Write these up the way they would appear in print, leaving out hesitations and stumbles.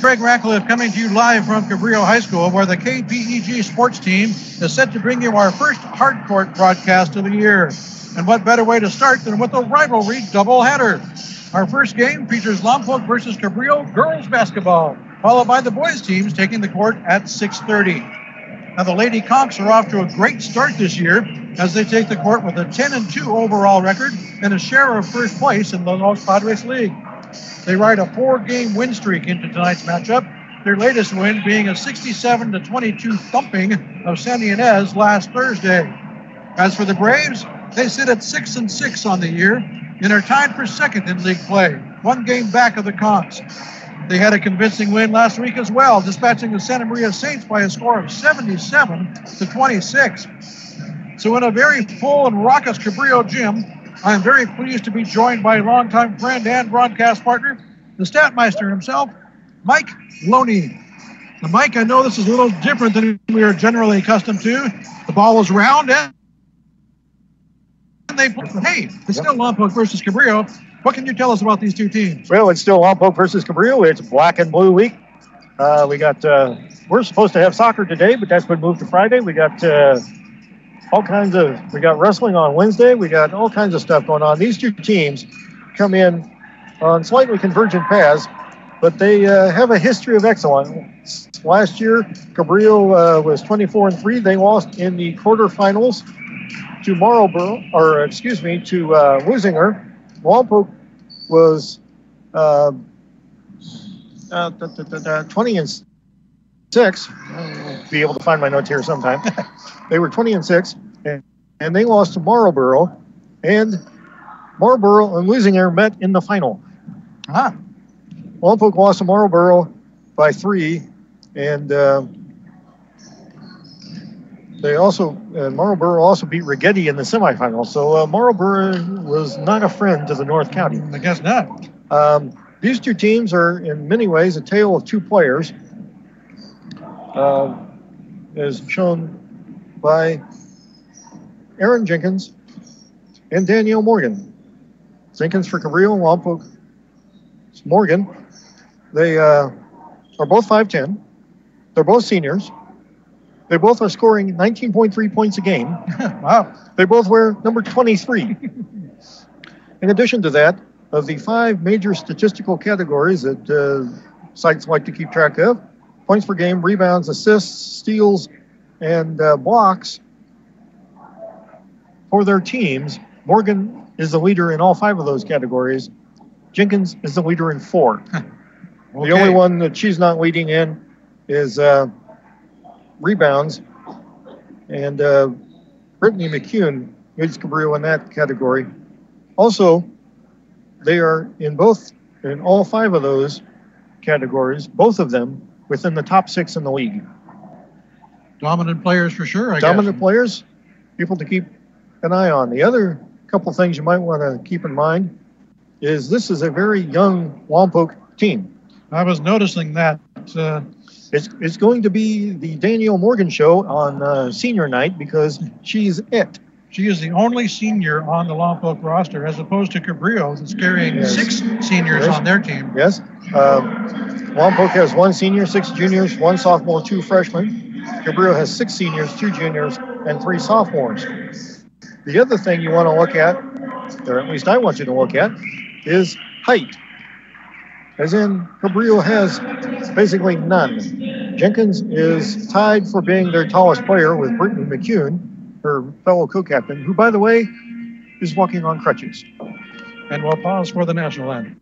Craig Ratcliffe coming to you live from Cabrillo High School, where the KPEG sports team is set to bring you our first hard court broadcast of the year. And what better way to start than with a rivalry doubleheader? Our first game features Lompoc versus Cabrillo girls basketball, followed by the boys teams taking the court at 6:30. Now the Lady Conqs are off to a great start this year as they take the court with a 10-2 overall record and a share of first place in the Los Padres League. They ride a 4-game win streak into tonight's matchup, their latest win being a 67-22 thumping of San Ynez last Thursday. As for the Braves, they sit at 6-6 on the year and are tied for second in league play, 1 game back of the Conqs. They had a convincing win last week as well, dispatching the Santa Maria Saints by a score of 77-26. So in a very full and raucous Cabrillo gym, I am very pleased to be joined by longtime friend and broadcast partner, the Statmeister himself, Mike Loney. Now, Mike, I know this is a little different than we are generally accustomed to. The ball is round and they play. Hey, it's still Lompoc versus Cabrillo. What can you tell us about these two teams? Well, it's still Lompoc versus Cabrillo. It's black and blue week. We're supposed to have soccer today, but that's been moved to Friday. We got we got wrestling on Wednesday. We got all kinds of stuff going on. These two teams come in on slightly convergent paths, but they have a history of excellence. Last year, Cabrillo was 24-3. They lost in the quarterfinals to Wusinger. Lompoc was 20-6. I'll be able to find my notes here sometime. They were 20-6, and they lost to Marlboro, and Marlboro and Wusinger met in the final. Lompoc lost to Marlboro by 3, and Marlboro also beat Rigetti in the semifinals. So Marlboro was not a friend to the North County. I guess not. These two teams are in many ways a tale of two players, as shown by Aaron Jenkins and Danielle Morgan. Jenkins for Cabrillo, Lompoc Morgan. They are both 5'10". They're both seniors. They both are scoring 19.3 points a game. Wow. They both wear number 23. In addition to that, of the 5 major statistical categories that sites like to keep track of, points per game, rebounds, assists, steals, and blocks for their teams, Morgan is the leader in all 5 of those categories. Jenkins is the leader in 4. Okay. The only one that she's not leading in is rebounds, and Brittany McCune leads Cabrillo in that category. Also, they are in all 5 of those categories, both of them within the top 6 in the league. Dominant players for sure, I guess. Dominant players, people to keep an eye on. The other couple things you might want to keep in mind is this is a very young Lompoc team. I was noticing that. It's going to be the Danielle Morgan show on senior night because she's it. She is the only senior on the Lompoc roster, as opposed to Cabrillo, that's carrying 6 seniors on their team. Yes. Lompoc has 1 senior, 6 juniors, 1 sophomore, 2 freshmen. Cabrillo has 6 seniors, 2 juniors, and 3 sophomores. The other thing you want to look at, or at least I want you to look at, is height. As in, Cabrillo has basically none. Jenkins is tied for being their tallest player with Brittany McCune, her fellow co-captain, who, by the way, is walking on crutches. And we'll pause for the national anthem.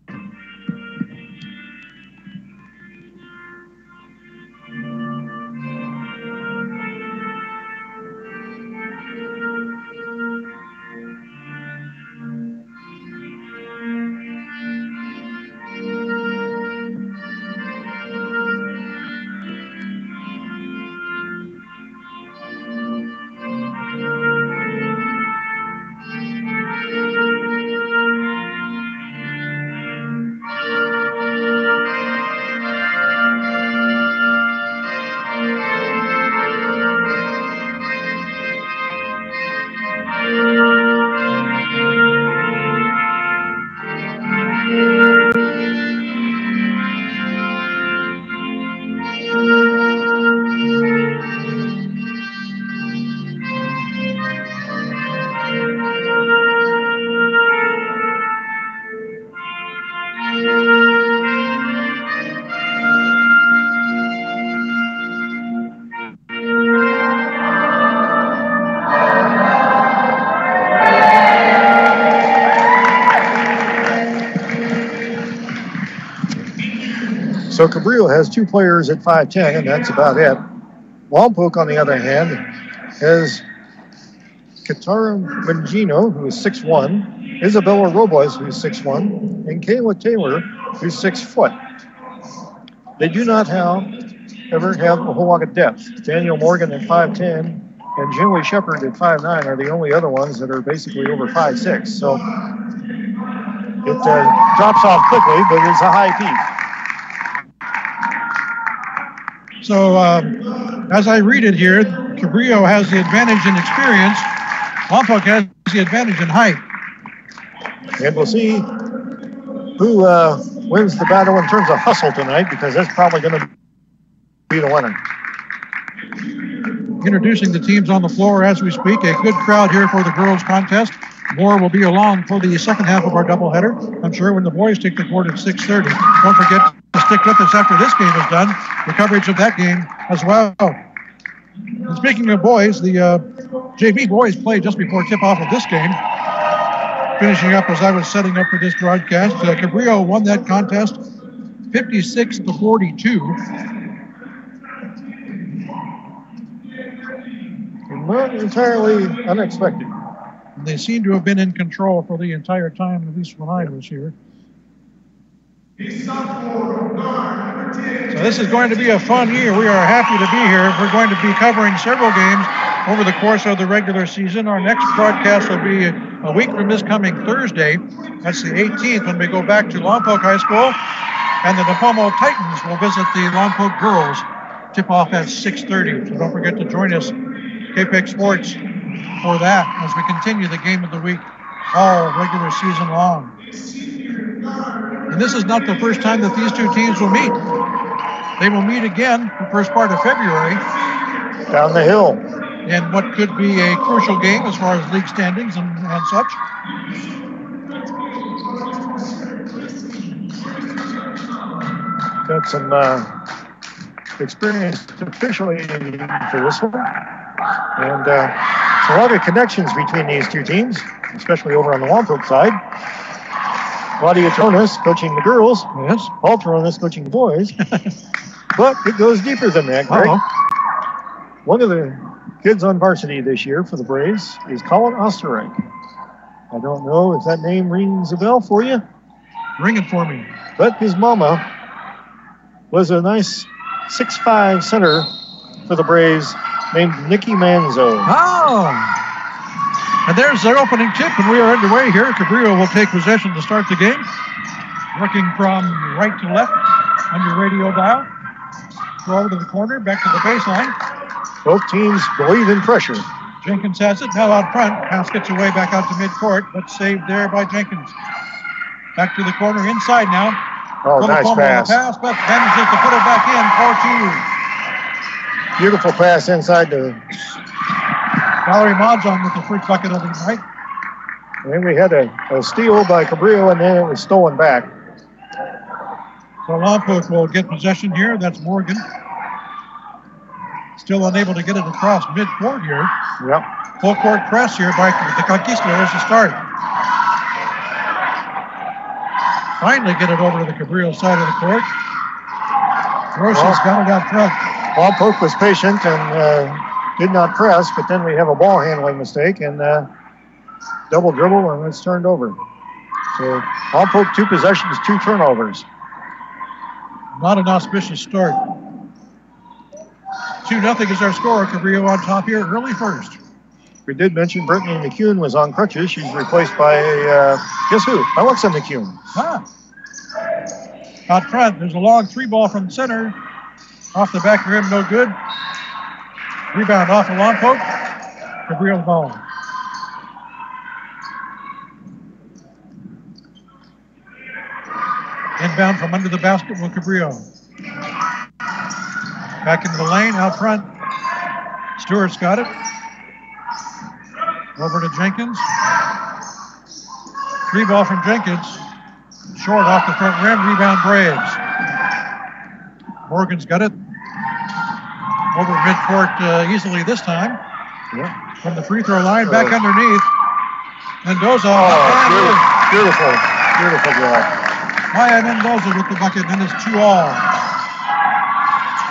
So Cabrillo has 2 players at 5'10", and that's about it. Lompoc, on the other hand, has Katara Mangino, who is 6'1", Isabella Robles, who's 6'1", and Kayla Taylor, who's 6 foot. They do not ever have a whole lot of depth. Daniel Morgan at 5'10", and Jimmy Shepard at 5'9" are the only other ones that are basically over 5'6". So it drops off quickly, but it's a high peak. So as I read it here, Cabrillo has the advantage in experience. Lompoc has the advantage in height. And we'll see who wins the battle in terms of hustle tonight, because that's probably going to be the winner. Introducing the teams on the floor as we speak. A good crowd here for the girls' contest. More will be along for the second half of our doubleheader. I'm sure when the boys take the court at 6:30. Don't forget to stick with us after this game is done. The coverage of that game as well. And speaking of boys, the JV boys played just before tip-off of this game. Finishing up as I was setting up for this broadcast, Cabrillo won that contest 56-42. Not entirely unexpected. And they seem to have been in control for the entire time, at least when I was here. So this is going to be a fun year. We are happy to be here. We're going to be covering several games over the course of the regular season. Our next broadcast will be a week from this coming Thursday. That's the 18th, when we go back to Lompoc High School. And the Napomo Titans will visit the Lompoc girls. Tip off at 6:30. So don't forget to join us, KPEG Sports, for that as we continue the game of the week all regular season long. And this is not the first time that these two teams will meet. They will meet again the first part of February. Down the hill. And what could be a crucial game as far as league standings and such. Got some experience officially for this one. And a lot of connections between these two teams, especially over on the Lompoc side. Claudia Jonas coaching the girls. Yes. Paul Jonas coaching the boys. But it goes deeper than that, Greg. One of the kids on varsity this year for the Braves is Colin Osterreich. I don't know if that name rings a bell for you. Ring it for me. But his mama was a nice 6'5" center for the Braves named Nikki Manzo. Oh! And there's their opening tip, and we are underway here. Cabrillo will take possession to start the game. Working from right to left on your radio dial. Go over to the corner, back to the baseline. Both teams believe in pressure. Jenkins has it, now out front. Pass gets away back out to midcourt, but saved there by Jenkins. Back to the corner, inside now. Oh, nice pass. But manages to put it back in, 4-2. Beautiful pass inside to Valerie Modjon with the first bucket of the night. And we had a steal by Cabrillo, and then it was stolen back. So Lompoc will get possession here. That's Morgan. Still unable to get it across midcourt here. Yep. Full court press here by the Conquistadors to start. Finally get it over to the Cabrillo side of the court. Rocha's got it out front. Lompoc was patient and did not press, but then we have a ball handling mistake and double dribble, and it's turned over. So Lompoc 2 possessions, 2 turnovers. Not an auspicious start. 2-0 is our score. Cabrillo on top here early first. We did mention Brittany McCune was on crutches. She's replaced by, guess who? Alexa McCune. Out front, there's a long 3 ball from center. Off the back rim, no good. Rebound off of Lompoc. Cabrillo the ball. Inbound from under the basket with Cabrillo. Back into the lane, out front. Stewart's got it. Over to Jenkins. 3 ball from Jenkins. Short off the front rim, rebound Braves. Morgan's got it. Over midcourt easily this time. Yeah. From the free throw line, back underneath. Mendoza. Beautiful job. Maya Mendoza with the bucket, and it's 2-all.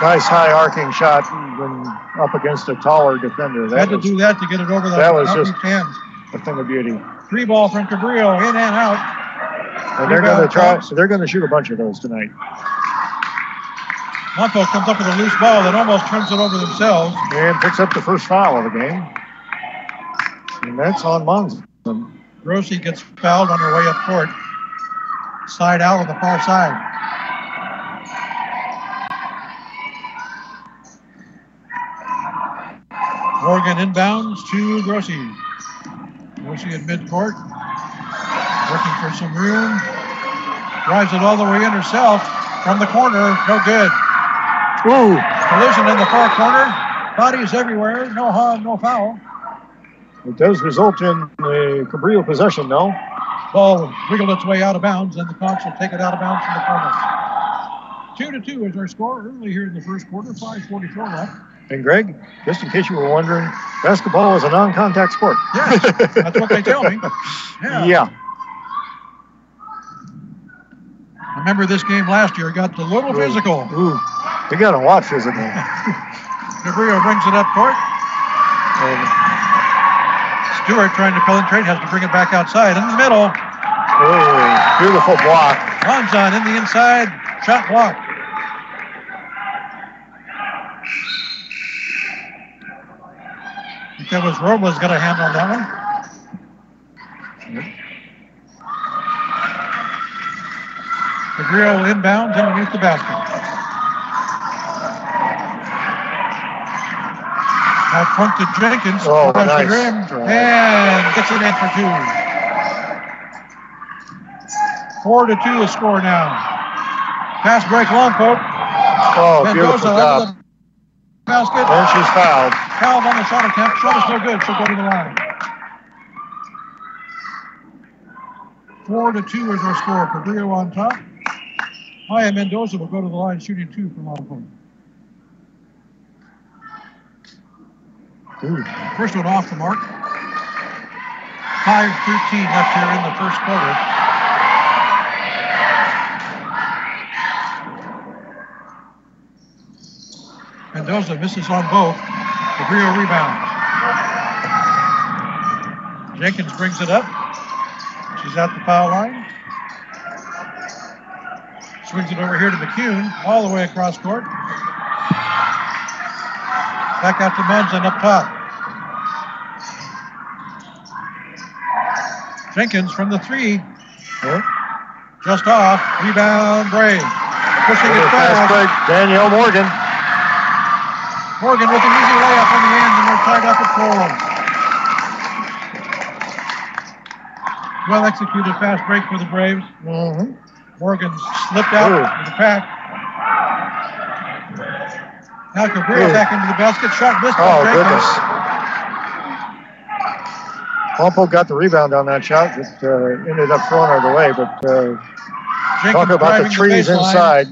Nice high arcing shot when up against a taller defender. Had to do that to get it over that was just hands. A thing of beauty. 3 ball from Cabrillo, in and out. And they're going to try. So they're going to shoot a bunch of those tonight. Lompoc comes up with a loose ball that almost turns it over themselves. And picks up the first foul of the game. And that's on Monson. Grossi gets fouled on her way up court. Side out on the far side. Morgan inbounds to Grossi. Grossi at midcourt. Working for some room. Drives it all the way in herself. From the corner, no good. Ooh. Collision in the far corner. Bodies everywhere. No harm, no foul. It does result in a Cabrillo possession, though. Ball wiggled its way out of bounds, and the Conqs will take it out of bounds from the corner. 2-2 is our score early here in the first quarter. 5:44 left. And Greg, just in case you were wondering, basketball is a non-contact sport. Yes, that's what they tell me. Yeah. I remember this game last year. It got a little physical. Ooh. You got to watch physical. Cabrillo brings it up court. And Stewart trying to penetrate, has to bring it back outside. In the middle. oh, beautiful block. Monson in the inside. Shot blocked. I think that was Robles got a hand on that one. Cabrillo inbounds underneath the basket. Now front to Jenkins. Oh, Across nice. the rim, and gets it in for 2. 4-2 the score now. Pass break Lompoc. Oh, Mendoza beautiful under job. the basket. And she's fouled. Fouled on the shot attempt. Shot is no good. She'll go to the line. 4-2 is our score. Cabrillo on top. Maya Mendoza will go to the line shooting 2 from Lompoc. First one off the mark. 5:13 left here in the first quarter. Mendoza misses on both. Cabrillo rebounds. Jenkins brings it up. She's at the foul line. Swings it over here to McCune, all the way across court. Back out to Monson up top. Jenkins from the 3. Yep. Just off. Rebound, Bray. Pushing it fast. Danielle Morgan. Morgan with an easy layup in the end, and they're tied up at 4. Well executed fast break for the Braves. Mm-hmm. Morgan slipped out with the pack. Now Cabrillo back into the basket. Shot missed. Oh, goodness. Lompoc got the rebound on that shot. It ended up throwing her away, but talk about the trees inside.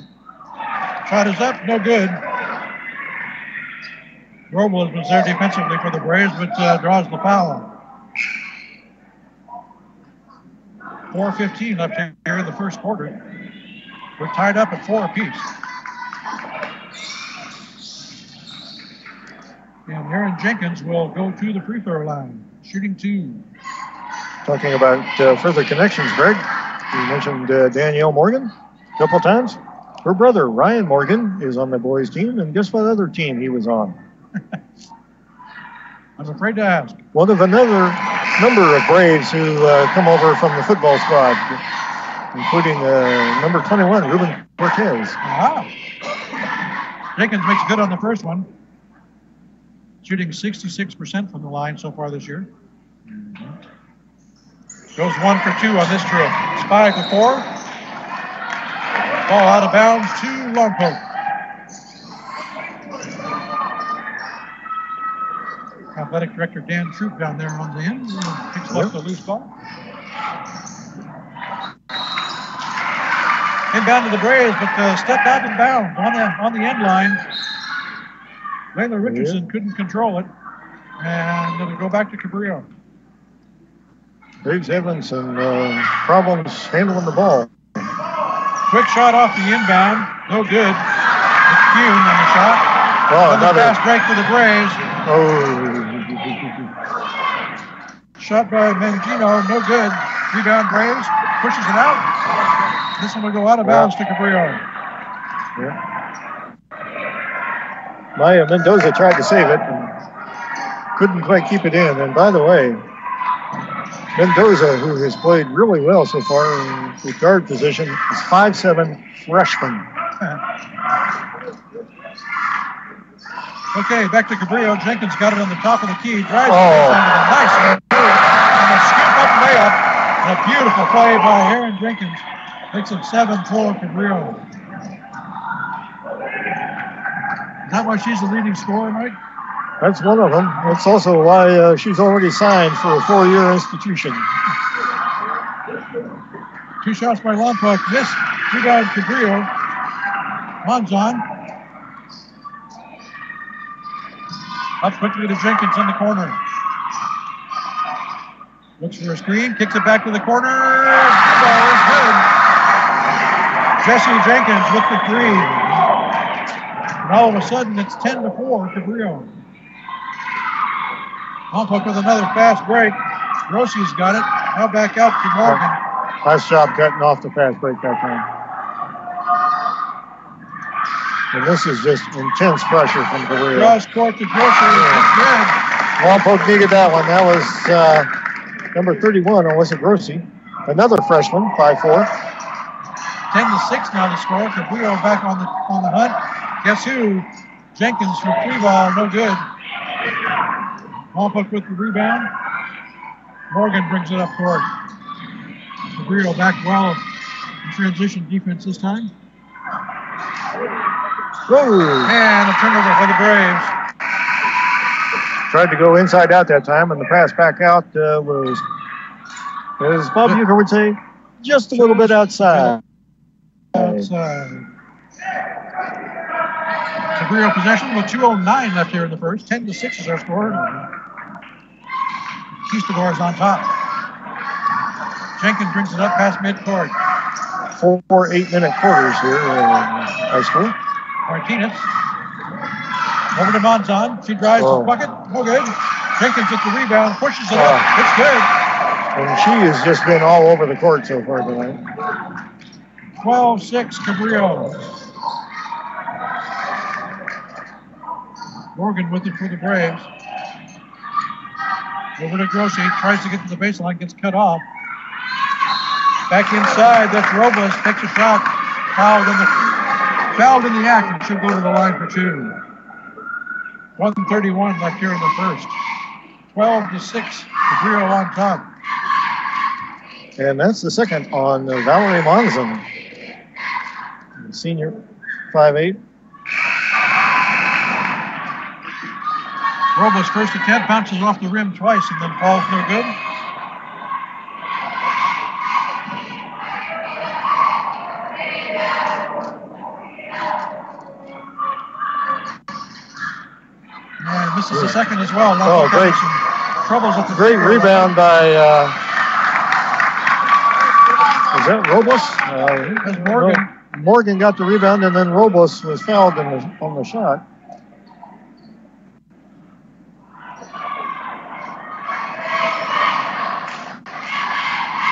Shot is up, no good. Robles was there defensively for the Braves, but draws the foul. 4:15 left here in the first quarter. We're tied up at 4 apiece. And Aaron Jenkins will go to the free throw line, shooting 2. Talking about further connections, Greg. You mentioned Danielle Morgan a couple times. Her brother, Ryan Morgan, is on the boys' team, and guess what other team he was on? I'm afraid to ask. One of another number of Braves who come over from the football squad, including number 21, Ruben Cortez. Ah. Jenkins makes good on the first one. Shooting 66% from the line so far this year. Goes 1 for 2 on this trip. It's 5-4. Ball out of bounds to Lompoc. Athletic Director Dan Troop down there on the end. Picks up the loose ball. Inbound to the Braves, but stepped out and bound on the end line. Layla Richardson couldn't control it. And it'll go back to Cabrillo. Braves having some problems handling the ball. Quick shot off the inbound. No good. McCune on the shot. Oh, another fast break for the Braves. Oh. Shot by Mangino, no good. Rebound Braves, pushes it out. This one will go out of bounds to Cabrillo. Yeah. Maya Mendoza tried to save it and couldn't quite keep it in. And by the way, Mendoza, who has played really well so far in the guard position, is 5'7" freshman. Okay, back to Cabrillo. Jenkins got it on the top of the key. Drives it with a nice move and a scoop-up layup. And a beautiful play by Aaron Jenkins. Makes it 7-4 Cabrillo. Is that why she's the leading scorer, Mike? That's one of them. That's also why she's already signed for a 4-year institution. 2 shots by Lompoc. Missed. Rebound Cabrillo. Monzon. Up quickly to Jenkins in the corner. Looks for a screen, kicks it back to the corner. Ball is good. Jesse Jenkins with the 3. And all of a sudden, it's 10-4 Cabrillo. Lompoc with another fast break. Rossi's got it. Now back out to Morgan. Nice job cutting off the fast break that time. And this is just intense pressure from Cabrillo. Cross court to Grossi. Good. Lompoc needed that one. That was number 31, Alyssa Grossi. Another freshman, 5'4". 10-6 now to score. Cabrillo back on the hunt. Guess who? Jenkins from 3 ball, no good. Lompoc with the rebound. Morgan brings it up court. Cabrillo back well in transition defense this time. Whoa. And a turnover for the Braves. Tried to go inside out that time, and the pass back out was, as Bob Uecker would say, just a little bit outside. Cabrillo possession with 2:09 left here in the first. 10-6 is our score. Keystador on top. Jenkins brings it up past midcourt. 4 8-minute quarters here in high school. Martinez. Over to Monzon. She drives the bucket. No good. Jenkins with the rebound. Pushes it up. It's good. And she has just been all over the court so far tonight. 12-6 Cabrillo. Morgan with it for the Braves. Over to Grossi. Tries to get to the baseline. Gets cut off. Back inside. That's Robles. Takes a shot. Fouled in the act and should go to the line for 2. 1:31 left here in the first. 12-6. Cabrillo on top. And that's the second on Valerie Monzon. Senior, 5'8". Robles' first attempt bounces off the rim twice and then falls no good. And misses the second as well. Great. Troubles at the great rebound by, is that Robles? That's Morgan. Morgan got the rebound, and then Robles was fouled on the shot.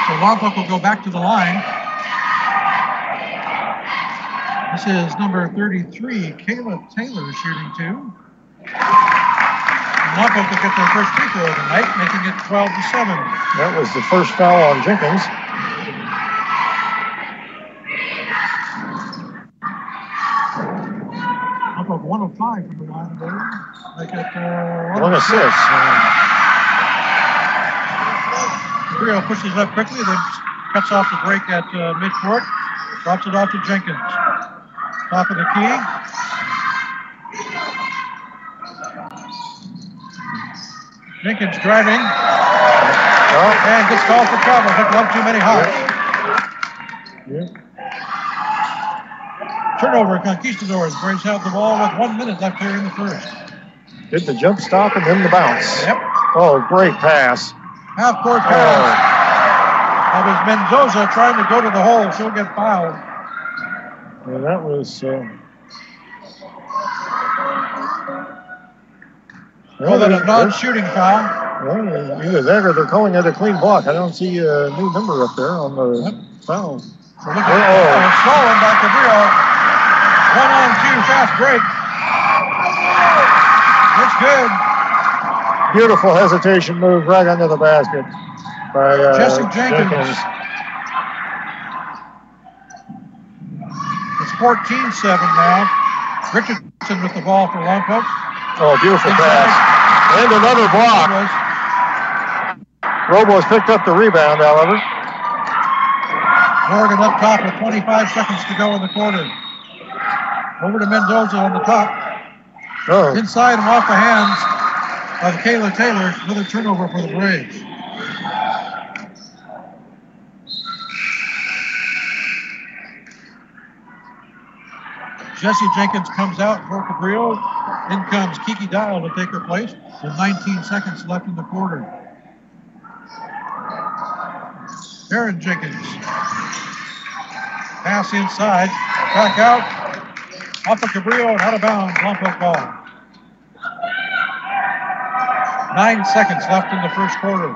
So Lompoc will go back to the line. This is number 33, Kayla Taylor shooting 2. And Lompoc will get their first free throw of the night, making it 12-7. That was the first foul on Jenkins. Lompoc 105 from the line today. Make it 1 of 6. Cabrillo pushes it up quickly, then cuts off the break at midcourt. Drops it off to Jenkins. Top of the key. Jenkins driving. And gets called for trouble. Hooked up too many hops. Turnover, Conquistadors. Braves have the ball with 1 minute left here in the first. Did the jump stop and then the bounce. Yep. Oh, great pass. Half-court pass. That was Mendoza trying to go to the hole. She'll get fouled. Well, that was Call that a non-shooting foul. Well, either that or they're calling it a clean block. I don't see a new number up there on the foul. So look at stolen by Cabrillo. 1-on-2 fast break. That's good. Beautiful hesitation move right under the basket by Jesse Jenkins. It's 14-7 now. Richardson with the ball for Lompoc. Oh, beautiful pass. And another block. Robles picked up the rebound, however. Morgan up top with 25 seconds to go in the quarter. Over to Mendoza on the top. Oh. Inside and off the hands of Kayla Taylor. Another turnover for the Braves. Jesse Jenkins comes out for Cabrillo. In comes Kiki Dial to take her place with 19 seconds left in the quarter. Aaron Jenkins. Pass inside. Back out. Off of Cabrillo and out of bounds. Lompoc ball. 9 seconds left in the first quarter.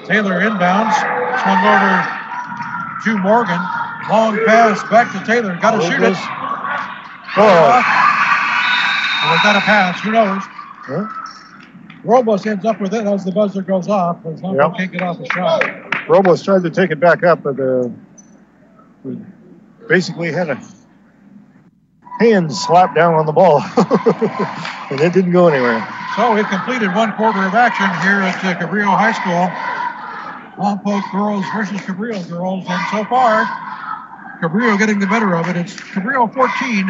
Taylor inbounds. Swung over to Morgan. Long pass back to Taylor. Got to shoot it. Oh. Well, got a pass. Who knows? Huh? Robles ends up with it as the buzzer goes off. But Lompoc can't get off the shot. Robles tried to take it back up, but basically had a hand slap down on the ball. And it didn't go anywhere. So we've completed one quarter of action here at Cabrillo High School. Lompoc girls versus Cabrillo girls. And so far, Cabrillo getting the better of it. It's Cabrillo 14,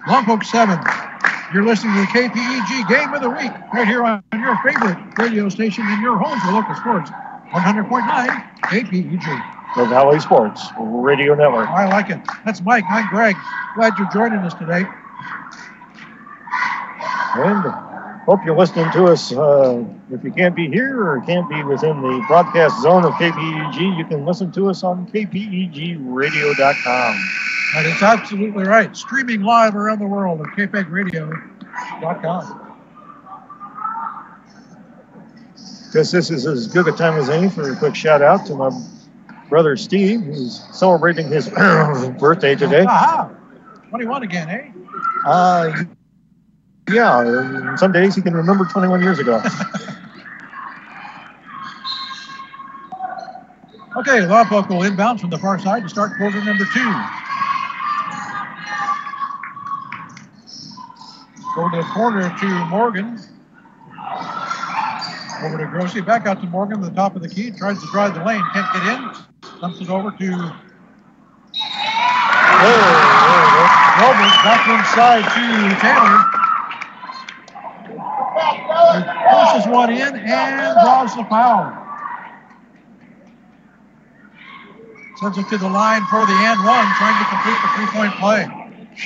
Lompoc 7. You're listening to the KPEG Game of the Week right here on your favorite radio station in your home for local sports. 100.9 KPEG. The Valley Sports Radio Network. I like it. That's Mike. I'm Greg. Glad you're joining us today. And hope you're listening to us. If you can't be here or can't be within the broadcast zone of KPEG, you can listen to us on kpegradio.com. That is absolutely right. Streaming live around the world at kpegradio.com. Guess this is as good a time as any for a quick shout out to my brother Steve, who's celebrating his birthday today. Aha! 21 again, eh? Yeah, some days he can remember 21 years ago. Okay, Lompoc will inbound from the far side to start quarter number 2. Go to the corner to Morgan. Over to Grossi, back out to Morgan, the top of the key, tries to drive the lane, can't get in. Dumps it over to Robles, back inside to Taylor. He pushes one in and draws the foul. Sends it to the line for the and one, trying to complete the three-point play.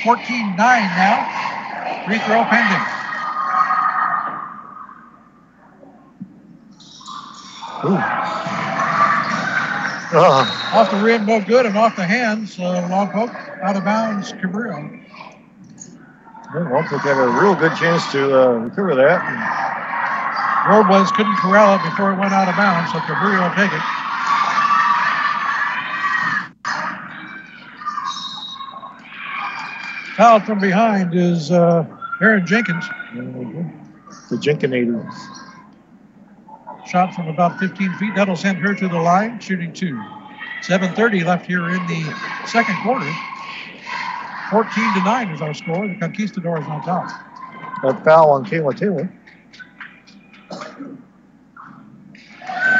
14-9 now. Free throw pending. Off the rim, no good, and off the hands. Lompoc out of bounds, Cabrillo. Lompoc had a real good chance to recover that. Robles couldn't corral it before it went out of bounds, so Cabrillo will take it. Fouled from behind is Aaron Jenkins. The Jenkinator. Shot from about 15 feet. That'll send her to the line, shooting 2. 7:30 left here in the second quarter. 14-9 is our score. The Conquistadors on top. That foul on Kayla Taylor.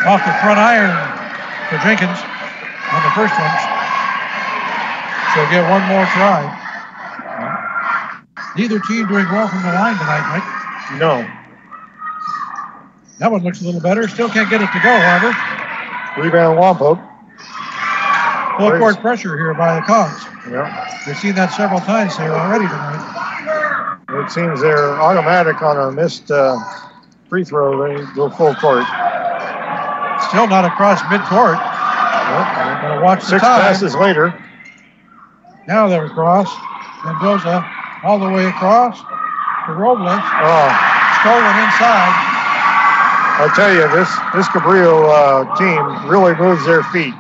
Off the front iron for Jenkins on the first one. She'll get one more try. Neither team doing well from the line tonight, Mike. No. That one looks a little better. Still can't get it to go, however. Rebound Lompoc. Full court pressure here by the Conqs. Yeah. We've seen that several times here already tonight. It seems they're automatic on a missed free throw. They go full court. Still not across midcourt. Nope. Gotta watch the Six time. passes later. Now they're across. Mendoza all the way across to Robles. Stolen inside. I'll tell you, this Cabrillo team really moves their feet.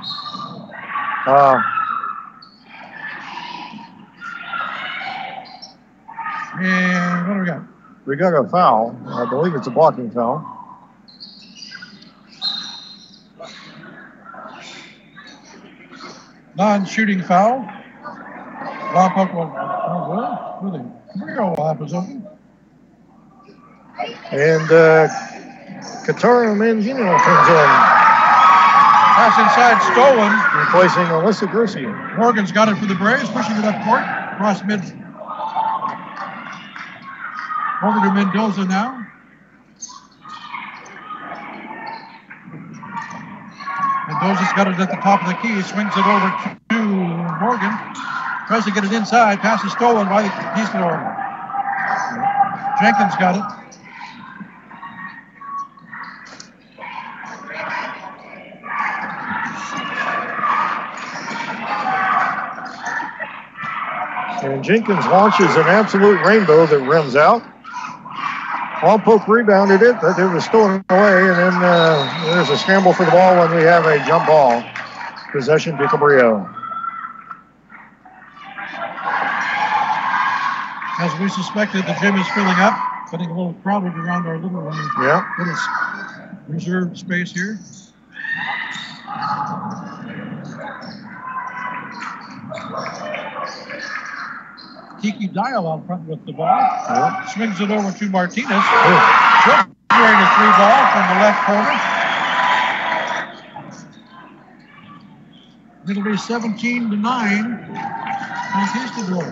And what do we got? We got a foul. I believe it's a blocking foul. Non-shooting foul. Lompoc will, really? Cabrillo will have his open. And Katara Mangino comes in. Pass inside, stolen. Replacing Alyssa Grissy. Morgan's got it for the Braves, pushing it up court. Cross mid. Over to Mendoza now. Mendoza's got it at the top of the key. Swings it over to Morgan. Tries to get it inside. Pass is stolen by the Conquistador. Jenkins got it. And Jenkins launches an absolute rainbow that rims out. Lompoc rebounded it, but it was stolen away, and then there's a scramble for the ball when we have a jump ball. Possession to Cabrillo. As we suspected, the gym is filling up, getting a little crowded around our little reserved space here. Kiki Dial out front with the ball. Swings it over to Martinez. During a three ball from the left corner. It'll be 17-9. Conquistador.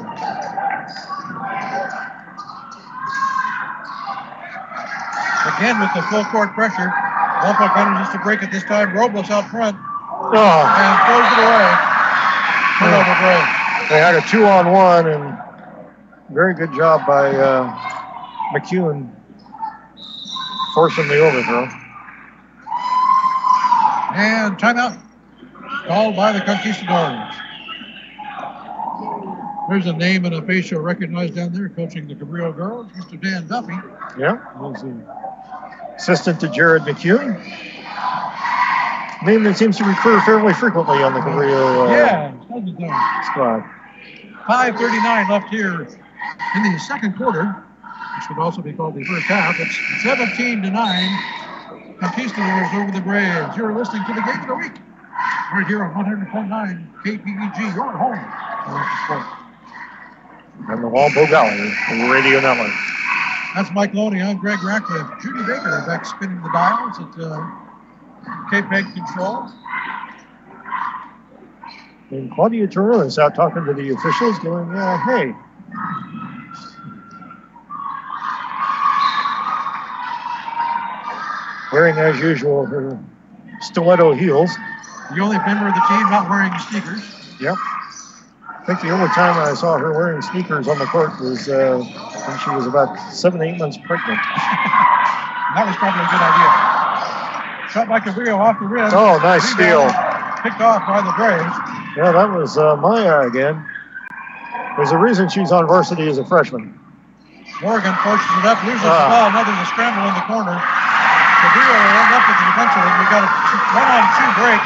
Again with the full court pressure. Lompoc manages to break it this time. Robles out front. And throws it away. Turnover break. They had a 2-on-1 and very good job by McEwen forcing the overthrow. And timeout called by the Conquistadors. There's a name and a face you'll recognize down there coaching the Cabrillo girls, Mr. Dan Duffy. Yeah, he's the assistant to Jared McEwen. Name that seems to recur fairly frequently on the Cabrillo squad. 5:39 left here in the second quarter, which would also be called the first half. It's 17-9. Conquistadors over the Braves. You're listening to the Game of the Week right here on 100.9 KPEG, your home for sport. And the Lompoc Gallery Radio Network. That's Mike Loney. I'm Greg Ratcliffe. Judy Baker back spinning the dials at KPEG controls. And Claudia Terrell is out talking to the officials, going, hey. Wearing, as usual, her stiletto heels. The only member of the team not wearing sneakers. Yep. I think the only time I saw her wearing sneakers on the court was when she was about 7-8 months pregnant. That was probably a good idea. Shot by Cabrillo off the rim. Oh, nice steal. Picked off by the Braves. Yeah, that was Maya again. There's a reason she's on varsity as a freshman. Morgan forces it up, loses the ball. Another scramble in the corner. Cabrillo will end up with it eventually. We've got a 1-on-2 break.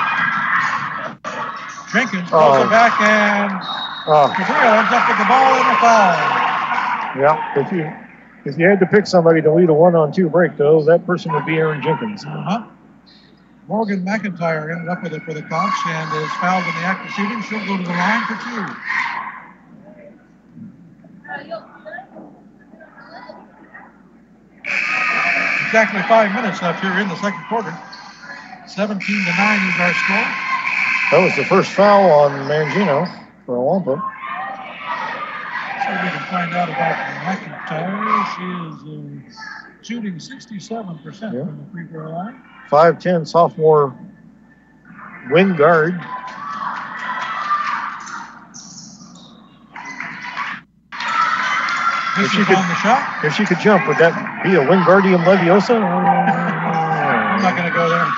Jenkins pulls it back, and Cabrillo ends up with the ball in the foul. Yeah, if you had to pick somebody to lead a 1-on-2 break, though, that person would be Aaron Jenkins. Morgan McIntyre ended up with it for the Conqs and is fouled in the act of shooting. She'll go to the line for 2. Exactly 5 minutes left here in the second quarter. 17-9 is our score. That was the first foul on Mangino for Lompoc. See if we can find out about McIntyre. She is shooting 67% from the free throw line. 5'10" sophomore wing guard. If she could, on the shot. If she could jump, would that be a Wingardium Leviosa? I'm not going to go there.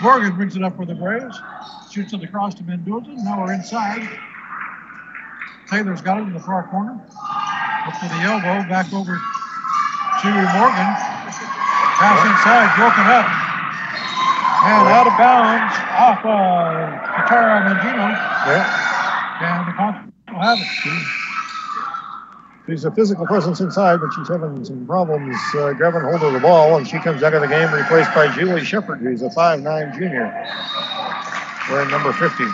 Morgan brings it up for the Braves. Shoots it across to Mendoza. Now we're inside. Taylor's got it in the far corner. Up to the elbow, back over to Morgan. Pass inside, broken up. And out of bounds off Katara Mangino. Yeah. And the Conqs will have it. She's a physical presence inside, but she's having some problems grabbing hold of the ball, and she comes out of the game replaced by Julie Shepard, who's a 5'9" junior. Wearing number 50.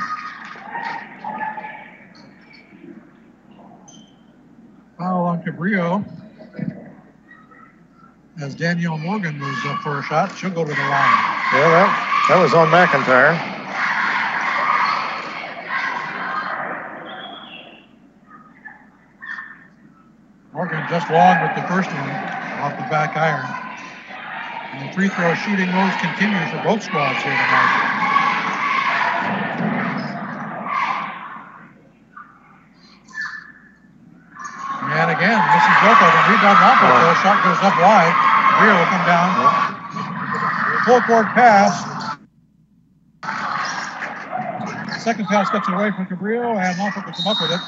Foul on Cabrillo. As Danielle Morgan moves up for a shot, she'll go to the line. Yeah, that was on McIntyre. Morgan just long with the first one off the back iron. And the free throw shooting woes continue for both squads here tonight. And again, this is both of them. Rebound Lompoc, though. Shot goes up wide. Rear will come down. Full court pass. Second pass gets it away from Cabrillo, and Lompoc will come up with it.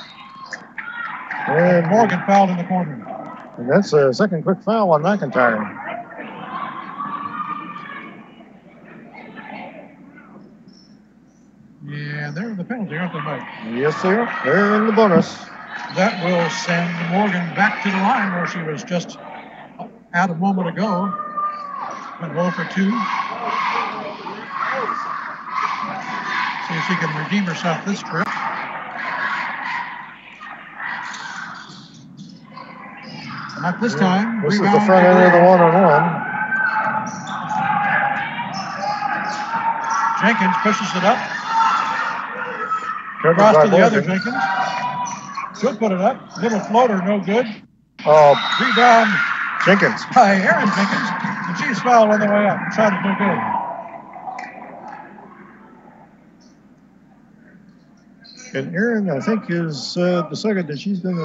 And Morgan fouled in the corner. And that's a second quick foul on McIntyre. Yeah, they're in the penalty, aren't they, Mike? Yes, they are. They're in the bonus. That will send Morgan back to the line where she was just out a moment ago. Went 0 for 2. See if she can redeem herself this trip. Not this time. This is the front end of the one-on-one. Jenkins pushes it up. Across to the other Jenkins. Should put it up. Little floater, no good. Rebound. Jenkins. By Aaron Jenkins. And she's fouled on the way up. Shot is no good. And Aaron, I think, has decided that she's going to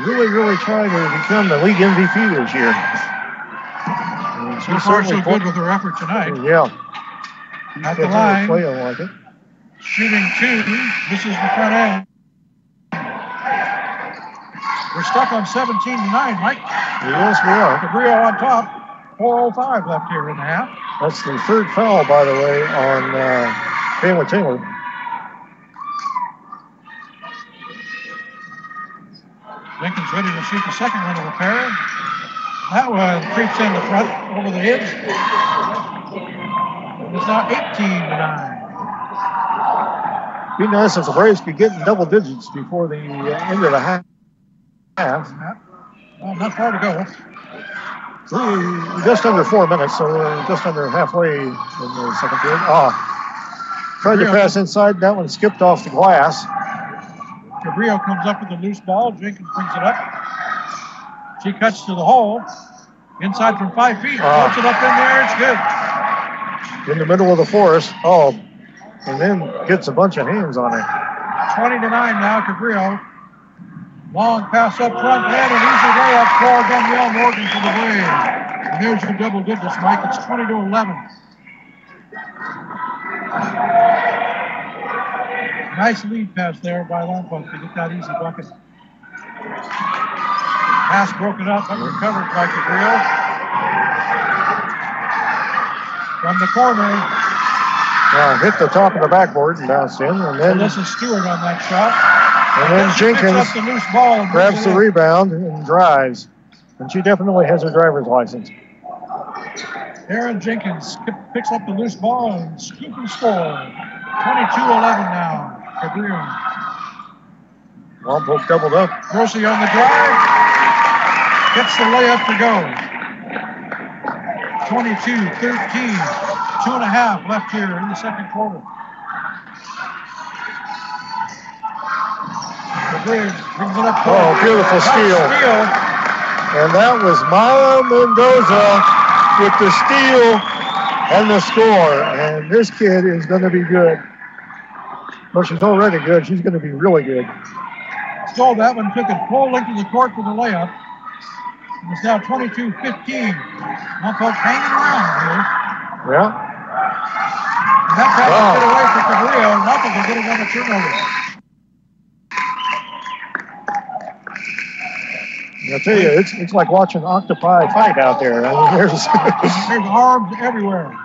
really try to become the league MVP this year. So far, so good with her effort tonight. Yeah. At the line. Playing like it. Shooting 2. This is the front end. We're stuck on 17-9, Mike. Yes, we are. Cabrillo on top. 4:05 left here in the half. That's the third foul, by the way, on Kayla Taylor. Jenkins ready to shoot the second one of the pair. That one creeps in the front over the edge. It's now 18-9. Be nice if the Braves could get in double digits before the end of the half. Well, not far to go. Just under 4 minutes, so we're just under halfway in the second period. Tried to pass inside. That one skipped off the glass. Cabrillo comes up with a loose ball. Jenkins brings it up. She cuts to the hole. Inside from 5 feet. Puts it up in there. It's good. In the middle of the forest. And then gets a bunch of hands on it. 20-9 now, Cabrillo. Long pass up front, and an easy layup for Danielle Morgan for the Braves. And there's your double digits, Mike. It's 20-11. Nice lead pass there by Lompoc to get that easy bucket. Pass broken up, but recovered by Cabrillo. From the corner. Hit the top of the backboard and bounced in. And then Alyssa Stewart on that shot. And then Jenkins the loose ball and grabs the rebound and drives. And she definitely has her driver's license. Aaron Jenkins picks up the loose ball and scoop and score. 22-11 now. Cabrillo. Lompoc doubled up. Grossi on the drive. Gets the layup to go. 22-13. 2.5 left here in the second quarter. Cabrillo brings it up. Beautiful steal. And that was Maya Mendoza with the steal and the score. And this kid is going to be good. Well, she's already good. She's going to be really good. Stole that one, took it full length of the court for the layup. And it's now 22-15. Lompoc hanging around here. Yeah. And that pass will get away from Cabrillo. Lompoc will get another turnover. I tell you, it's like watching octopi fight out there. I mean, there's arms everywhere.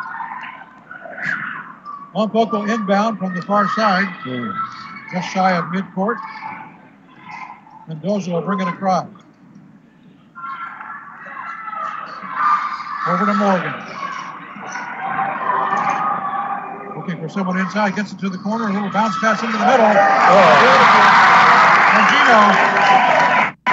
Lompoc will inbound from the far side, just shy of midcourt. Mendoza will bring it across. Over to Morgan. Looking for someone inside, gets it to the corner, a little bounce pass into the middle. And Gino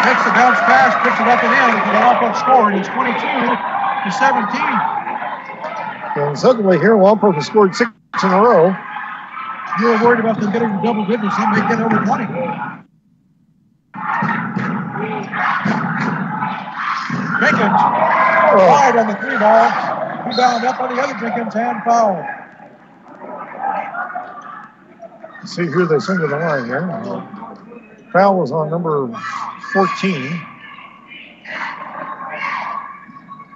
takes the bounce pass, puts it up and in for the Lompoc score. It's 22-17. And suddenly here, Lompoc has scored 6 in a row. You were worried about them getting to double digits. They may get over 20. Jenkins wide on the 3 ball. Rebound up on the other Jenkins, hand foul. Let's see who they send to the line here. Foul was on number 14.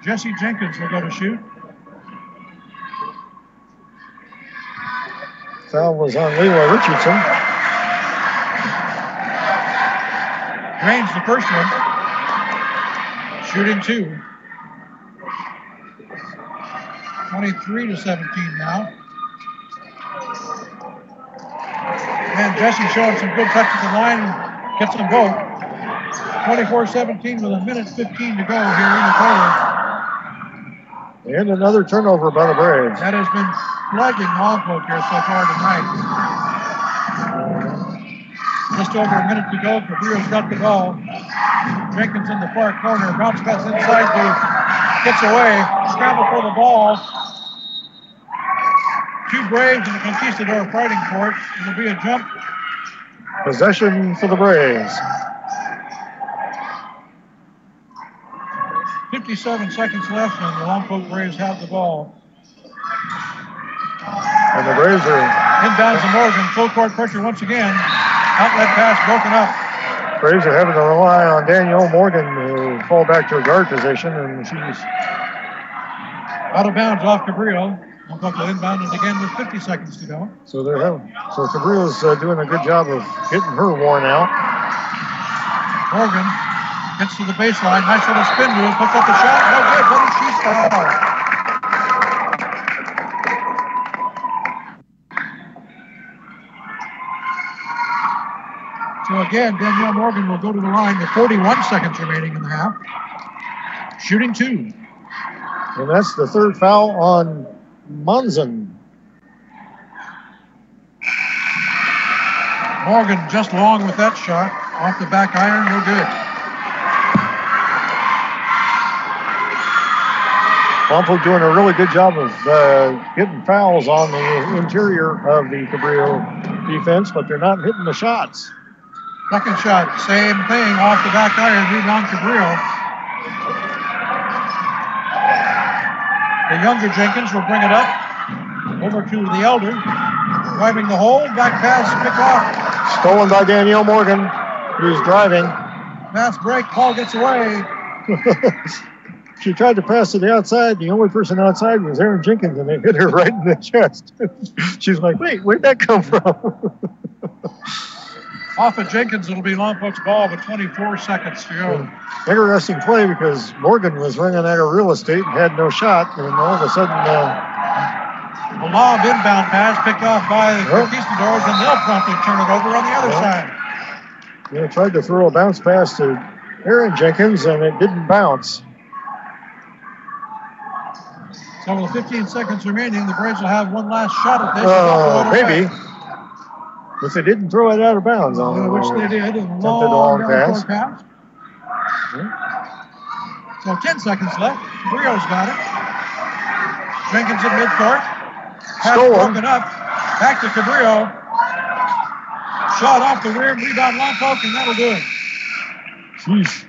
Jesse Jenkins will go to shoot. Foul was on Leroy Richardson. Drains the first one. Shooting 2. 23-17 now. And Jesse showing some good touch at the line and gets them both. 24-17 with a minute 15 to go here in the quarter. And another turnover by the Braves. That has been plaguing Lompoc here so far tonight. Just over a minute to go. Cabrillo's got the ball. Jenkins in the far corner. Bounce pass inside gets away. Scramble for the ball. 2 Braves and the Conquistador fighting for it. It'll be a jump. Possession for the Braves. 57 seconds left, and the Lompoc Braves have the ball. And the Braves are inbounds to Morgan. Full court pressure once again. Outlet pass broken up. Braves are having to rely on Danielle Morgan to fall back to a guard position, and she's out of bounds off Cabrillo. Lompoc will inbound it again with 50 seconds to go. So Cabrillo's doing a good job of getting her worn out. Morgan gets to the baseline. Nice little spin move. Puts up the shot. No good. What did she score? So again, Danielle Morgan will go to the line with 41 seconds remaining in the half. Shooting 2. And that's the 3rd foul on Monson. Morgan just long with that shot. Off the back iron, no good. Lompoc doing a really good job of getting fouls on the interior of the Cabrillo defense, but they're not hitting the shots. Second shot, same thing, off the back iron, rebound Cabrillo. The younger Jenkins will bring it up. Over to the elder. Driving the hole, back pass, pick off. Stolen by Danielle Morgan, who's driving. Fast break, ball gets away. She tried to pass to the outside. The only person outside was Aaron Jenkins, and they hit her right in the chest. She's like, wait, where'd that come from? Off of Jenkins, it'll be Lompoc's ball with 24 seconds to go. Interesting play because Morgan was running out of real estate and had no shot, and all of a sudden... a lob inbound pass picked off by the Conquistadors, and they'll promptly turn it over on the other side. They tried to throw a bounce pass to Aaron Jenkins, and it didn't bounce. So with 15 seconds remaining, the Braves will have one last shot at this. Maybe. But they didn't throw it out of bounds. Which they did. A long pass. So 10 seconds left. Cabrillo's got it. Jenkins at midcourt. Pass broken up. Back to Cabrillo. Shot off the rim. Rebound Lompoc, and that'll do it. Jeez.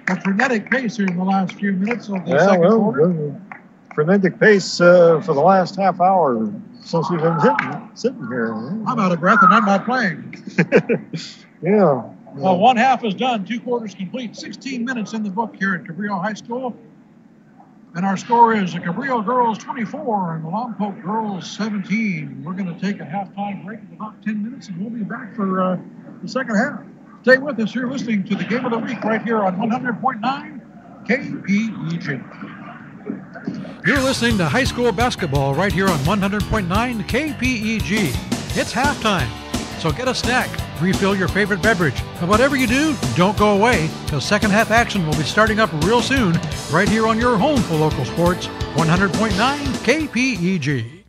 A frenetic pace here in the last few minutes of the second quarter. Frenetic pace for the last half hour since we've been sitting here. I'm out of breath and I'm not playing. Yeah. Well, one half is done, 2 quarters complete. 16 minutes in the book here at Cabrillo High School. And our score is the Cabrillo girls 24 and the Lompoc girls 17. We're going to take a halftime break in about 10 minutes, and we'll be back for the second half. Stay with us. You're listening to the Game of the Week right here on 100.9 KPEG. You're listening to high school basketball right here on 100.9 KPEG. It's halftime, so get a snack, refill your favorite beverage, and whatever you do, don't go away, because second half action will be starting up real soon right here on your home for local sports, 100.9 KPEG.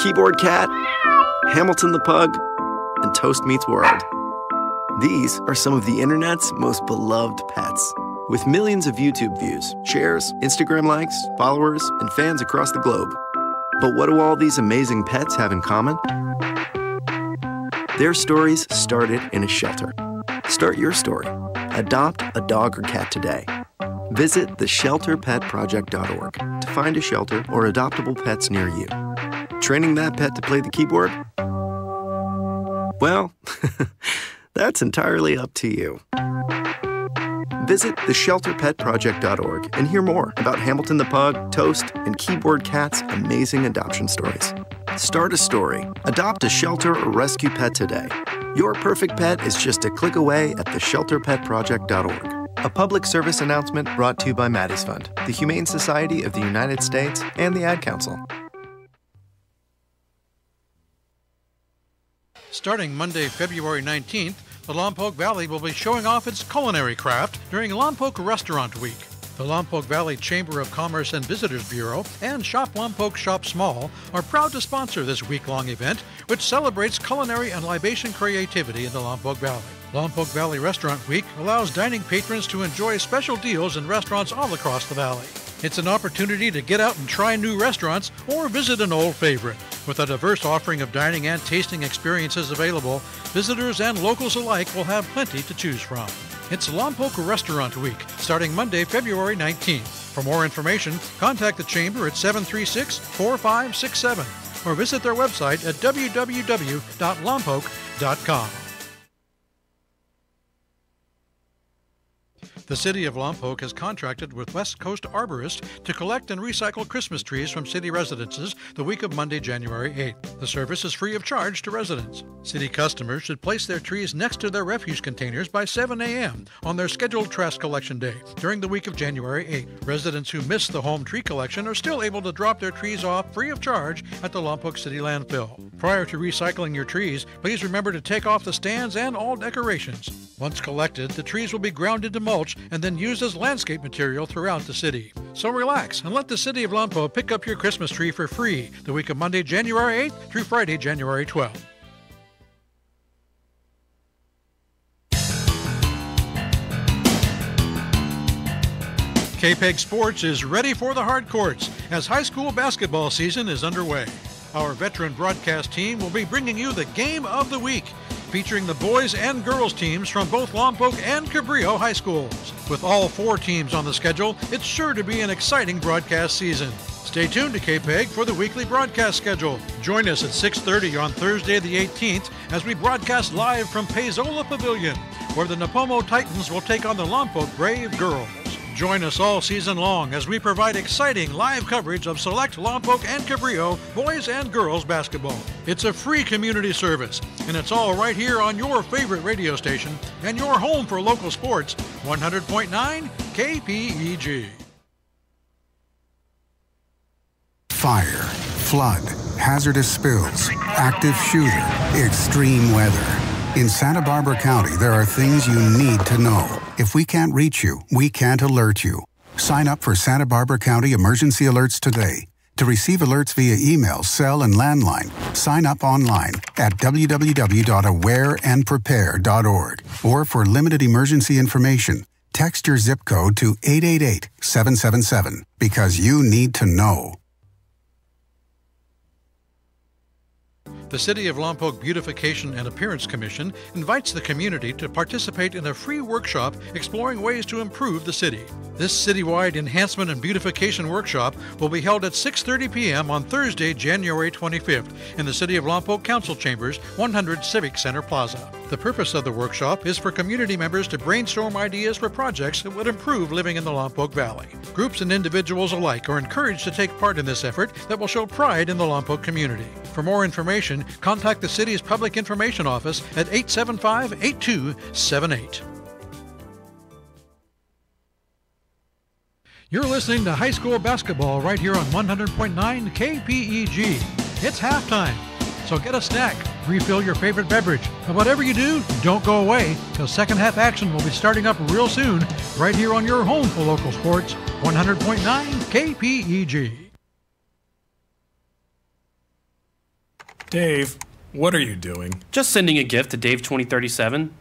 Keyboard Cat, Hamilton the Pug, and Toast Meets World. These are some of the internet's most beloved pets. With millions of YouTube views, shares, Instagram likes, followers, and fans across the globe. But what do all these amazing pets have in common? Their stories started in a shelter. Start your story. Adopt a dog or cat today. Visit theshelterpetproject.org to find a shelter or adoptable pets near you. Training that pet to play the keyboard? Well, that's entirely up to you. Visit theshelterpetproject.org and hear more about Hamilton the Pug, Toast, and Keyboard Cat's amazing adoption stories. Start a story. Adopt a shelter or rescue pet today. Your perfect pet is just a click away at theshelterpetproject.org. A public service announcement brought to you by Maddie's Fund, the Humane Society of the United States, and the Ad Council. Starting Monday, February 19th, the Lompoc Valley will be showing off its culinary craft during Lompoc Restaurant Week. The Lompoc Valley Chamber of Commerce and Visitors Bureau and Shop Lompoc Shop Small are proud to sponsor this week-long event, which celebrates culinary and libation creativity in the Lompoc Valley. Lompoc Valley Restaurant Week allows dining patrons to enjoy special deals in restaurants all across the valley. It's an opportunity to get out and try new restaurants or visit an old favorite. With a diverse offering of dining and tasting experiences available, visitors and locals alike will have plenty to choose from. It's Lompoc Restaurant Week, starting Monday, February 19th. For more information, contact the Chamber at 736-4567 or visit their website at www.lompoc.com. The City of Lompoc has contracted with West Coast Arborists to collect and recycle Christmas trees from city residences the week of Monday, January 8th. The service is free of charge to residents. City customers should place their trees next to their refuse containers by 7 a.m. on their scheduled trash collection day during the week of January 8th. Residents who miss the home tree collection are still able to drop their trees off free of charge at the Lompoc City landfill. Prior to recycling your trees, please remember to take off the stands and all decorations. Once collected, the trees will be ground into mulch and then used as landscape material throughout the city. So relax and let the City of Lompoc pick up your Christmas tree for free the week of Monday, January 8th through Friday, January 12th. KPEG Sports is ready for the hard courts as high school basketball season is underway. Our veteran broadcast team will be bringing you the Game of the Week, featuring the boys and girls teams from both Lompoc and Cabrillo high schools. With all four teams on the schedule, it's sure to be an exciting broadcast season. Stay tuned to KPEG for the weekly broadcast schedule. Join us at 6:30 on Thursday the 18th as we broadcast live from Paizola Pavilion, where the Napomo Titans will take on the Lompoc Brave Girls. Join us all season long as we provide exciting live coverage of select Lompoc and Cabrillo boys and girls basketball. It's a free community service, and it's all right here on your favorite radio station and your home for local sports, 100.9 KPEG. Fire, flood, hazardous spills, active shooter, extreme weather. In Santa Barbara County, there are things you need to know. If we can't reach you, we can't alert you. Sign up for Santa Barbara County Emergency Alerts today. To receive alerts via email, cell, and landline, sign up online at www.awareandprepare.org. Or for limited emergency information, text your zip code to 888-777 because you need to know. The City of Lompoc Beautification and Appearance Commission invites the community to participate in a free workshop exploring ways to improve the city. This citywide enhancement and beautification workshop will be held at 6:30 p.m. on Thursday, January 25th in the City of Lompoc Council Chambers, 100 Civic Center Plaza. The purpose of the workshop is for community members to brainstorm ideas for projects that would improve living in the Lompoc Valley. Groups and individuals alike are encouraged to take part in this effort that will show pride in the Lompoc community. For more information, contact the city's Public Information Office at 875-8278. You're listening to high school basketball right here on 100.9 KPEG. It's halftime, so get a snack, refill your favorite beverage, and whatever you do, don't go away, because second half action will be starting up real soon, right here on your home for local sports, 100.9 KPEG. Dave, what are you doing? Just sending a gift to Dave 2037.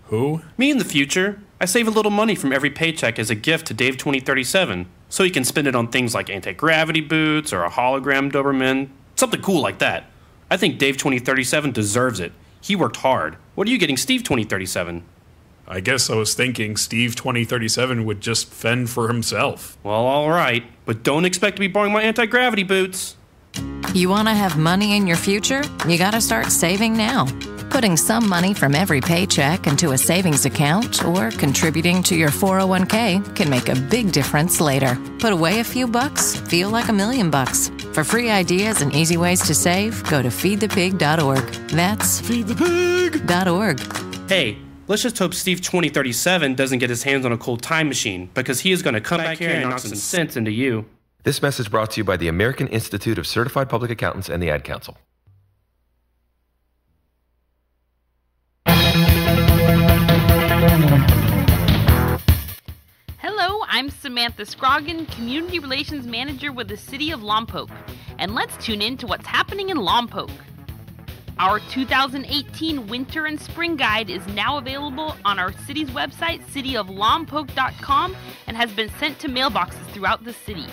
Who? Me in the future. I save a little money from every paycheck as a gift to Dave 2037, so he can spend it on things like anti-gravity boots or a hologram Doberman, something cool like that. I think Dave 2037 deserves it. He worked hard. What are you getting Steve 2037? I guess I was thinking Steve 2037 would just fend for himself. Well, all right, but don't expect to be borrowing my anti-gravity boots. You want to have money in your future? You got to start saving now. Putting some money from every paycheck into a savings account or contributing to your 401k can make a big difference later. Put away a few bucks, feel like $1 million. For free ideas and easy ways to save, go to feedthepig.org. That's feedthepig.org. Hey, let's just hope Steve 2037 doesn't get his hands on a cold time machine, because he is going to come back here and knock some sense into you. This message brought to you by the American Institute of Certified Public Accountants and the Ad Council. Hello, I'm Samantha Scroggin, Community Relations Manager with the City of Lompoc, and let's tune in to what's happening in Lompoc. Our 2018 Winter and Spring Guide is now available on our city's website, cityoflompoc.com, and has been sent to mailboxes throughout the city.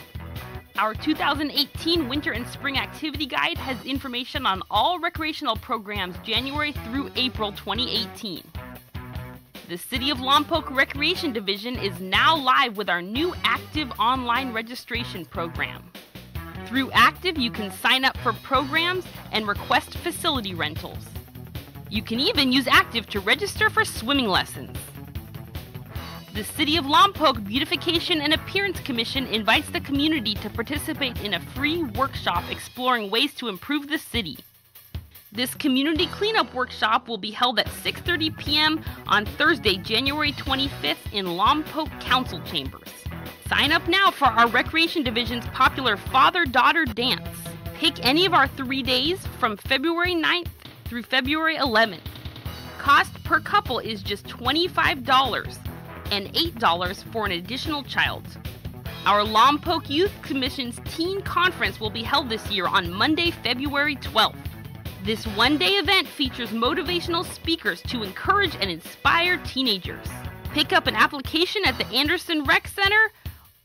Our 2018 Winter and Spring Activity Guide has information on all recreational programs January through April 2018. The City of Lompoc Recreation Division is now live with our new Active online registration program. Through Active, you can sign up for programs and request facility rentals. You can even use Active to register for swimming lessons. The City of Lompoc Beautification and Appearance Commission invites the community to participate in a free workshop exploring ways to improve the city. This community cleanup workshop will be held at 6:30 p.m. on Thursday, January 25th in Lompoc Council Chambers. Sign up now for our Recreation Division's popular Father-Daughter Dance. Pick any of our 3 days from February 9th through February 11th. Cost per couple is just $25 and $8 for an additional child. Our Lompoc Youth Commission's Teen Conference will be held this year on Monday, February 12th. This one-day event features motivational speakers to encourage and inspire teenagers. Pick up an application at the Anderson Rec Center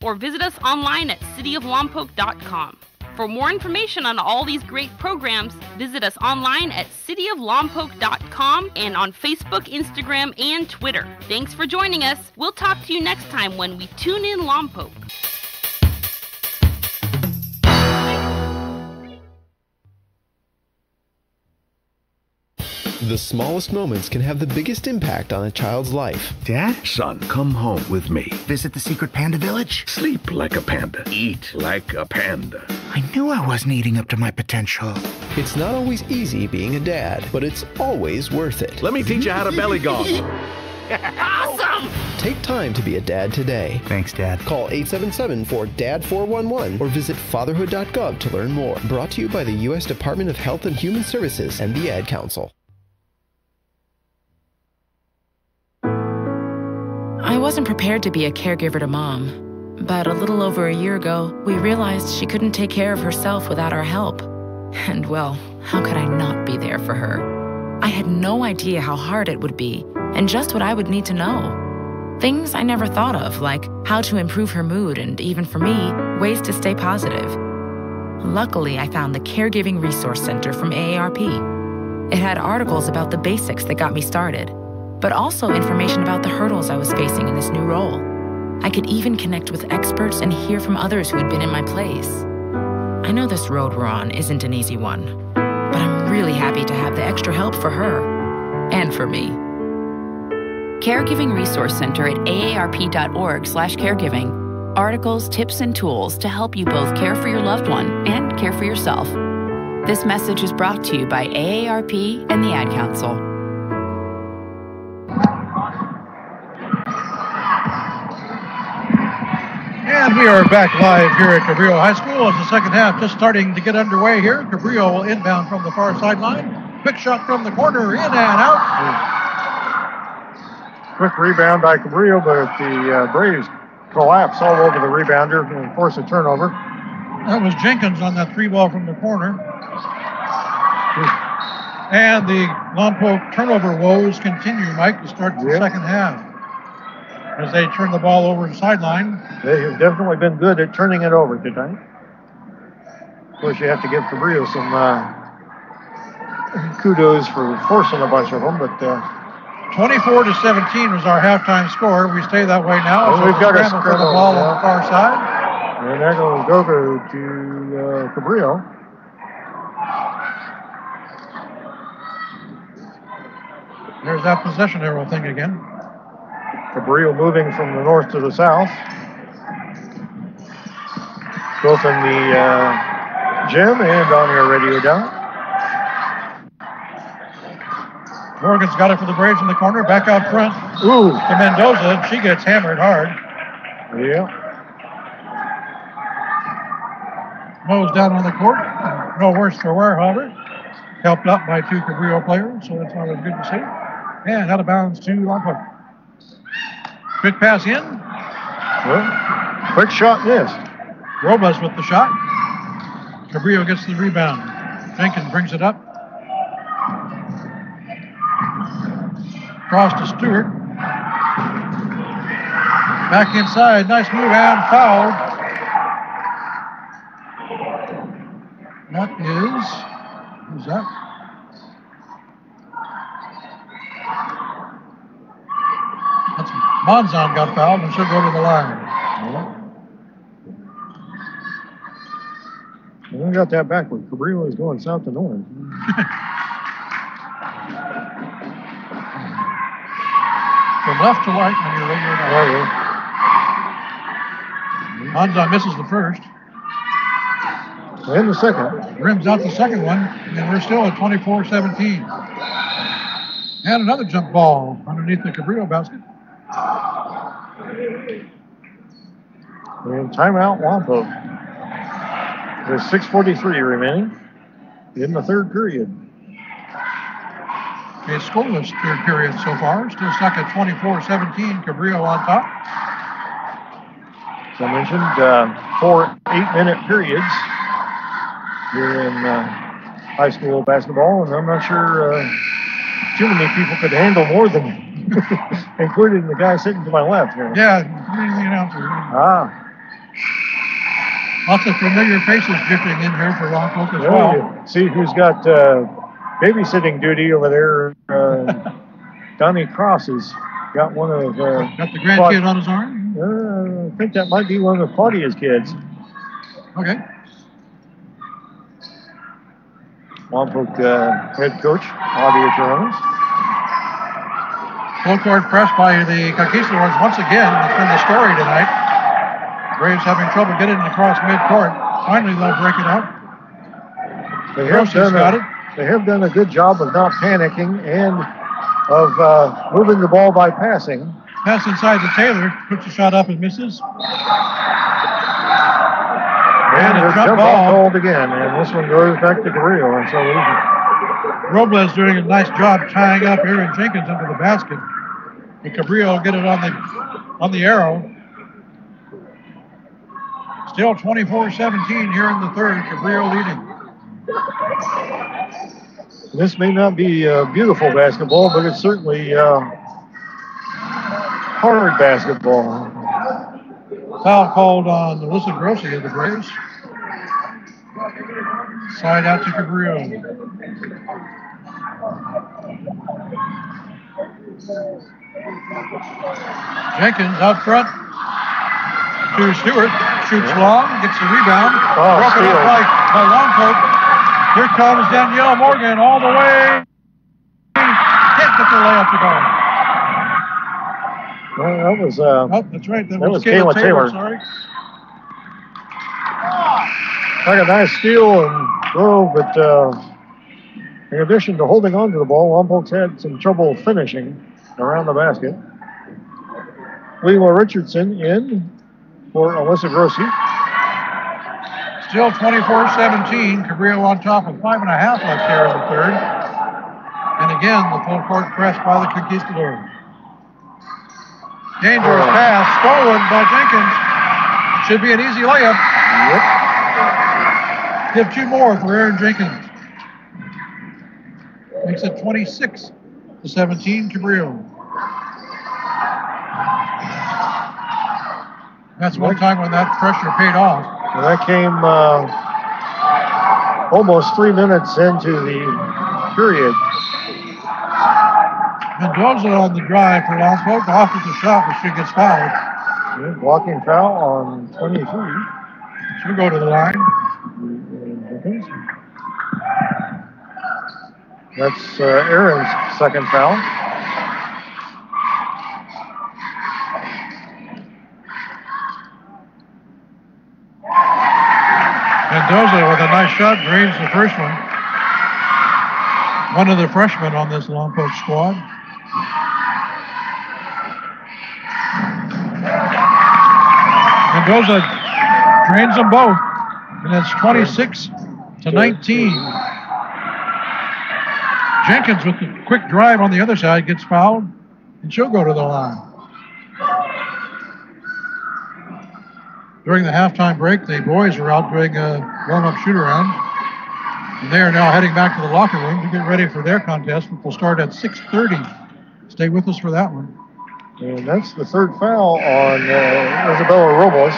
or visit us online at cityoflompoc.com. For more information on all these great programs, visit us online at cityoflompoc.com and on Facebook, Instagram, and Twitter. Thanks for joining us. We'll talk to you next time when we tune in Lompoc. The smallest moments can have the biggest impact on a child's life. Dad? Son, come home with me. Visit the secret panda village? Sleep like a panda. Eat like a panda. I knew I wasn't eating up to my potential. It's not always easy being a dad, but it's always worth it. Let me teach you how to belly golf. Awesome! Take time to be a dad today. Thanks, Dad. Call 877-4DAD-411 or visit fatherhood.gov to learn more. Brought to you by the U.S. Department of Health and Human Services and the Ad Council. I wasn't prepared to be a caregiver to Mom, but a little over a year ago, we realized she couldn't take care of herself without our help. And well, how could I not be there for her? I had no idea how hard it would be, and just what I would need to know. Things I never thought of, like how to improve her mood and, even for me, ways to stay positive. Luckily, I found the Caregiving Resource Center from AARP. It had articles about the basics that got me started, but also information about the hurdles I was facing in this new role. I could even connect with experts and hear from others who had been in my place. I know this road we're on isn't an easy one, but I'm really happy to have the extra help for her. and for me. Caregiving Resource Center at aarp.org/caregiving. Articles, tips, and tools to help you both care for your loved one and care for yourself. This message is brought to you by AARP and the Ad Council. And we are back live here at Cabrillo High School as the second half just starting to get underway here. Cabrillo will inbound from the far sideline. Quick shot from the corner, in and out. Quick rebound by Cabrillo, but the Braves collapse all over the rebounder and force a turnover. That was Jenkins on that 3-ball from the corner. And the Lompoc turnover woes continue, Mike, to start the second half. As they turn the ball over the sideline. They have definitely been good at turning it over tonight. Of course, you have to give Cabrillo some kudos for forcing a bunch of them, but 24-17 was our halftime score. We stay that way now. So we've got a scramble for the ball on the far side. And that goes Gogo to Cabrillo. There's that possession arrow thing again. Cabrillo moving from the north to the south. Both in the gym and on your radio dial. Morgan's got it for the Braves in the corner. Back out front. Ooh. To Mendoza. She gets hammered hard. Yeah. Mo's down on the court. No worse for wear, however. Helped up by 2 Cabrillo players, so that's always good to see. And out of bounds to Lompoc. Quick pass in. Well, quick shot missed. Robles with the shot. Cabrillo gets the rebound. Jenkins brings it up. Cross to Stewart. Back inside. Nice move and foul. That is, who's that? That's Monzon got fouled and should go to the line. We got that backward. Cabrillo is going south to north. From left to right when you're radio now. Monzon misses the first. And the second. Rims out the second one, and we're still at 24-17. And another jump ball underneath the Cabrillo basket. And timeout Lompoc. There's 6:43 remaining in the third period. A scoreless third period so far. Still stuck at 24-17. Cabrillo on top. As I mentioned, 4 8-minute periods here in high school basketball, and I'm not sure too many people could handle more than, including the guy sitting to my left here. Yeah, including the announcer. Lots of familiar faces drifting in here for Lompoc as well. See who's got babysitting duty over there. Donnie Cross has got one of... got the grandkid on his arm? I think that might be one of Claudia's kids. Okay. Lompoc head coach, Claudia Jones. Full court press by the Conquistadors once again. That's been the story tonight. Braves having trouble getting across midcourt. Finally, they'll break it out. They have done a good job of not panicking and of moving the ball by passing. Pass inside to Taylor. Puts the shot up and misses. And a jump ball called again. And this one goes back to Cabrillo. And so Robles doing a nice job tying up Aaron Jenkins into the basket. And Cabrillo will get it on the arrow. Still 24-17 here in the third. Cabrillo leading. This may not be beautiful basketball, but it's certainly hard basketball. Foul called on Alyssa Grossi of the Braves. Side out to Cabrillo. Jenkins out front to Stewart. Shoots long, gets the rebound. Broken up by Lompoc. Here comes Danielle Morgan all the way. Hit ball. Well, that was. That's right. That was Kayla Taylor. Sorry. Like a nice steal and throw, but in addition to holding on to the ball, Lompoc's had some trouble finishing around the basket. Leela Richardson in for Alyssa Grossi. Still 24-17. Cabrillo on top with 5.5 left here in the third. And again, the full court press by the Conquistadors. Dangerous pass, stolen by Jenkins. Should be an easy layup. Yep. Give 2 more for Aaron Jenkins. Makes it 26-17, Cabrillo. That's one time when that pressure paid off. And that came almost 3 minutes into the period. Mendoza on the drive for Lompoc. Off with the shot, but she gets fouled. Good blocking foul on 23. She'll go to the line. That's Aaron's second foul. Mendoza with a nice shot drains the first one. One of the freshmen on this Lompoc squad. Mendoza drains them both, and it's 26-19. Jenkins with the quick drive on the other side gets fouled, and she'll go to the line. During the halftime break, the boys were out doing a warm-up shoot-around, and they are now heading back to the locker room to get ready for their contest, which will start at 6:30. Stay with us for that one. And that's the third foul on Isabella Robles.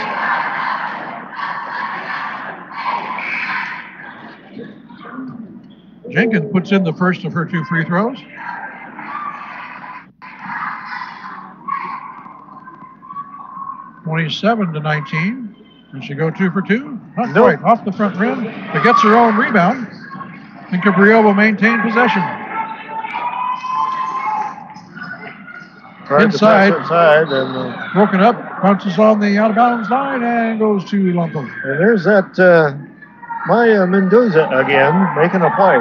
Jenkins puts in the first of her 2 free throws. (27-19). And she go 2 for 2? Not quite. Off the front rim, but gets her own rebound. And Cabrillo will maintain possession. Inside and broken up, bounces on the out-of-bounds line and goes to Lompoc. And there's that Maya Mendoza again making a play.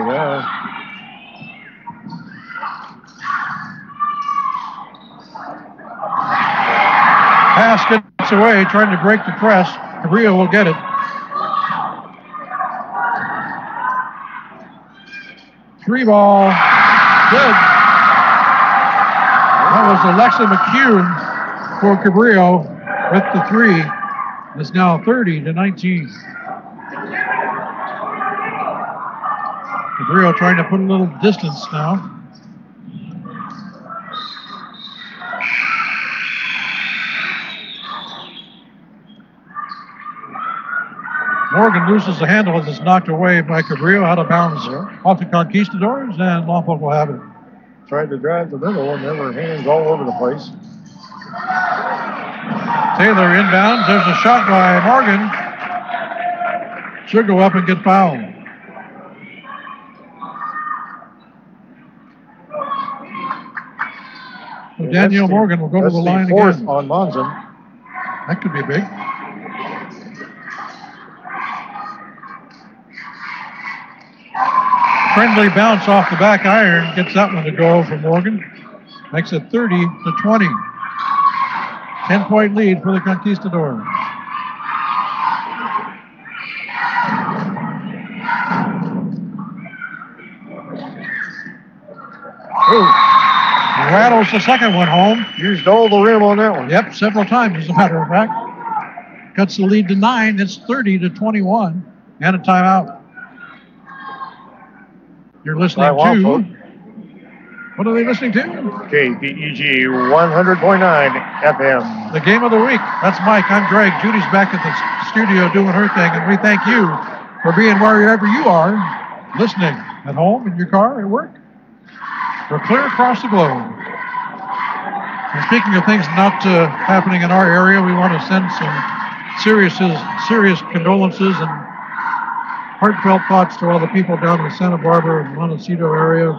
Pass gets away, trying to break the press. Cabrillo will get it. Three ball, good. That was Alexa McCune for Cabrillo with the 3. It's now 30-19. Cabrillo trying to put a little distance now. Morgan loses the handle as it's knocked away by Cabrillo, out of bounds off the Conquistadors, and Lompoc will have it. Tried to drive the middle and there were hands all over the place. Taylor inbounds. There's a shot by Morgan. She'll go up and get fouled. So Danielle Morgan will go to the line fourth again. On Monson. That could be big. Friendly bounce off the back iron. Gets that one to go for Morgan. Makes it 30-20. 10-point lead for the Conquistadors. Rattles the second one home. Used all the rim on that one. Yep, several times as a matter of fact. Cuts the lead to 9. It's 30-21. And a timeout. You're listening to... What are they listening to? KPEG 100.9 FM. The game of the week. That's Mike. I'm Greg. Judy's back at the studio doing her thing, and we thank you for being wherever you are, listening, at home, in your car, at work. We're clear across the globe. And speaking of things not happening in our area, we want to send some serious condolences and heartfelt thoughts to all the people down in the Santa Barbara and Montecito area.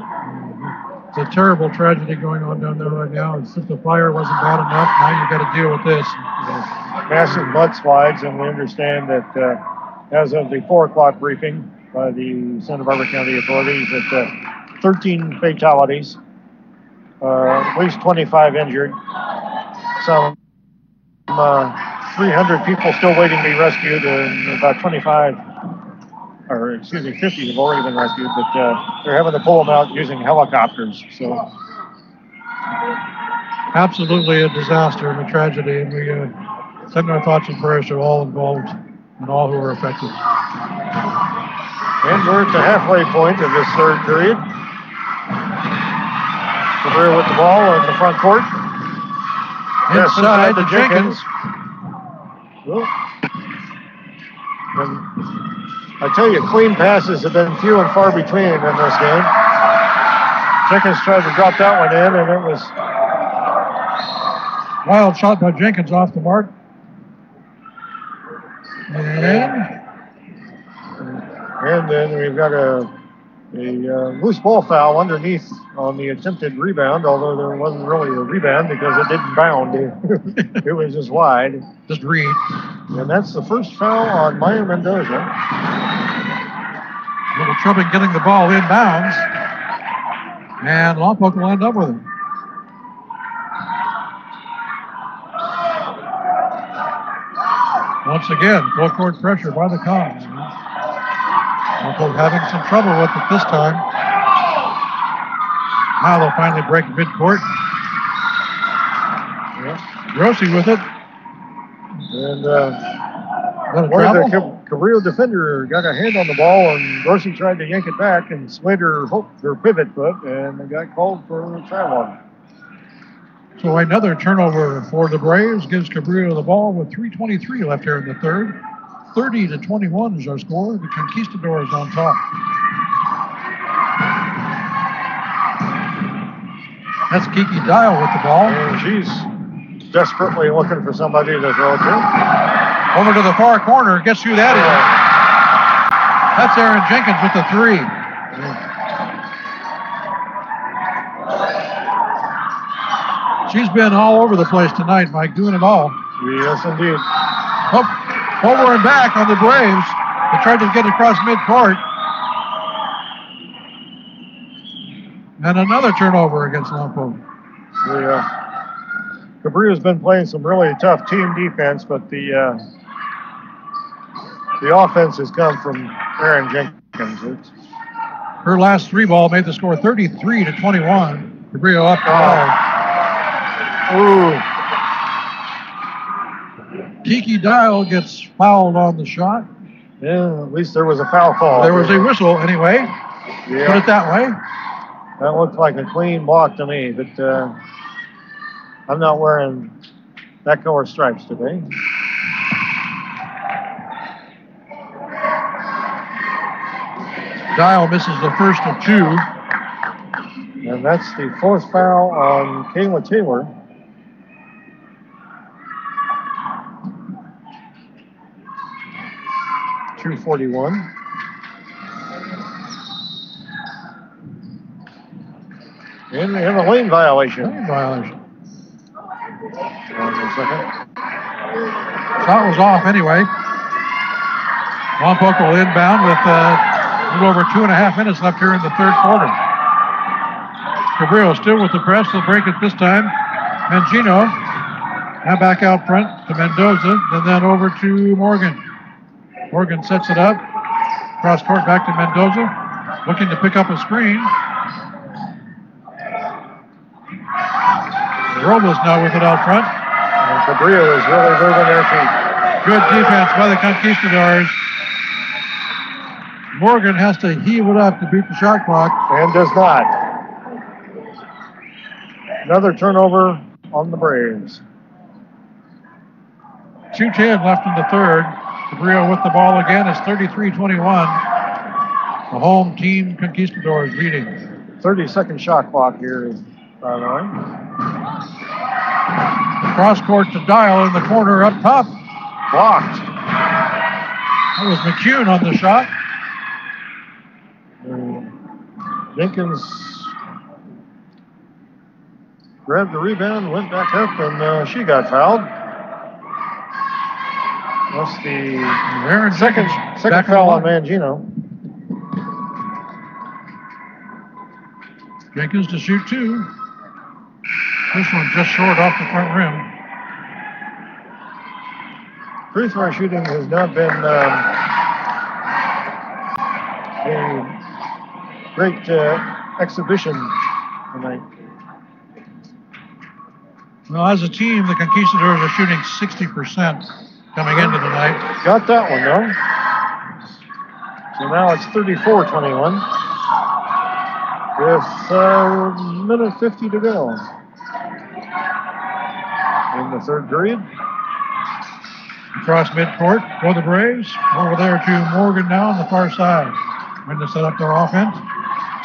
It's a terrible tragedy going on down there right now. It's just the fire wasn't bad enough. Now you've got to deal with this. Massive mudslides, and we understand that as of the 4 o'clock briefing by the Santa Barbara County authorities, that 13 fatalities, at least 25 injured, some 300 people still waiting to be rescued, and about 50 have already been rescued, but they're having to pull them out using helicopters. So, absolutely a disaster and a tragedy, and we send our thoughts and prayers to all involved and all who are affected. And we're at the halfway point of this third period. Cabrillo with the ball in the front court. Inside to Jenkins. And I tell you, clean passes have been few and far between in this game. Jenkins tried to drop that one in, and it was... Wild shot by Jenkins off the mark. And then we've got a loose ball foul underneath on the attempted rebound, although there wasn't really a rebound because it didn't bound. It was just wide. Just read. And that's the first foul on Maya Mendoza. A little trouble getting the ball inbounds. And Lompoc will end up with it. Once again, full court pressure by the Conqs. Lompoc having some trouble with it this time. Now they'll finally break midcourt. Grossi with it. And one of the Cabrillo defender got a hand on the ball, and Grossi tried to yank it back and slid her pivot foot, and they got called for a travel. So another turnover for the Braves gives Cabrillo the ball with 3:23 left here in the third. 30-21 is our score. The Conquistadors on top. That's Kiki Dial with the ball. And she's desperately looking for somebody to throw to. Over to the far corner. Guess who that is? That's Aaron Jenkins with the three. She's been all over the place tonight, Mike, doing it all. Yes, indeed. Over and back on the Braves. They tried to get across midcourt. And another turnover against Lompoc. Cabrillo's been playing some really tough team defense, but the offense has come from Aaron Jenkins. Her last three ball made the score 33-21. Cabrillo up the ball. Ooh. Kiki Dial gets fouled on the shot. Yeah, at least there was a foul call. There was a whistle anyway. Yeah. Put it that way. That looked like a clean block to me, but I'm not wearing that color stripes today. Dial misses the first of two. And that's the fourth foul on Kayla Taylor. .241. And a lane violation. Lane violation. Hold on a second. Shot was off anyway. Lompoc will inbound with a little over 2.5 minutes left here in the third quarter. Cabrillo still with the press. They'll break it this time. Mangino now back out front to Mendoza, and then over to Morgan. Morgan sets it up. Cross court back to Mendoza. Looking to pick up a screen. Robles now with it out front. And Cabrillo is really moving their feet. Good defense by the Conquistadors. Morgan has to heave it up to beat the shot clock. And does not. Another turnover on the Braves. 2:10 left in the third. Cabrillo with the ball again. It's 33-21. The home team Conquistadors leading. 30-second shot clock here, by the way. Cross court to Dial in the corner up top. Blocked. That was McCune on the shot. Jenkins grabbed the rebound, went back up, and she got fouled. That's the second foul on Mangino. Jenkins to shoot 2. This one just short off the front rim. Free throw shooting has not been a great exhibition tonight. Well, as a team, the Conquistadors are shooting 60% coming into tonight. Got that one, though. So now it's 34-21 with minute 50 to go in the third period. Across midcourt for the Braves. Over there to Morgan now on the far side. When to set up their offense.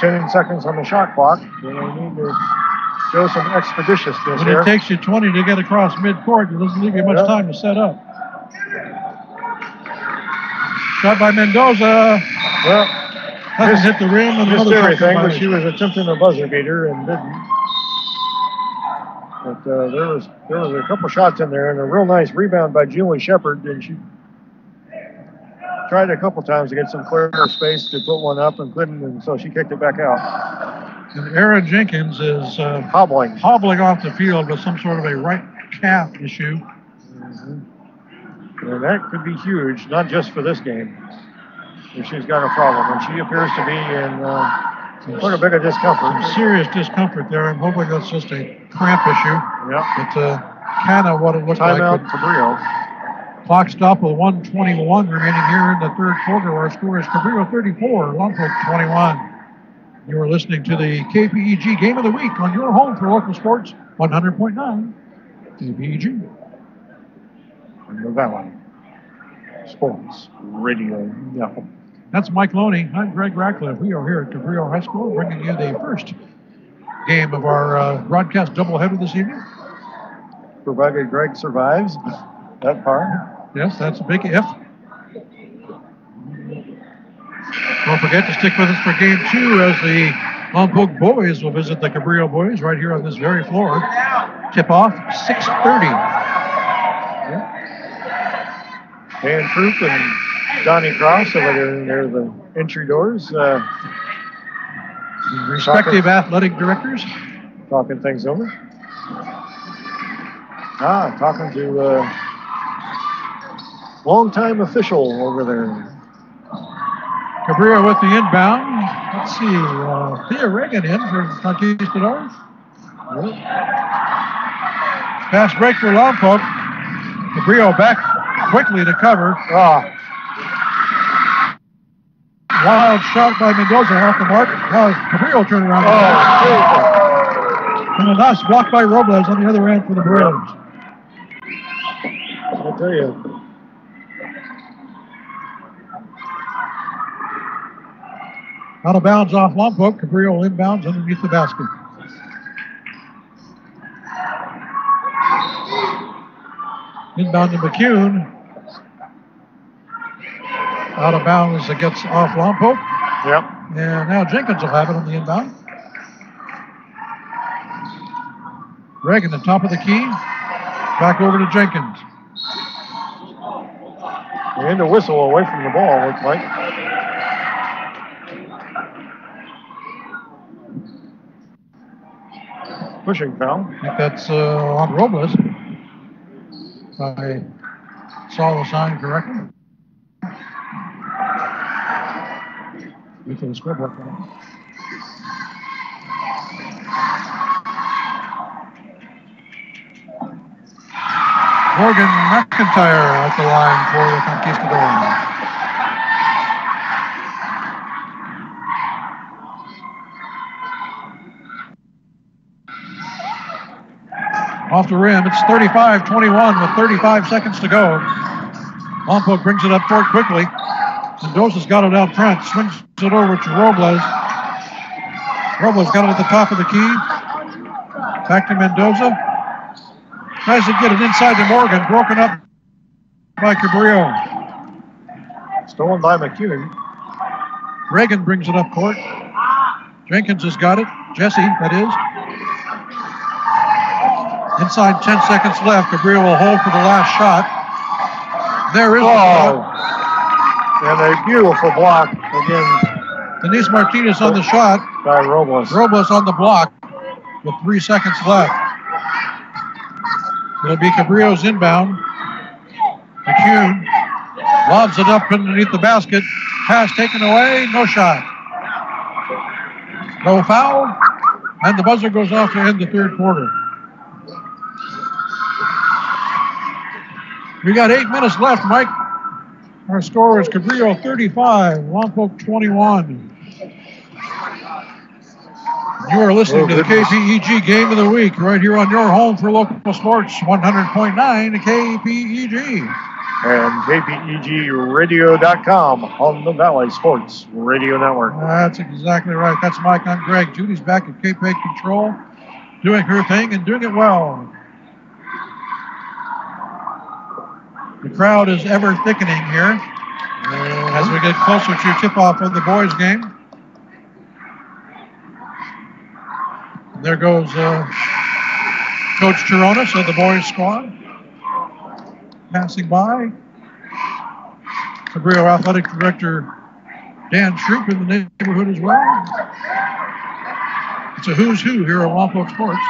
10 seconds on the shot clock. They need to show some expeditiousness when here. It takes you 20 to get across midcourt. It doesn't leave you much time to set up. Shot by Mendoza. Well, doesn't hit the rim. And missed everything, but she was attempting a buzzer beater and didn't. But there was a couple shots in there and a real nice rebound by Julie Shepard, and she tried a couple times to get some clear space to put one up and couldn't, and so she kicked it back out. And Aaron Jenkins is hobbling off the field with some sort of a right calf issue. Mm-hmm. And that could be huge, not just for this game. If she's got a problem, and she appears to be in quite a bit of discomfort. Some serious discomfort there. I'm hoping that's just a cramp issue. Yep. It's kind of what it looks like. Timeout Cabrillo. Clock stop with 1:21 remaining here in the third quarter. Our score is Cabrillo 34, Lompoc 21. You are listening to the KPEG Game of the Week on your home for local sports, 100.9 KPEG. From the Valley Sports Radio Network. That's Mike Loney. I'm Greg Ratcliffe. We are here at Cabrillo High School bringing you the first game of our broadcast doubleheader this evening. Provided Greg survives that part. Yes, that's a big if. Don't forget to stick with us for game 2 as the Lompoc boys will visit the Cabrillo boys right here on this very floor. Tip-off 6:30. Dan Troop and Donnie Cross over there near the entry doors. Respective athletic directors. Talking things over. Talking to longtime official over there. Cabrillo with the inbound. Let's see. Thea Reagan in for Conquistadors. Pass break for Lompoc. Cabrillo back quickly to cover. Wild shot by Mendoza off the mark. Now Cabrillo turned around. And a nice block by Robles on the other end for the Braves. I'll tell you. Out of bounds off Lompoc. Cabrillo inbounds underneath the basket. Inbound to McCune. Out of bounds as it gets off Lompoc. Yep. And now Jenkins will have it on the inbound. Reagan, the top of the key. Back over to Jenkins. And the whistle away from the ball, looks like. Pushing foul. I think that's on Robles. If I saw the sign correctly. Wait for the scoreboard. Morgan McIntyre at the line for the Conquistadors. Off the rim, it's 35-21 with 35 seconds to go. Lompoc brings it up court quickly. Mendoza's got it out front, swings it over to Robles. Robles got it at the top of the key. Back to Mendoza. Tries to get it inside to Morgan, broken up by Cabrillo. Stolen by McCune. Reagan brings it up court. Jenkins has got it. Jesse, that is. Inside 10 seconds left. Cabrillo will hold for the last shot. There is the shot. And a beautiful block again. Denise Martinez on the shot. By Robles. Robles on the block with 3 seconds left. It'll be Cabrillo's inbound. McCune lobs it up underneath the basket. Pass taken away. No shot. No foul. And the buzzer goes off to end the third quarter. We got 8 minutes left, Mike. Our score is Cabrillo 35, Lompoc 21. You are listening to the KPEG Game of the Week right here on your home for local sports, 100.9 KPEG. And KPEGradio.com on the Valley Sports Radio Network. That's exactly right. That's Mike. I'm Greg. Judy's back at KPEG Control, doing her thing and doing it well. The crowd is ever thickening here as we get closer to tip-off of the boys' game. And there goes Coach Chironis of the boys' squad. Passing by. Cabrillo Athletic Director Dan Troop in the neighborhood as well. It's a who's who here at Lompoc Sports.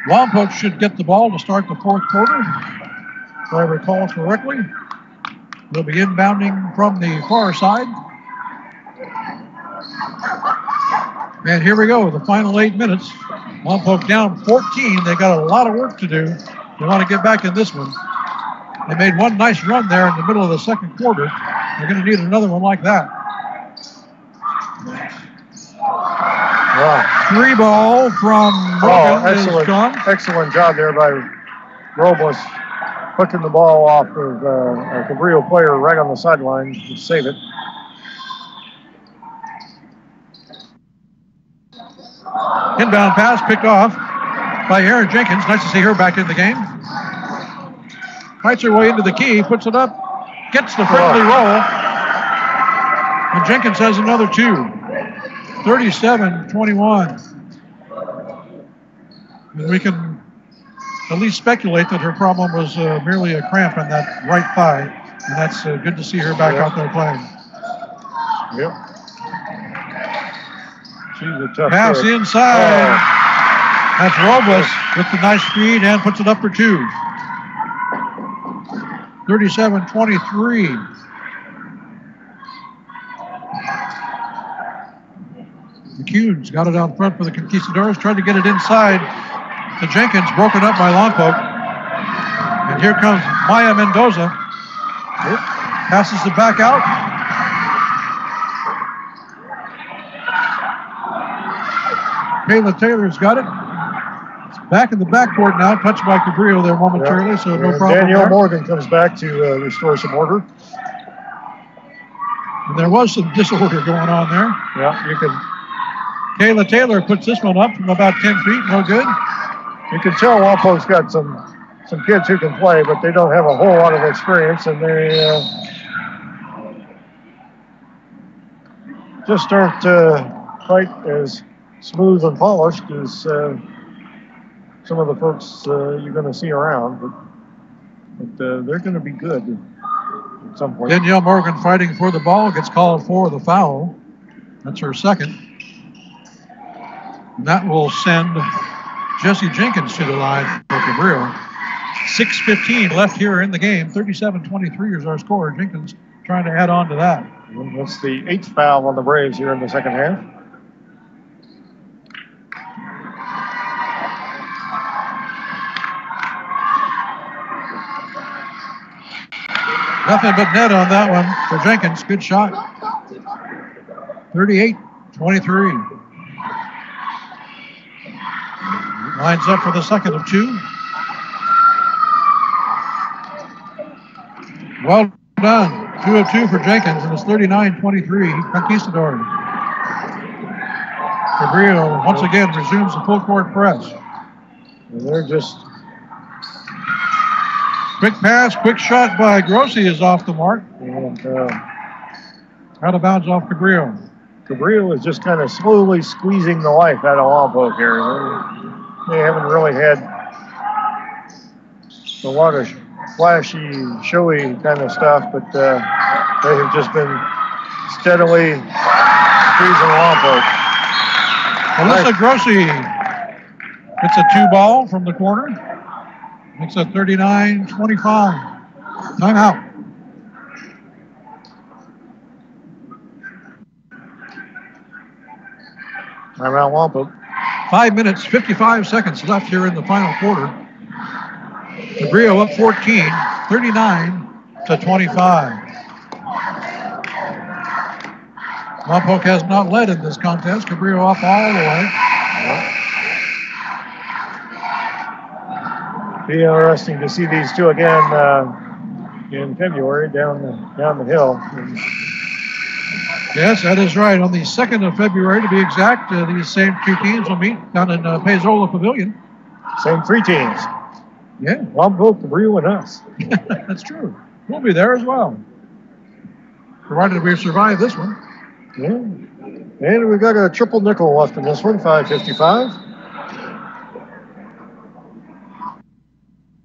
Lompoc should get the ball to start the fourth quarter, if I recall correctly. They'll be inbounding from the far side. And here we go, the final 8 minutes. Lompoc down 14. They got a lot of work to do. They want to get back in this one. They made one nice run there in the middle of the second quarter. They're going to need another one like that. Wow. 3-ball from Morgan is gone. Excellent job there by Robles, hooking the ball off of a Cabrillo player right on the sideline to save it. Inbound pass picked off by Erin Jenkins. Nice to see her back in the game. Fights her way into the key, puts it up, gets the friendly roll. And Jenkins has another two. 37-21. And we can at least speculate that her problem was merely a cramp in that right thigh. And that's good to see her back out there playing. Yep. She's a tough pass kid. Inside. That's Robles with the nice speed and puts it up for two. 37-23. McCune's got it out front for the Conquistadors. Tried to get it inside to Jenkins. Broken up by Lompoc. And here comes Maya Mendoza. Passes it back out. Kayla Taylor's got it. It's back in the backcourt now. Touched by Cabrillo there momentarily, so no problem. Danielle Morgan comes back to restore some order. And there was some disorder going on there. Yeah, you can. Kayla Taylor puts this one up from about 10 feet. No good. You can tell Lompoc's got some kids who can play, but they don't have a whole lot of experience, and they just aren't quite as smooth and polished as some of the folks you're going to see around. But they're going to be good at some point. Danielle Morgan fighting for the ball, gets called for the foul. That's her second. And that will send Jesse Jenkins to the line for Cabrillo. 6:15 left here in the game. 37-23 is our score. Jenkins trying to add on to that. That's the 8th foul on the Braves here in the second half. Nothing but net on that one for Jenkins. Good shot. 38-23. Lines up for the second of two. Well done. 2 of 2 for Jenkins, and it's 39-23. Conquistadors. Cabrillo once again resumes the full court press. And they're just... Quick pass, quick shot by Grossi is off the mark. And Out of bounds off Cabrillo. Cabrillo is just kind of slowly squeezing the life out of Lompoc here. They haven't really had a lot of flashy, showy kind of stuff, but they have just been steadily squeezing Lompoc. Alyssa Grossi gets a 2-ball from the corner. Makes it 39-25. Timeout. Timeout Lompoc. 5 minutes, 55 seconds left here in the final quarter. Cabrillo up 14, 39-25. Lompoc has not led in this contest. Cabrillo up all the way. Be interesting to see these two again in February down the hill. Yes, that is right. On the 2nd of February, to be exact, these same two teams will meet down in Paizola Pavilion. Same 3 teams. Yeah. Lompoc, Cabrillo, and us. That's true. We'll be there as well, provided we survive this one. Yeah. And we've got a triple nickel left in this one, 5:55.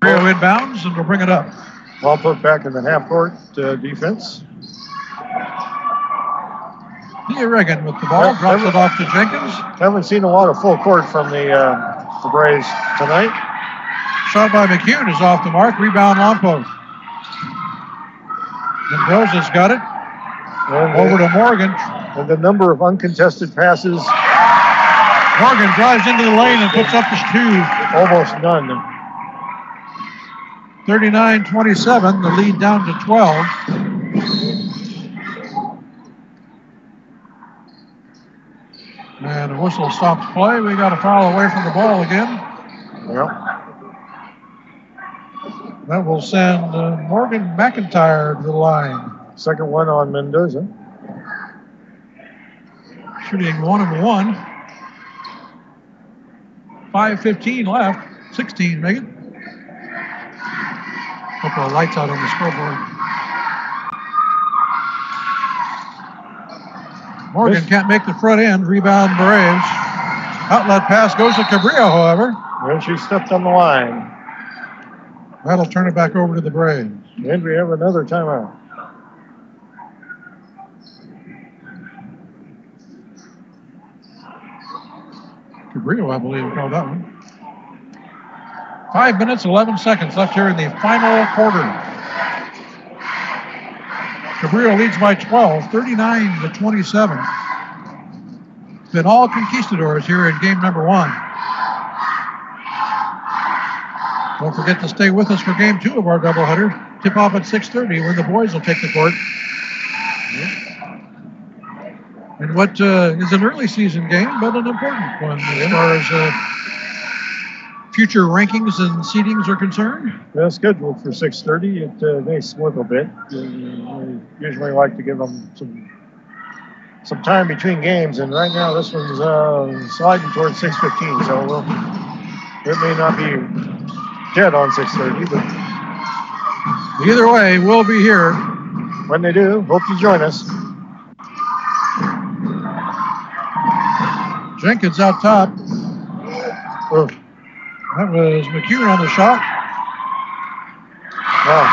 Cabrillo inbounds, and we'll bring it up. Lompoc back in the half-court defense. Nia Reagan with the ball, drops it off to Jenkins. Haven't seen a lot of full court from the Braves tonight. Shot by McCune is off the mark. Rebound Lompoc. Mendoza's got it. And over to Morgan. And the number of uncontested passes. Morgan drives into the lane and puts up the 2. Almost none. 39-27, the lead down to 12. And the whistle stops play. We got a foul away from the ball again. Yep. That will send Morgan McIntyre to the line. Second one on Mendoza. Shooting 1-1. 5:15 left. 16, Megan. Couple of lights out on the scoreboard. Morgan can't make the front end. Rebound Braves. Outlet pass goes to Cabrillo, however. And she stepped on the line. That'll turn it back over to the Braves. And we have another timeout. Cabrillo, I believe, called that one. 5 minutes, 11 seconds left here in the final quarter. Cabrillo leads by 12, 39-27. It's been all conquistadors here in game number 1. Don't forget to stay with us for game 2 of our doubleheader. Tip off at 6:30 when the boys will take the court. And what is an early season game, but an important one as far as future rankings and seedings are concerned. Well, scheduled for 6:30. It may slip a bit. We usually like to give them some time between games, and right now this one's sliding towards 6:15. So it may not be dead on 6:30, but either way, we'll be here when they do. Hope you join us. Jenkins out top. That was McCune on the shot. Wow.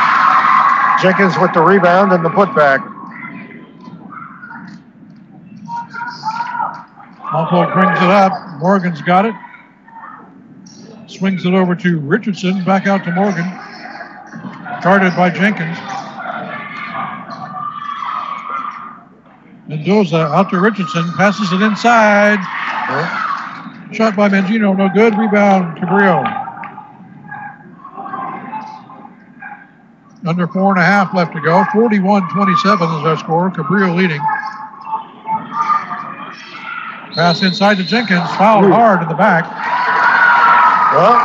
Jenkins with the rebound and the putback. Lompoc brings it up. Morgan's got it. Swings it over to Richardson. Back out to Morgan. Guarded by Jenkins. Mendoza out to Richardson. Passes it inside. Shot by Mangino, no good. Rebound, Cabrillo. Under 4.5 left to go. 41-27 is our score. Cabrillo leading. Pass inside to Jenkins. Fouled hard in the back. Well,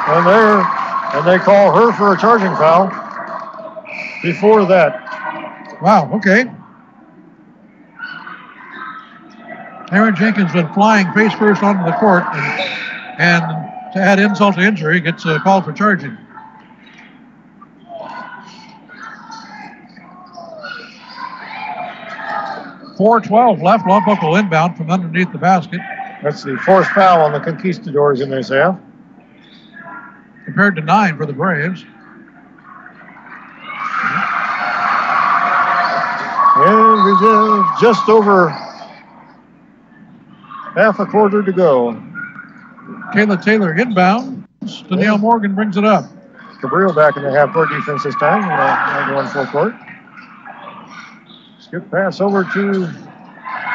and they call her for a charging foul before that. Wow, okay. Aaron Jenkins been flying face first onto the court, and to add insult to injury, gets called for charging. 4:12 left. Lompoc will inbound from underneath the basket. That's the fourth foul on the Conquistadors in this half. Compared to 9 for the Braves. And we have just over half a quarter to go. Kayla Taylor inbound. Danielle Morgan brings it up. Cabrillo back in the half-court defense this time. Now going full court. Skip pass over to...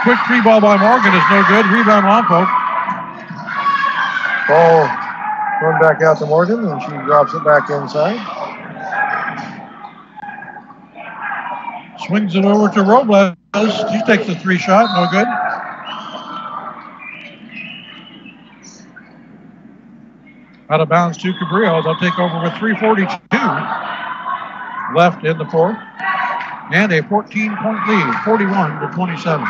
Quick three ball by Morgan is no good. Rebound Lompoc. Ball run back out to Morgan, and she drops it back inside. Swings it over to Robles. She takes the three shot. No good. Out of bounds to Cabrillo. They'll take over with 3:42 left in the fourth. And a 14-point lead, 41-27.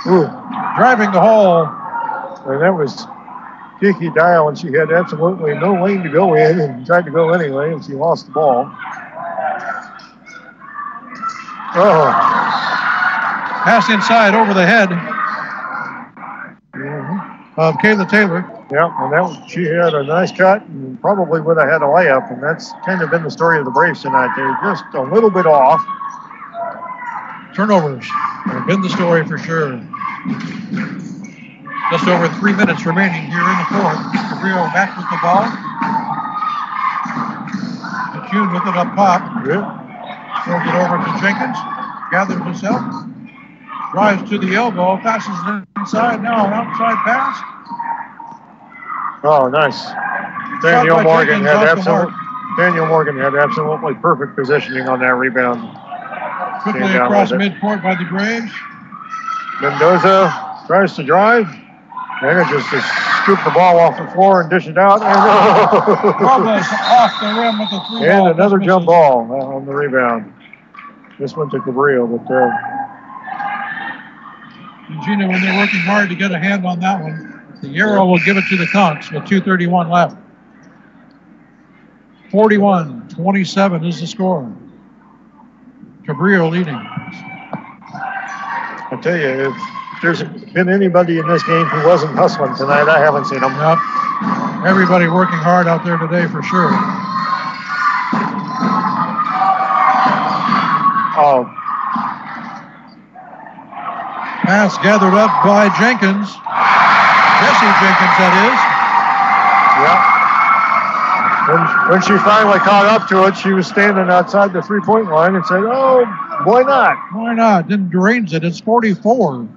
Ooh. Driving the hole. And that was Kiki Dial, and she had absolutely no lane to go in and tried to go anyway, and she lost the ball. Oh. Pass inside over the head of Kayla Taylor. Yeah, and that she had a nice cut and probably would have had a layup, and that's kind of been the story of the Braves tonight. They're just a little bit off. Turnovers have been the story for sure. Just over 3 minutes remaining here in the fourth. Cabrillo back with the ball. McCune with it up top. Yeah. Throws it over to Jenkins. Gathers himself. Drives to the elbow. Passes it inside. Now an outside pass. Oh, nice. Danielle Morgan had absolutely perfect positioning on that rebound. Quickly across midcourt by the Braves. Mendoza tries to drive. And it just scoop the ball off the floor and dish it out. Robles off the rim with a three and another jump ball on the rebound. This went to Cabrillo, but Gina, when they're working hard to get a hand on that one, the Arrow will give it to the Conqs with 2:31 left. 41-27 is the score. Cabrillo leading. I tell you, if there's been anybody in this game who wasn't hustling tonight, I haven't seen them. Yep. Everybody working hard out there today for sure. Oh. Pass gathered up by Jenkins. Jesse Jenkins, that is. Yeah. When she finally caught up to it, she was standing outside the three-point line and said, oh, why not? Why not? Didn't drains it. It's 44-27.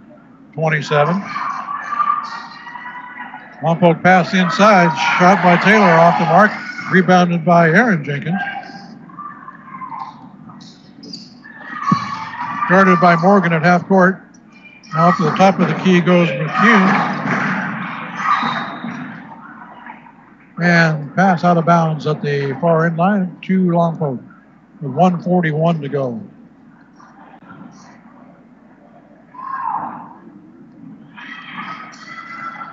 Lompoc pass inside. Shot by Taylor off the mark. Rebounded by Aaron Jenkins. Guarded by Morgan at half court. Now up to the top of the key goes McCune. And pass out of bounds at the far end line to Lompoc with 1:41 to go.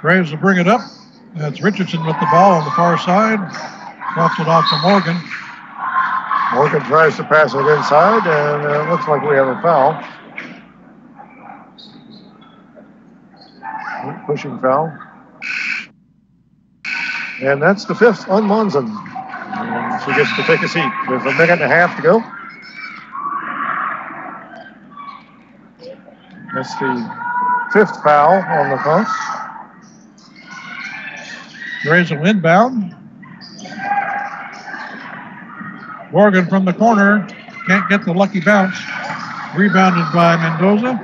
Braves will bring it up. That's Richardson with the ball on the far side. Drops it off to Morgan. Morgan tries to pass it inside, and it looks like we have a foul. Pushing foul. And that's the fifth on Monson. And she gets to take a seat. There's a minute and a half to go. That's the fifth foul on the Conqs. Braves will inbound. Morgan from the corner. Can't get the lucky bounce. Rebounded by Mendoza.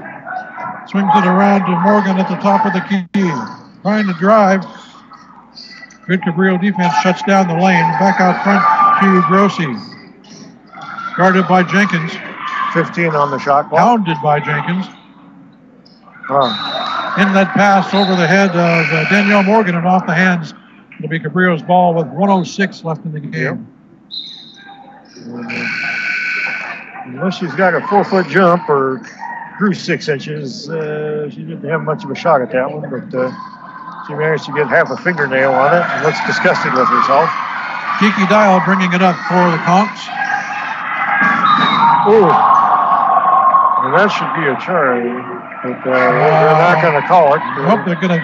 Swings it around to Morgan at the top of the key. Trying to drive. Good Cabrillo defense shuts down the lane. Back out front to Grossi. Guarded by Jenkins. 15 on the shot clock. Pounded by Jenkins. Inlet pass over the head of Danielle Morgan and off the hands. It'll be Cabrillo's ball with 1:06 left in the game. Unless she's got a 4-foot jump or grew 6 inches, she didn't have much of a shot at that one, but She managed to get half a fingernail on it and looks disgusted with herself. Kiki Dial bringing it up for the Conqs. Ooh. And that should be a charge, but they're not going to call it. Nope, they're going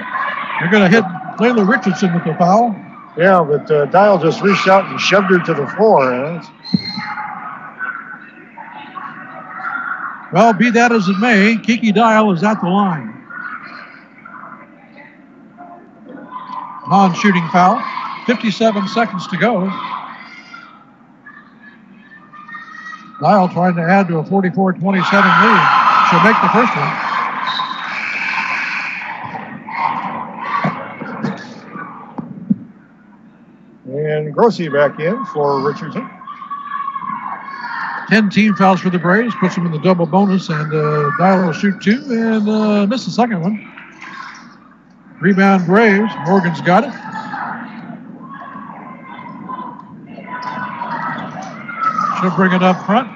to hit Layla Richardson with the foul. Yeah, but Dial just reached out and shoved her to the floor. Well, be that as it may, Kiki Dial is at the line. Non-shooting foul. 57 seconds to go. Dial trying to add to a 44-27 lead. She'll make the first one. And Grossi back in for Richardson. 10 team fouls for the Braves, puts them in the double bonus, and Dial will shoot 2 and miss the second one. Rebound Braves. Morgan's got it. She'll bring it up front.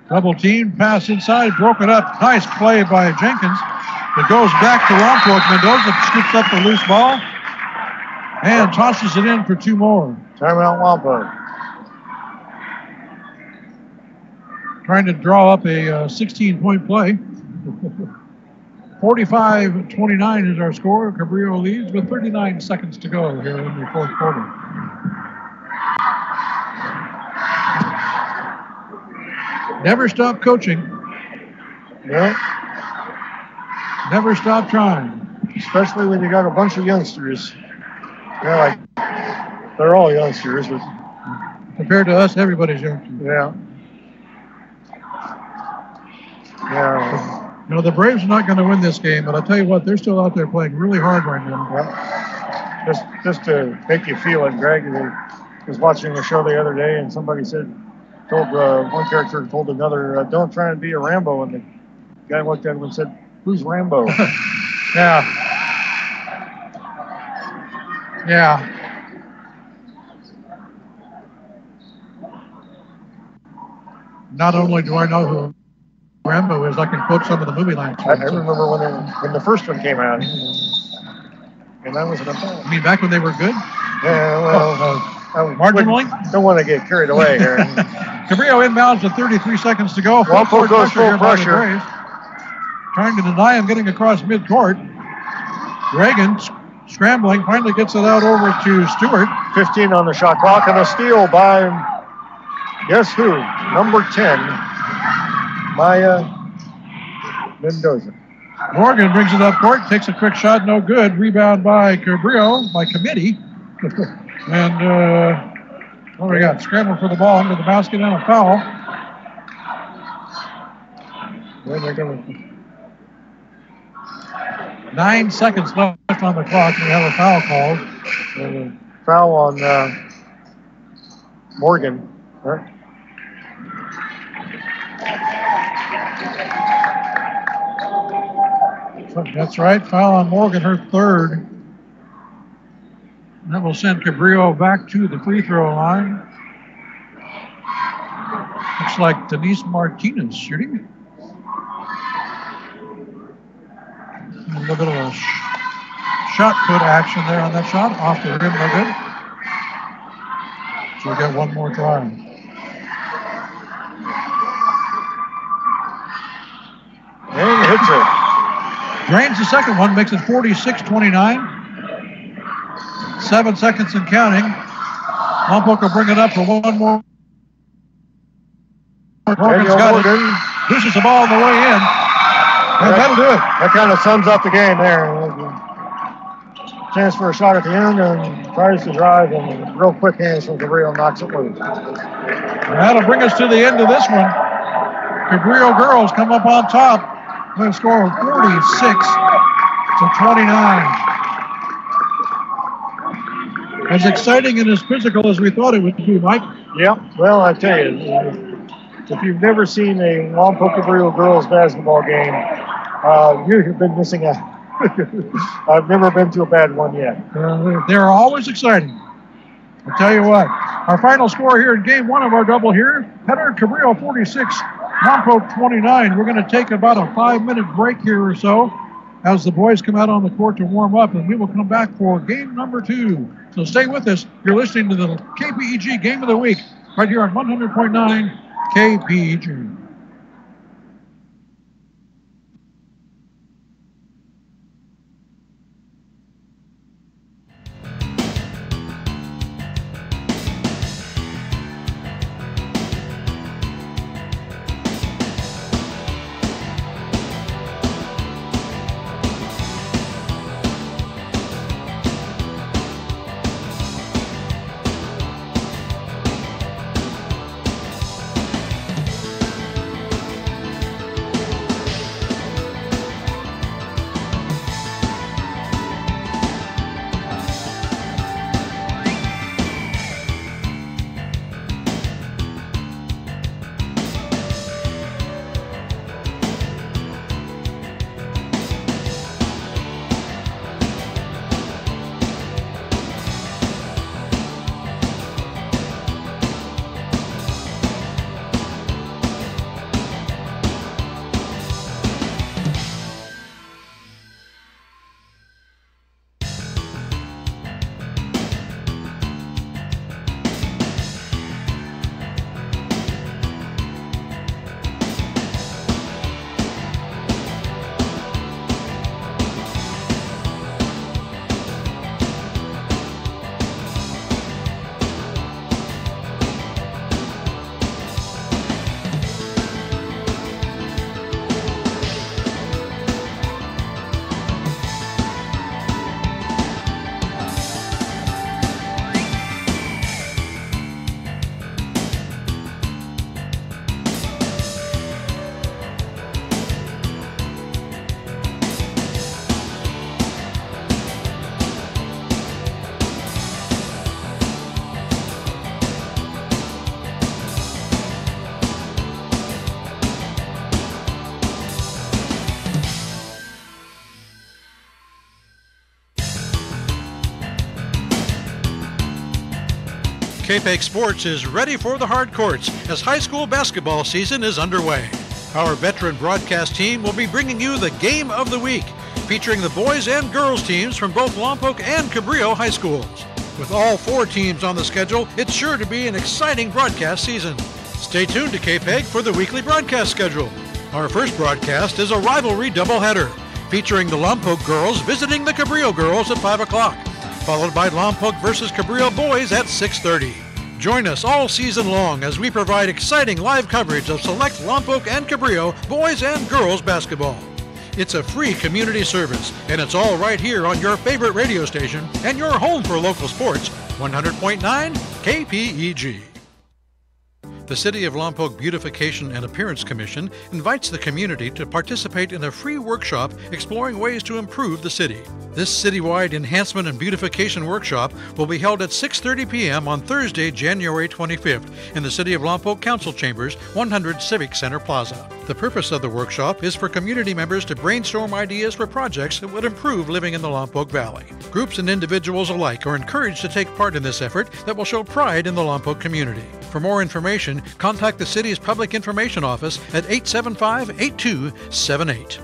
Double team, pass inside, broken up. Nice play by Jenkins. It goes back to Lompoc. Mendoza scoops up the loose ball and tosses it in for 2 more. Timeout Lompoc. Trying to draw up a 16-point play. 45-29 is our score. Cabrillo leads with 39 seconds to go here in the fourth quarter. Never stop coaching. Yeah. Never stop trying. Especially when you got a bunch of youngsters. They're all youngsters. But compared to us, everybody's young. Yeah. Yeah. You know, the Braves are not going to win this game, but I'll tell you what, they're still out there playing really hard right now. Yeah. Just to make you feel it, Greg, I was watching a show the other day, and somebody told one character told another, don't try and be a Rambo, and the guy looked at him and said, who's Rambo? Yeah. Yeah. Not only do I know who Rambo is, I can quote some of the movie lines. I remember when the first one came out, and that was an effect. You mean back when they were good? Yeah, well, marginally? Don't want to get carried away here. Cabrillo inbounds with 33 seconds to go. Lompoc goes full pressure. Trying to deny him getting across midcourt. Reagan scrambling, finally gets it out over to Stewart. 15 on the shot clock, and a steal by, guess who? Number 10, Maya Mendoza. Morgan brings it up court, takes a quick shot, no good. Rebound by Cabrillo, by committee. And what do we got? Scramble for the ball under the basket and a foul. Where they're going 9 seconds left on the clock. We have a foul called. And a foul on Morgan. Right? That's right. Foul on Morgan, her third. And that will send Cabrillo back to the free throw line. Looks like Denise Martinez shooting. A little bit of a shot put action there on that shot. Off the rim, no good. So we got one more try. And he hits it. Drains the second one, makes it 46-29. 7 seconds and counting. Lompoc will bring it up for one more. Morgan's got it. Pushes the ball on the way in. And that'll do it. That kind of sums up the game there. Chance for a shot at the end and tries to drive, and real quick hands from Cabrillo knocks it loose. And that'll bring us to the end of this one. Cabrillo girls come up on top. With a score of 46-29. As exciting and as physical as we thought it would be, Mike. Yeah, well, I tell you, if you've never seen a Lompoc Cabrillo girls basketball game, you have been missing out. I've never been to a bad one yet. They're always exciting. I'll tell you what, our final score here in game 1 of our double here, Header Cabrillo 46, Lompoc 29. We're going to take about a 5-minute break here or so. as the boys come out on the court to warm up, and we will come back for game number 2. So stay with us. You're listening to the KPEG Game of the Week right here on 100.9 KPEG. KPEG Sports is ready for the hard courts as high school basketball season is underway. Our veteran broadcast team will be bringing you the Game of the Week, featuring the boys and girls teams from both Lompoc and Cabrillo high schools. With all 4 teams on the schedule, it's sure to be an exciting broadcast season. Stay tuned to KPEG for the weekly broadcast schedule. Our first broadcast is a rivalry doubleheader, featuring the Lompoc girls visiting the Cabrillo girls at 5 o'clock, followed by Lompoc versus Cabrillo boys at 6:30. Join us all season long as we provide exciting live coverage of select Lompoc and Cabrillo boys and girls basketball. It's a free community service, and it's all right here on your favorite radio station and your home for local sports, 100.9 KPEG. The City of Lompoc Beautification and Appearance Commission invites the community to participate in a free workshop exploring ways to improve the city. This citywide enhancement and beautification workshop will be held at 6:30 p.m. on Thursday, January 25th in the City of Lompoc Council Chambers, 100 Civic Center Plaza. The purpose of the workshop is for community members to brainstorm ideas for projects that would improve living in the Lompoc Valley. Groups and individuals alike are encouraged to take part in this effort that will show pride in the Lompoc community. For more information, contact the city's Public Information Office at 875-8278.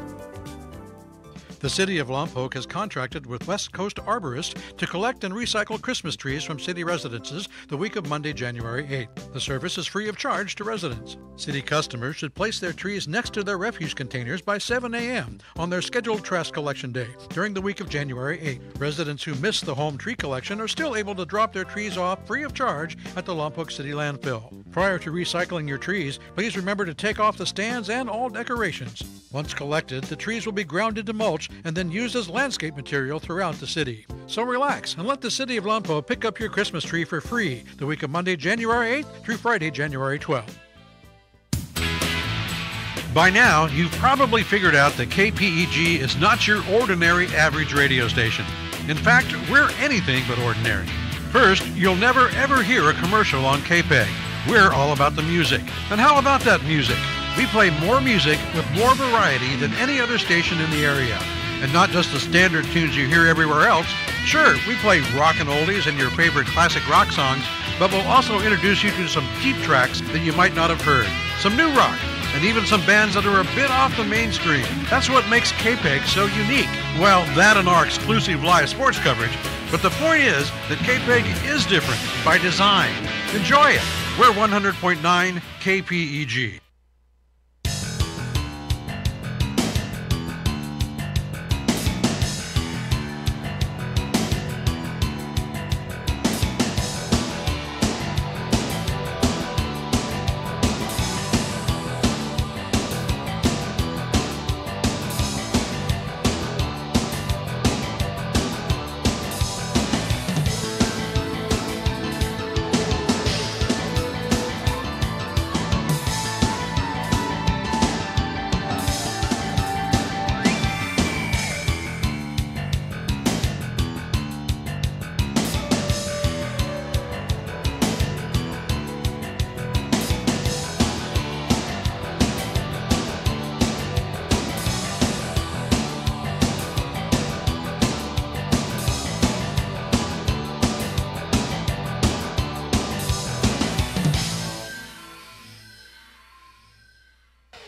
The City of Lompoc has contracted with West Coast Arborists to collect and recycle Christmas trees from city residences the week of Monday, January 8th. The service is free of charge to residents. City customers should place their trees next to their refuse containers by 7 a.m. on their scheduled trash collection day during the week of January 8th. Residents who miss the home tree collection are still able to drop their trees off free of charge at the Lompoc City landfill. Prior to recycling your trees, please remember to take off the stands and all decorations. Once collected, the trees will be ground into mulch and then used as landscape material throughout the city. So relax and let the City of Lompoc pick up your Christmas tree for free the week of Monday, January 8th through Friday, January 12th. By now, you've probably figured out that KPEG is not your ordinary average radio station. In fact, we're anything but ordinary. First, you'll never ever hear a commercial on KPEG. We're all about the music. And how about that music? We play more music with more variety than any other station in the area. And not just the standard tunes you hear everywhere else. Sure, we play rock and oldies and your favorite classic rock songs, but we'll also introduce you to some deep tracks that you might not have heard. Some new rock, and even some bands that are a bit off the mainstream. That's what makes KPEG so unique. Well, that and our exclusive live sports coverage. But the point is that KPEG is different by design. Enjoy it. We're 100.9 KPEG.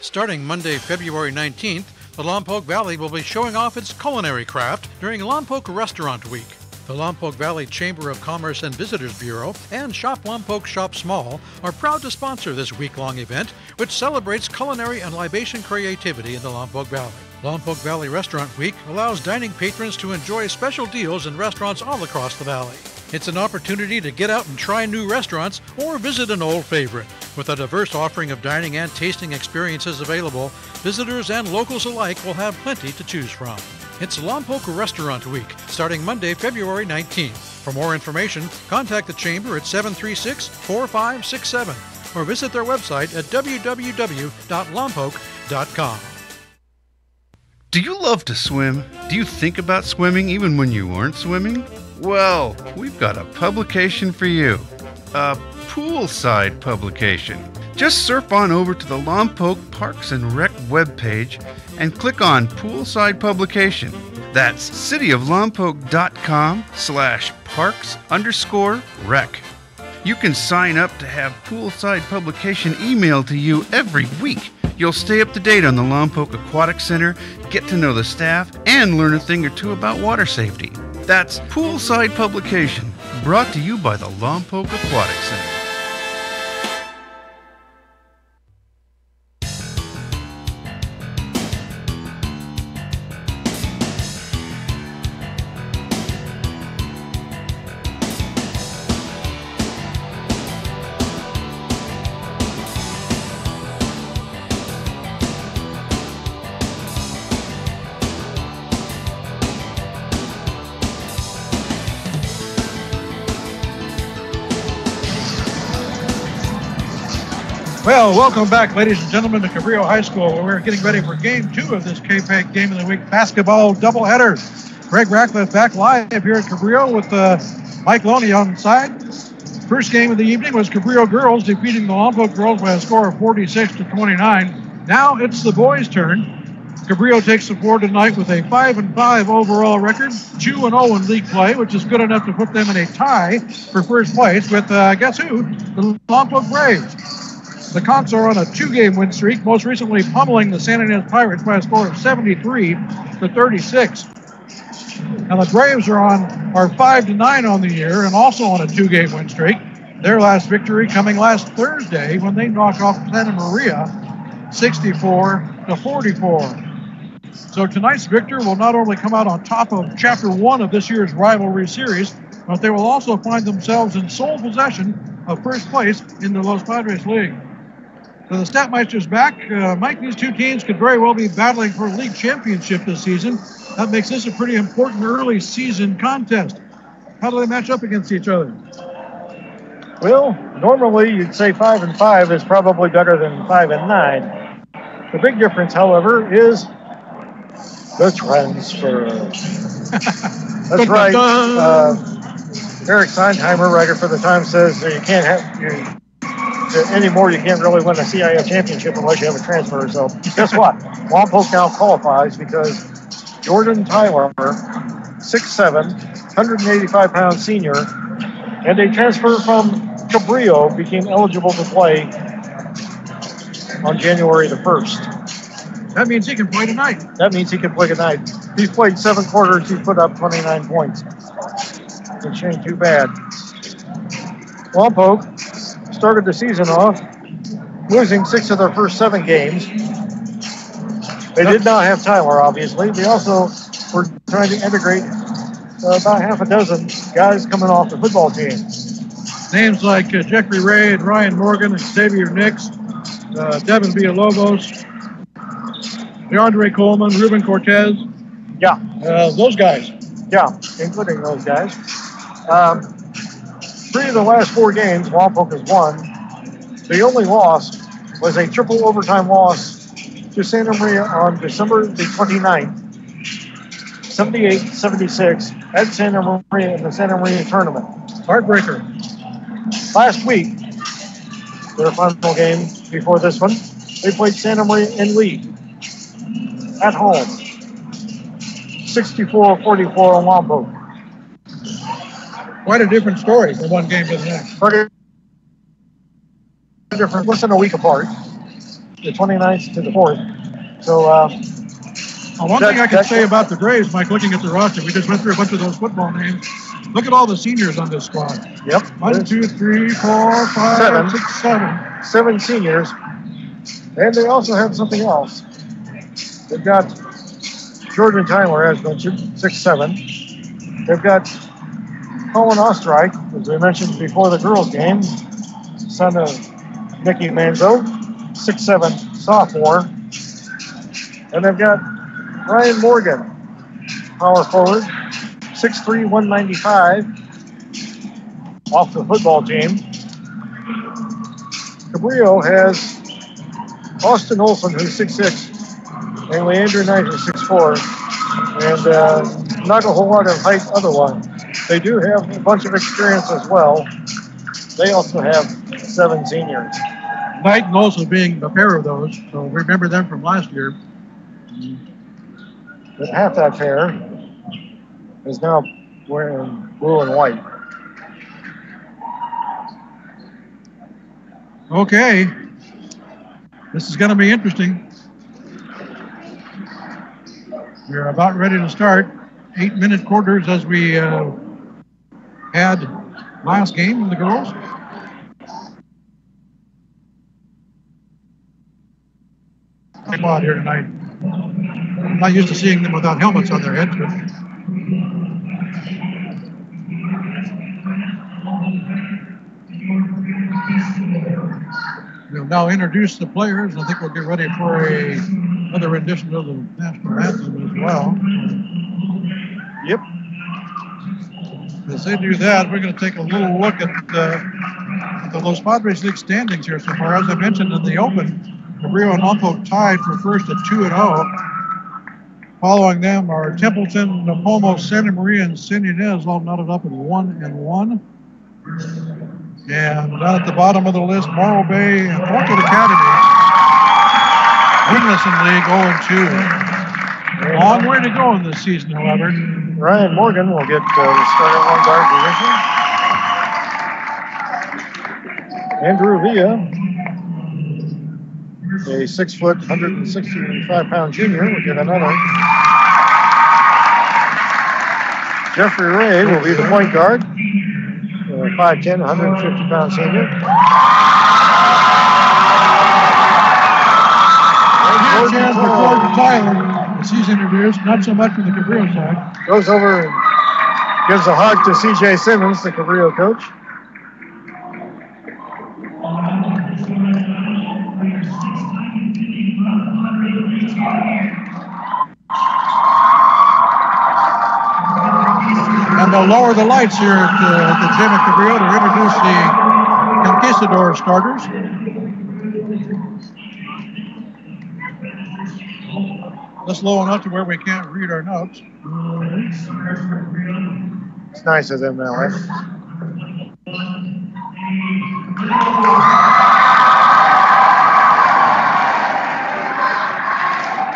Starting Monday, February 19th, the Lompoc Valley will be showing off its culinary craft during Lompoc Restaurant Week. The Lompoc Valley Chamber of Commerce and Visitors Bureau and Shop Lompoc Shop Small are proud to sponsor this week-long event, which celebrates culinary and libation creativity in the Lompoc Valley. Lompoc Valley Restaurant Week allows dining patrons to enjoy special deals in restaurants all across the valley. It's an opportunity to get out and try new restaurants or visit an old favorite. With a diverse offering of dining and tasting experiences available, visitors and locals alike will have plenty to choose from. It's Lompoc Restaurant Week, starting Monday, February 19th. For more information, contact the Chamber at 736-4567 or visit their website at www.lompoc.com. Do you love to swim? Do you think about swimming even when you aren't swimming? Well, we've got a publication for you. A poolside publication. Just surf on over to the Lompoc Parks and Rec webpage and click on Poolside Publication. That's cityoflompoc.com/parks_rec. You can sign up to have Poolside Publication emailed to you every week. You'll stay up to date on the Lompoc Aquatic Center, get to know the staff, and learn a thing or two about water safety. That's Poolside Publication, brought to you by the Lompoc Aquatic Center. Well, welcome back, ladies and gentlemen, to Cabrillo High School, where we're getting ready for Game 2 of this KPEG Game of the Week basketball doubleheader. Greg Ratcliffe back live here at Cabrillo with Mike Loney on the side. First game of the evening was Cabrillo girls defeating the Lompoc girls by a score of 46-29. Now it's the boys' turn. Cabrillo takes the floor tonight with a 5-5 overall record, 2-0 in league play, which is good enough to put them in a tie for first place with, guess who? The Lompoc Braves. The Conqs are on a 2-game win streak, most recently pummeling the San Ynez Pirates by a score of 73-36. Now the Braves are 5-9 on the year and also on a 2-game win streak. Their last victory coming last Thursday when they knocked off Santa Maria 64-44. So tonight's victor will not only come out on top of Chapter 1 of this year's rivalry series, but they will also find themselves in sole possession of first place in the Los Padres League. So the Statmeister's back. Mike, these two teams could very well be battling for a league championship this season. That makes this a pretty important early season contest. How do they match up against each other? Well, normally you'd say 5-5 is probably better than 5-9. The big difference, however, is the transfer. That's right. Eric Sondheimer, writer for the Times, says that you can't have anymore. You can't really win a CIF championship unless you have a transfer. So guess what? Lompoc now qualifies because Jordan Tyler, 6'7", 185-pound senior, and a transfer from Cabrillo became eligible to play on January the 1st. That means he can play tonight. That means he can play tonight. He's played 7 quarters. He's put up 29 points. Which ain't too bad. Lompoc started the season off losing 6 of their first 7 games. They did not have Tyler, obviously. They also were trying to integrate about half a dozen guys coming off the football team. Names like Jeffrey Ray and Ryan Morgan, Xavier Nix, Devin Villalobos, DeAndre Coleman, Ruben Cortez. Yeah. Those guys. Yeah, including those guys. 3 of the last 4 games, Lompoc has won. The only loss was a triple overtime loss to Santa Maria on December the 29th, 78-76 at Santa Maria in the Santa Maria tournament. Heartbreaker. Last week, their final game before this one, they played Santa Maria in league at home. 64-44 on Lompoc. Quite a different story from one game to the next. Quite different, less than a week apart. The 29th to the 4th. So, one thing I can say about the Braves, Mike, looking at the roster, we just went through a bunch of those football names. Look at all the seniors on this squad. Yep. 1, 2, 3, 4, 5, 6, 7. 7 seniors. And they also have something else. They've got Jordan Tyler, as mentioned, 6'7". They've got Colin Ostreich, as we mentioned before the girls' game, son of Mickey Manzo, 6'7" sophomore. And they've got Ryan Morgan, power forward, 6'3", 195, off the football team. Cabrillo has Austin Olson, who's 6'6", and Leandro Knight, who's 6'4", and not a whole lot of height otherwise. They do have a bunch of experience as well. They also have 7 seniors. Knight and Olson being a pair of those, so remember them from last year. But half that pair is now wearing blue and white. Okay. This is going to be interesting. We're about ready to start. 8-minute quarters as we had last game in the girls. Come on here tonight. I'm not used to seeing them without helmets on their heads, but we'll now introduce the players. I think we'll get ready for another rendition of the national anthem as well. Yep. As they do that, we're going to take a little look at the Los Padres League standings here so far. As I mentioned in the open, Cabrillo and Lompoc tied for first at 2-0. Following them are Templeton, Napomo, Santa Maria, and San Ynez all knotted up at 1-1. And down at the bottom of the list, Morro Bay and Orchid Academy, winless in league, 0-2. Long way to go in this season, however. Ryan Morgan will get the starting one guard position. Andrew Villa, a 6', 165-pound junior, will get another. Jeffrey Ray will be the point guard, 5'10", 150-pound senior. Here's a chance for Gordon Tyler, as he's introduced, not so much from the Cabrillo side. Goes over and gives a hug to C.J. Simmons, the Cabrillo coach. And they'll lower the lights here at the gym at Cabrillo to introduce the Conquistador starters. Just low enough to where we can't read our notes. It's nice of them now, right?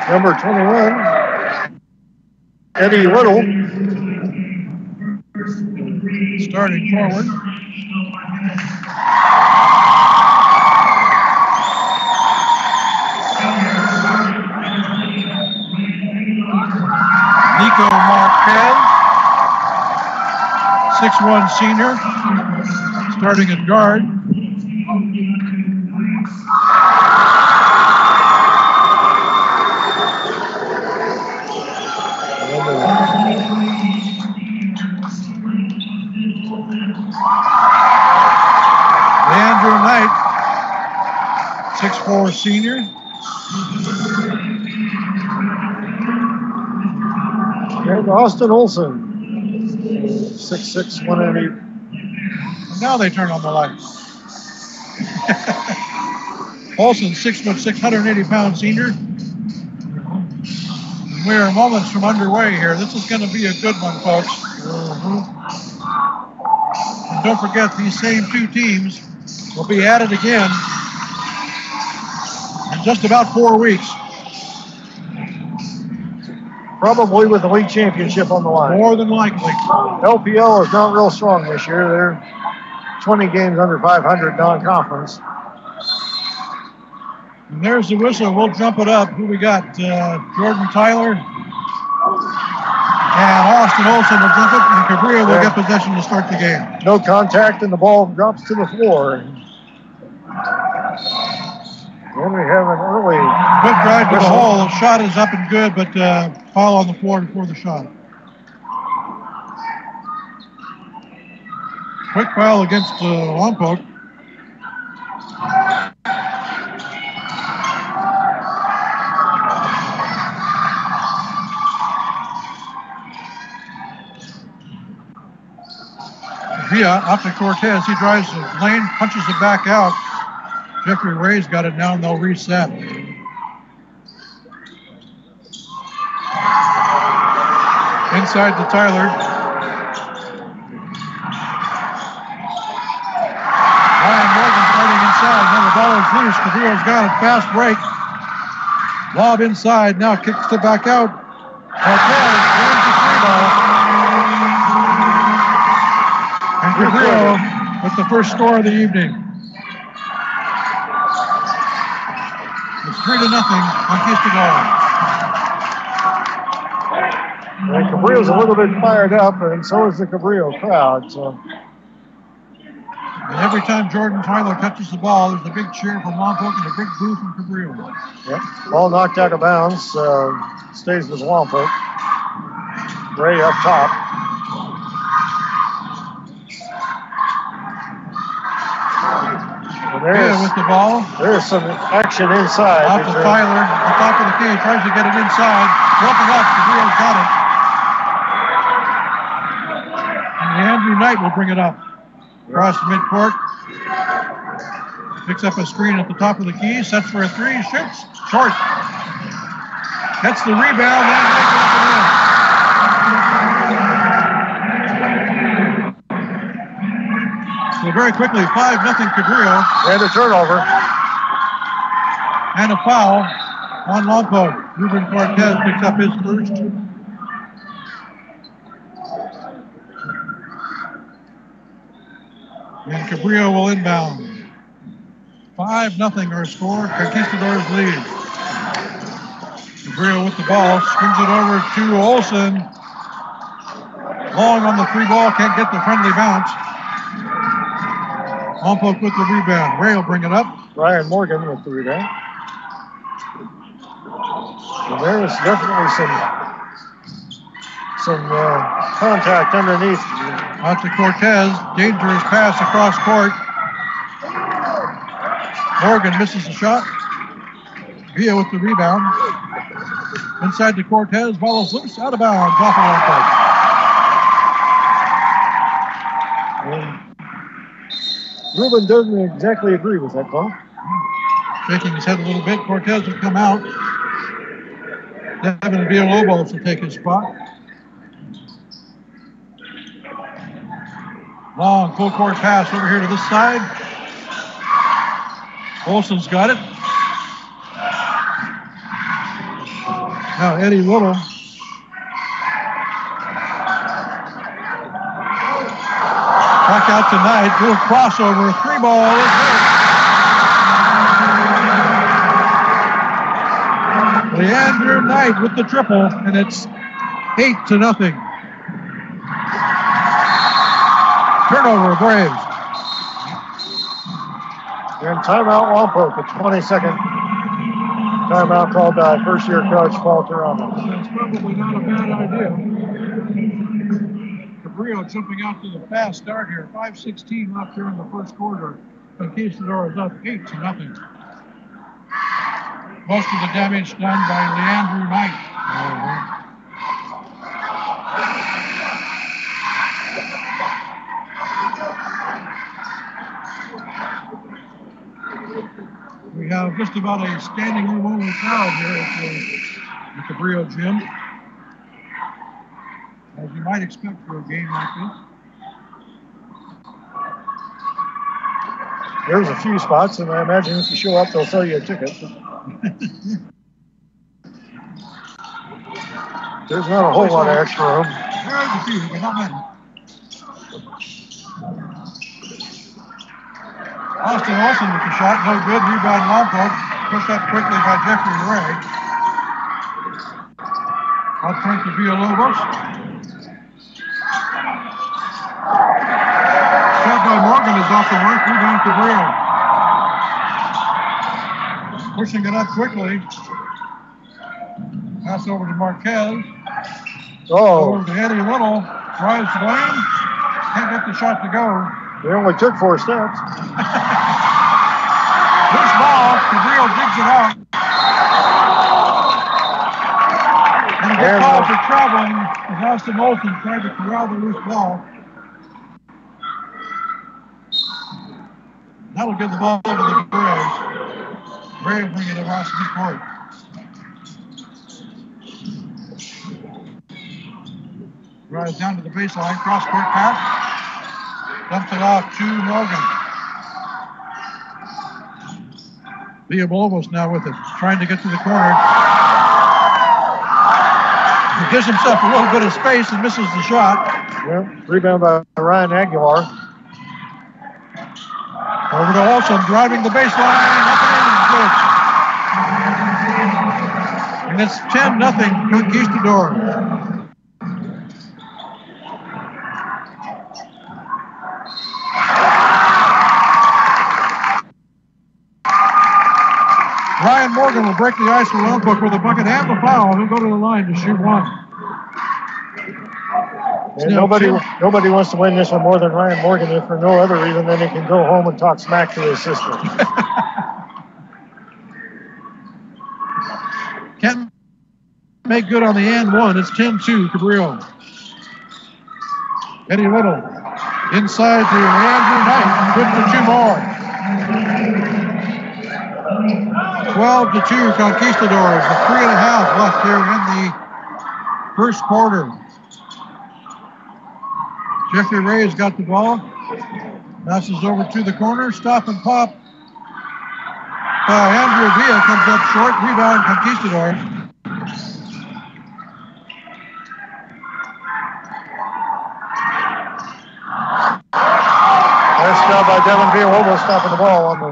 Number 21, Eddie Little. Starting forward. 6'1" senior, starting at guard. Andrew Knight, 6'4" senior. And Austin Olson, 6'6", 180. Now they turn on the lights. Olson, 6'6", 180-pound senior. We are moments from underway here. This is going to be a good one, folks. And don't forget, these same two teams will be at it again in just about 4 weeks. Probably with the league championship on the line. More than likely. LPL is not real strong this year. They're 20 games under 500 non-conference. And there's the whistle. We'll jump it up. Who we got? Jordan Tyler and Austin Olson will jump it, and Cabrillo will get possession to start the game. No contact, and the ball drops to the floor. Then we have an early quick drive to the hole. The shot is up and good, but foul on the floor before the shot. Quick foul against Lompoc. Villa up to Cortez. He drives the lane, punches it back out. Jeffrey Ray's got it now, and they'll reset. Inside to Tyler. Ryan Morgan starting inside. Now the ball is loose. Cabrillo's got it. Fast break. Lob inside. Now kicks it back out. Cortez wins the free ball. And Cabrillo with the first score of the evening. It's 3-0 Conquistadors. And Cabrillo's a little bit fired up, and so is the Cabrillo crowd. So. And every time Jordan Tyler touches the ball, there's a big cheer from Lompoc and a big boo from Cabrillo. Yep. Ball knocked out of bounds. Stays with Lompoc. Ray up top. With the ball. There's some action inside. Off to Tyler, on top of the key, tries to get it inside. Broken up, Cabrillo's got it. And Andrew Knight will bring it up. Across the midcourt. Picks up a screen at the top of the key, sets for a three, shoots, short. Gets the rebound, and makes it in. So very quickly, 5-0 Cabrillo. And a turnover. And a foul on Lompoc. Ruben Cortez picks up his first. And Cabrillo will inbound. 5-0 our score. Conquistadors lead. Cabrillo with the ball. Swings it over to Olson. Long on the three ball. Can't get the friendly bounce. Lompoc with the rebound. Ray will bring it up. Ryan Morgan with the rebound. And there's definitely some contact underneath. Out to Cortez. Dangerous pass across court. Morgan misses the shot. Villa with the rebound. Inside to Cortez. Ball is loose. Out of bounds. Off of Lompoc. Ruben doesn't exactly agree with that call. Shaking his head a little bit. Cortez will come out. Devin Villalobos will take his spot. Long full court pass over here to this side. Olson's got it. Now Eddie Little. Back out tonight. Little crossover. Three ball. Leandro Knight with the triple, and it's 8-0. Turnover, Braves. And timeout Lompoc, a 20-second timeout called by first-year coach Paul Ramos. That's probably not a bad idea. Cabrillo jumping out to the fast start here. 5:16 left here in the first quarter. Conquistador is up 8-0. Most of the damage done by Leandrew Knight. We have just about a standing room only crowd here at the Cabrillo gym, as you might expect for a game like this. There's a few spots, and I imagine if you show up, they'll sell you a ticket. There's not a whole lot of extra room. There's a few, but not many. Austin Olsen with the shot, no good. Rebound Lompoc, pushed up quickly by Jeffrey Ray. Out front to Villalobos. Shot by Morgan is off the mark. Rebound Cabrillo. Pushing it up quickly. Pass over to Marquez. Over to Eddie Little. Tries Dwayne. Can't get the shot to go. They only took 4 steps. Loose ball. Cabrillo digs it out. And a good call for traveling as Austin Olsen tried to corral the loose ball. That'll give the ball over to the Braves. Braves bring it across the court. Drives down to the baseline, cross-court pass. Dumps it off to Morgan. Villalobos now with it, trying to get to the corner. He gives himself a little bit of space and misses the shot. Yep, rebound by Ryan Aguilar. Over to Olsen, driving the baseline. And it's 10-0 Conquistador. Ryan Morgan will break the ice for Lompoc with a bucket and the foul. He'll go to the line to shoot one. And nobody wants to win this one more than Ryan Morgan, if for no other reason than he can go home and talk smack to his sister. Can't make good on the and one. It's 10-2 Cabrillo. Eddie Little inside to Andrew Knight. Good for 2 more. 12-2 Conquistadors. 3.5 left here in the first quarter. Jeffrey Ray's got the ball. Passes over to the corner. Stop and pop. Andrew Villa comes up short. Rebound Conquistadors. Nice job by Devin Villalobos stopping the ball on the.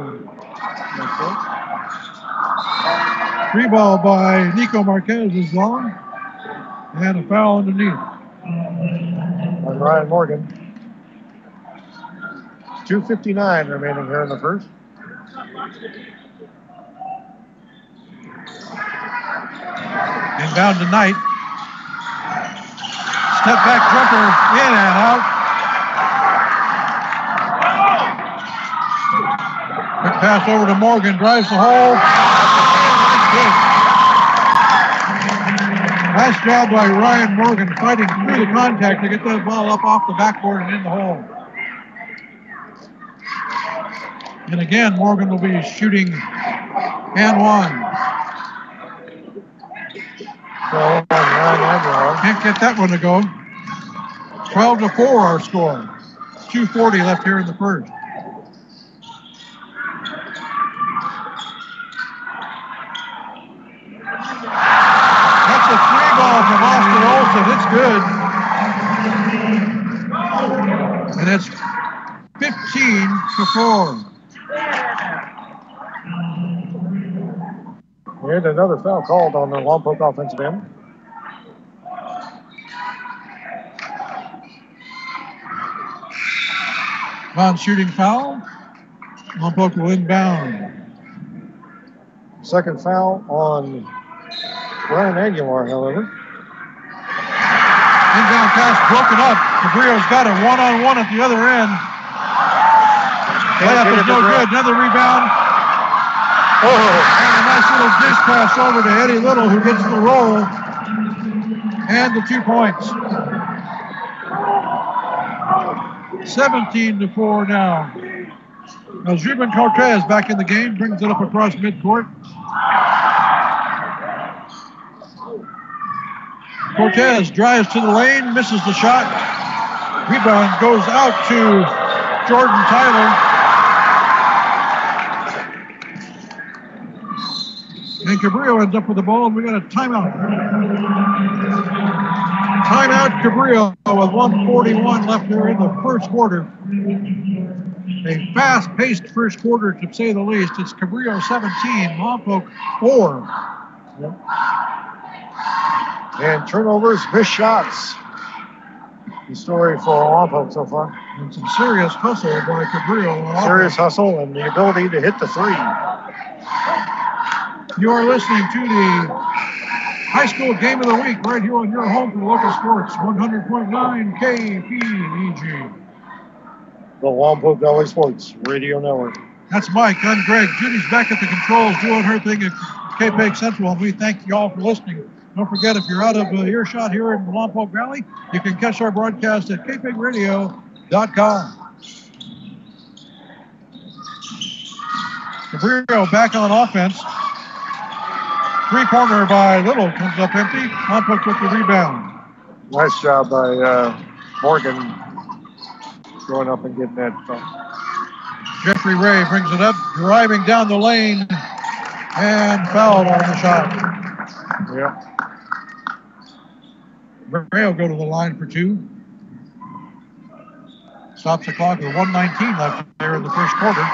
3 ball by Nico Marquez is long. And a foul underneath. On Ryan Morgan. 2:59 remaining here in the first. Inbound to Knight. Step back jumper in and out. Quick pass over to Morgan. Drives the hole. Nice job by Ryan Morgan fighting through the contact to get that ball up off the backboard and in the hole. And again, Morgan will be shooting and one. Can't get that one to go. 12-4 our score. 2:40 left here in the first. That's a 3 ball from Austin Olsen. It's good. And it's 15-4. And another foul called on the Lompoc offensive end. Non-shooting foul. Lompoc will inbound. Second foul on Ryan Aguilar, however. Inbound pass broken up. Cabrillo's got a one-on-one at the other end. Layup is no good. Another rebound. And a nice little dish pass over to Eddie Little, who gets the roll and the 2 points. 17-4 now. Now Zubin Cortez back in the game, brings it up across midcourt. Cortez drives to the lane, misses the shot. Rebound goes out to Jordan Tyler. And Cabrillo ends up with the ball, and we got a timeout. Timeout, Cabrillo, with 1:41 left there in the first quarter. A fast-paced first quarter, to say the least. It's Cabrillo 17, Lompoc 4. Yep. And turnovers, missed shots. The story for Lompoc so far. And some serious hustle by Cabrillo. Serious hustle and the ability to hit the three. You are listening to the High School Game of the Week right here on your home for local sports, 100.9 KPEG. The Lompoc Valley Sports Radio Network. That's Mike. I'm Greg. Judy's back at the controls doing her thing at KPEG Central, and we thank you all for listening. Don't forget, if you're out of earshot here in the Lompoc Valley, you can catch our broadcast at kpegradio.com. Cabrillo back on offense. Three-pointer by Little comes up empty. Lompoc with the rebound. Nice job by Morgan going up and getting that. Jeffrey Ray brings it up, driving down the lane, and fouled on the shot. Yeah. Ray will go to the line for two. Stops the clock with 1:19 left there in the first quarter.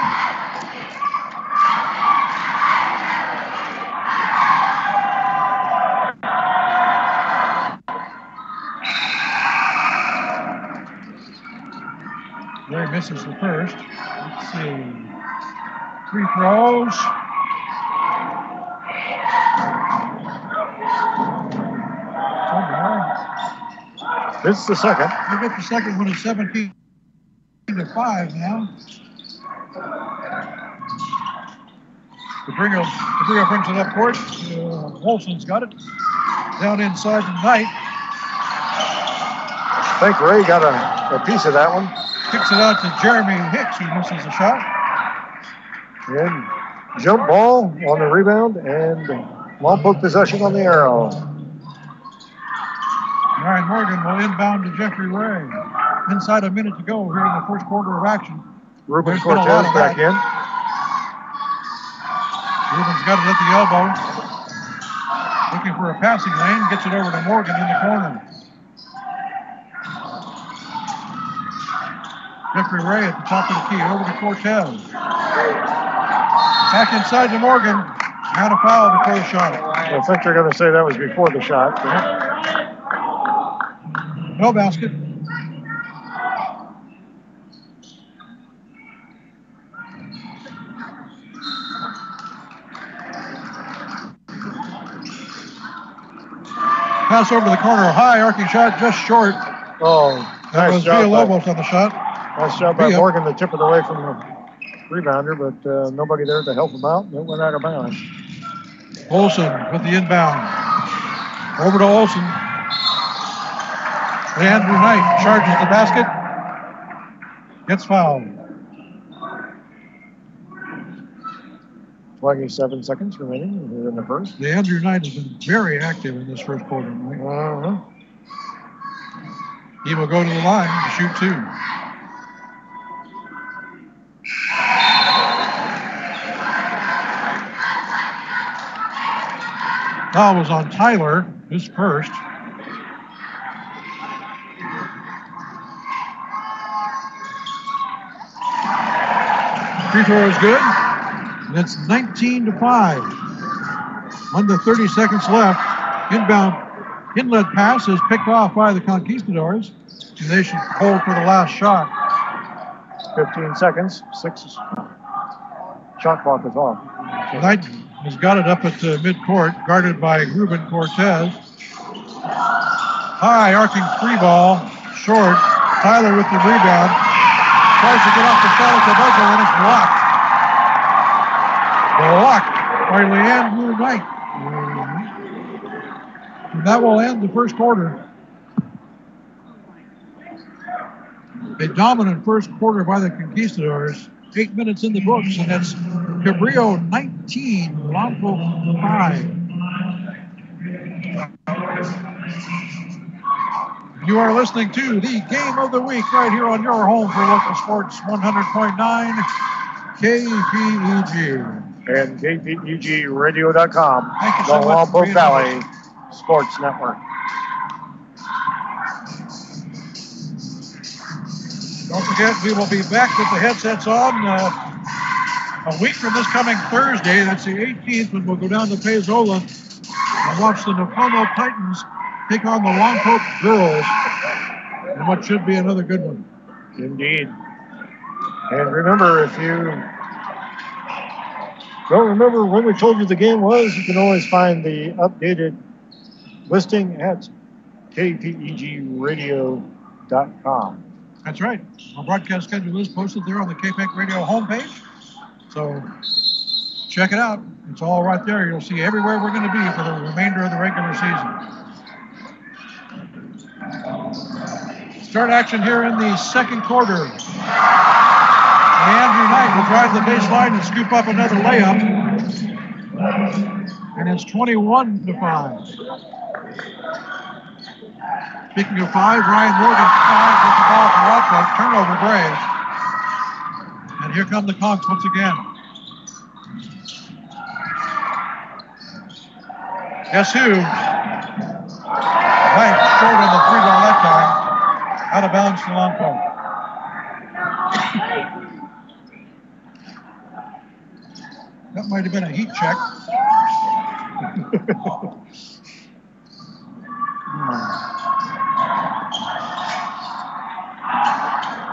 Ray misses the first. Let's see. Free throws. It's the second. We'll get the second one at 17-5 now. Cabrillo brings it up court. Olsen's got it. Down inside tonight. I think Ray got a piece of that one. Kicks it out to Jeremy Hicks, who misses a shot. And jump ball on the rebound, and Lompoc possession on the arrow. Ryan Morgan will inbound to Jeffrey Ray. Inside a minute to go here in the first quarter of action. Ruben Cortez back in. Ruben's got it at the elbow. Looking for a passing lane. Gets it over to Morgan in the corner. Jeffrey Ray at the top of the key. Over to Cortez. Back inside to Morgan. And a foul before the shot. I think they're going to say that was before the shot. No basket. Pass over to the corner. High arcing shot just short. Oh, that nice was job. Villalobos on the shot. Nice job by Morgan to tip it away from the rebounder, but nobody there to help him out. It went out of bounds. Olsen with the inbound. Over to Olsen. Andrew Knight charges the basket. Gets fouled. 27 seconds remaining here in the first. The Andrew Knight has been very active in this first quarter. Uh-huh. He will go to the line to shoot two. Foul was on Tyler, his first. Free throw is good. And it's 19-5. Under 30 seconds left. Inlet pass is picked off by the Conquistadors. And they should hold for the last shot. 15 seconds. 6 shot clock is off. So Knight has got it up at midcourt, guarded by Ruben Cortez. High arcing free ball, short. Tyler with the rebound. Tries to get off the shot at the buzzer, and it's blocked. Blocked by Leandrew Knight. And that will end the first quarter. A dominant first quarter by the Conquistadors. 8 minutes in the books, and it's Cabrillo 19, Lompoc 5. You are listening to the Game of the Week right here on your home for local sports, 100.9 KPEG. And KPEGradio.com, Thank you the so much Lompoc Valley Sports Network. Don't forget, we will be back with the headsets on a week from this coming Thursday. That's the 18th, when we'll go down to Paizola and watch the Napomo Titans take on the Lompoc girls, and what should be another good one. Indeed. And remember, if you don't remember when we told you the game was, you can always find the updated listing at kpegradio.com. That's right. Our broadcast schedule is posted there on the KPEG Radio homepage. So check it out. It's all right there. You'll see everywhere we're going to be for the remainder of the regular season. Start action here in the second quarter. Andrew Knight will drive the baseline and scoop up another layup. And it's 21-5. Speaking of 5, Ryan Morgan 5 with the ball for Lompoc. Turnover Braves. And here come the Conqs once again. Guess who? Knight short on the 3-ball that time. Out of bounds to Lompoc. That might have been a heat check.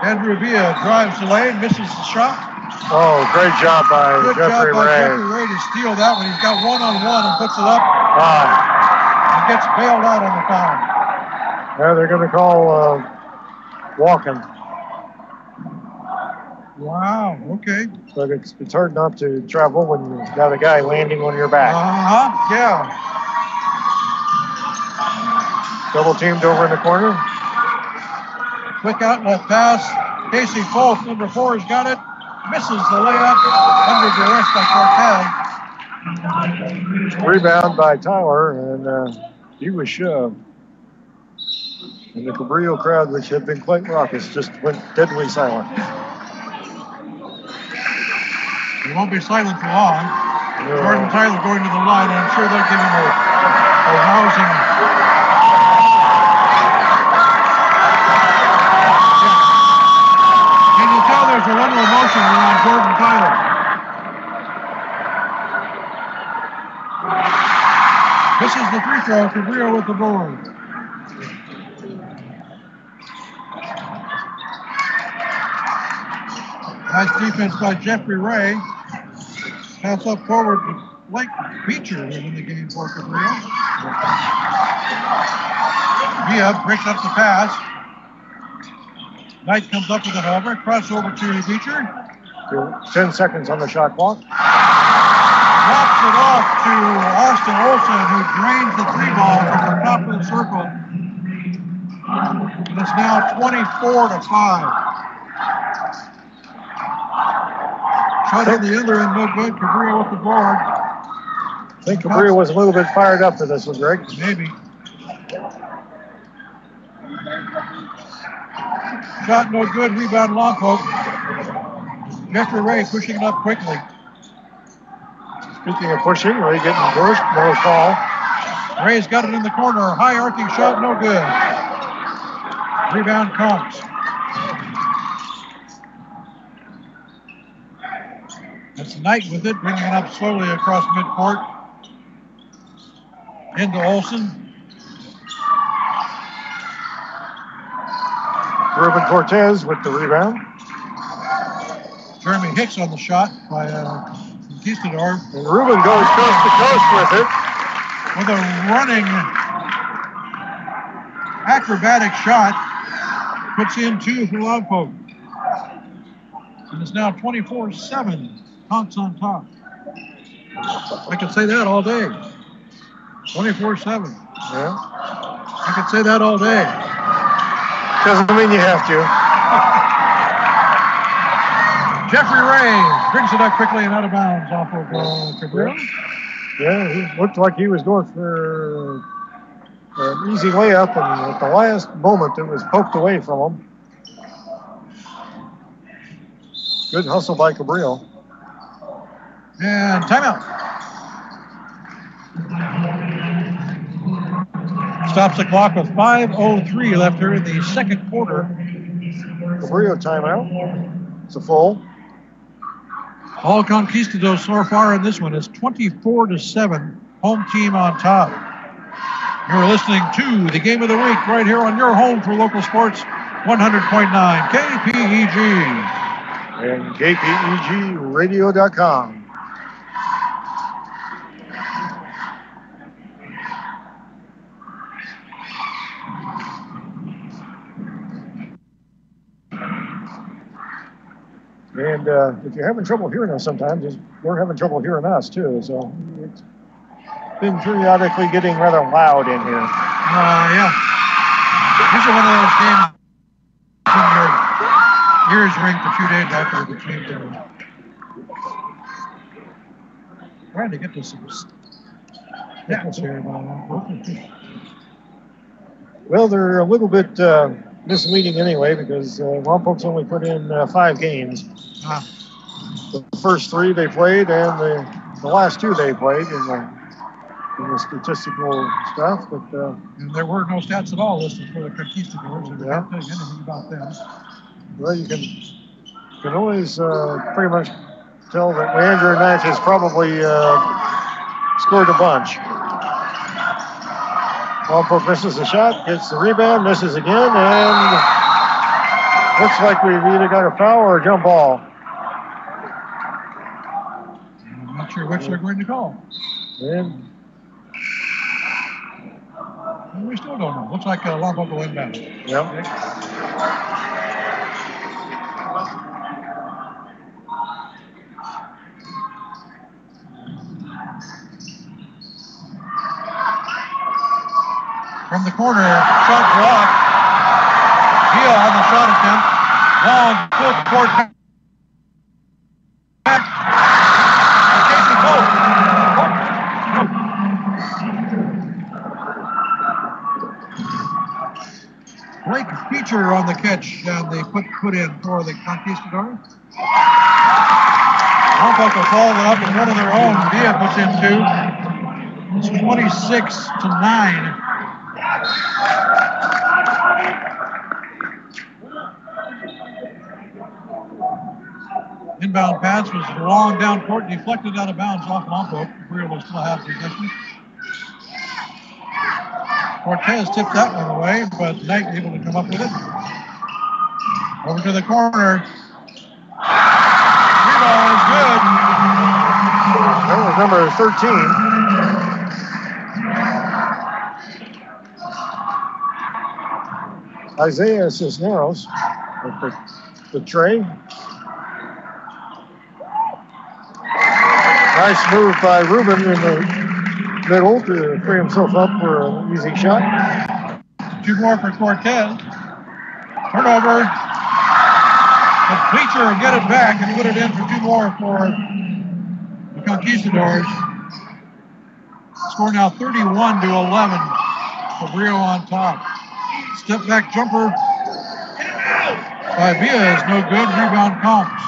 Andrew Villa drives the lane, misses the shot. Oh, great job by Jeffrey Ray. Jeffrey Ray to steal that one. He's got one-on-one and puts it up. Wow. And gets bailed out on the foul. Yeah, they're going to call walking. Wow, okay. But it's hard not to travel when you've got a guy landing on your back. Yeah. Double teamed over in the corner. Quick outlet pass. Casey Foltz, number 4, has got it. Misses the layup. Under duress by Cortez. Rebound by Tyler, and he was shoved. And the Cabrillo crowd, which had been quite raucous, just went deadly silent. He won't be silent for long. No. Jordan Tyler going to the line, and I'm sure they'll give him a rousing. Can you tell there's a little emotion around Jordan Tyler? This is the free throw. Cabrillo with the board. Nice defense by Jeffrey Ray. Pass up forward to Blake Beecher in the game for Cabrillo. Villa breaks up the pass. Knight comes up with an over. Cross over to Beecher. 10 seconds on the shot clock. Drops it off to Austin Olson, who drains the 3-ball from the top of the circle. And it's now 24-5. Shot on the other end, no good. Cabrillo with the board. I think Cabrillo was a little bit fired up for this one, Greg. Maybe. Shot no good. Rebound Lompoc. Jeffrey Ray pushing it up quickly. Speaking of pushing, Ray getting pushed. No call. Ray's got it in the corner. High arcing shot, no good. Rebound Conqs. That's Knight with it, bringing it up slowly across midcourt. Into Olson. Ruben Cortez with the rebound. Jeremy Hicks on the shot by Conquistador. And Ruben goes coast to coast with it. With a running acrobatic shot. Puts in 2 for Lompoc. And it's now 24-7. Conqs on top. I could say that all day. 24-7. Yeah. I could say that all day. Doesn't mean you have to. Jeffrey Ray brings it up quickly and out of bounds off of Cabrillo. Yeah, he looked like he was going for an easy layup, and at the last moment it was poked away from him. Good hustle by Cabrillo. And timeout. Stops the clock with 5:03 left here in the second quarter. Cabrillo timeout. It's a full. All Conquistadors so far in this one is 24-7. Home team on top. You're listening to the Game of the Week right here on your home for local sports, 100.9 KPEG. And KPEGradio.com. And if you're having trouble hearing us sometimes, we're having trouble hearing us too. So it's been periodically getting rather loud in here. Yeah. These are one of those games when your ears ring a few days after the game. Trying to get to some stats here. Well, they're a little bit misleading anyway, because Lompoc's only put in 5 games. The first 3 they played, and the last 2 they played in the statistical stuff. But and there were no stats at all listed for the Conquistadors, and we can't tell you anything about them. Well, you can always pretty much tell that Leandro Knight has probably scored a bunch. Lompoc misses the shot, gets the rebound, misses again, and looks like we've either got a foul or a jump ball. I'm not sure which they're going to call. And we still don't know. Looks like Lompoc will inbound. Yep. From the corner, shot blocked. Villa on the shot attempt. Long full court back. Casey Pope. Blake Feature on the catch, and they put in for the Conquistadors. Lompoc will follow it up with one of their own. Villa puts in 2. It's 26-9. Inbound pass was long down court, deflected out of bounds off Lompoc. Cabrillo will still have possession. Cortez tipped that one away, but Knight able to come up with it. Over to the corner. Rebound is good. That was number 13. Isaiah Cisneros with the tray. Nice move by Ruben in the middle to free himself up for an easy shot. 2 more for Cortez. Turnover. The Bleacher will get it back and put it in for 2 more for the Conquistadors. Score now 31-11. Cabrillo on top. Step back jumper by Villa is no good. Rebound Conqs.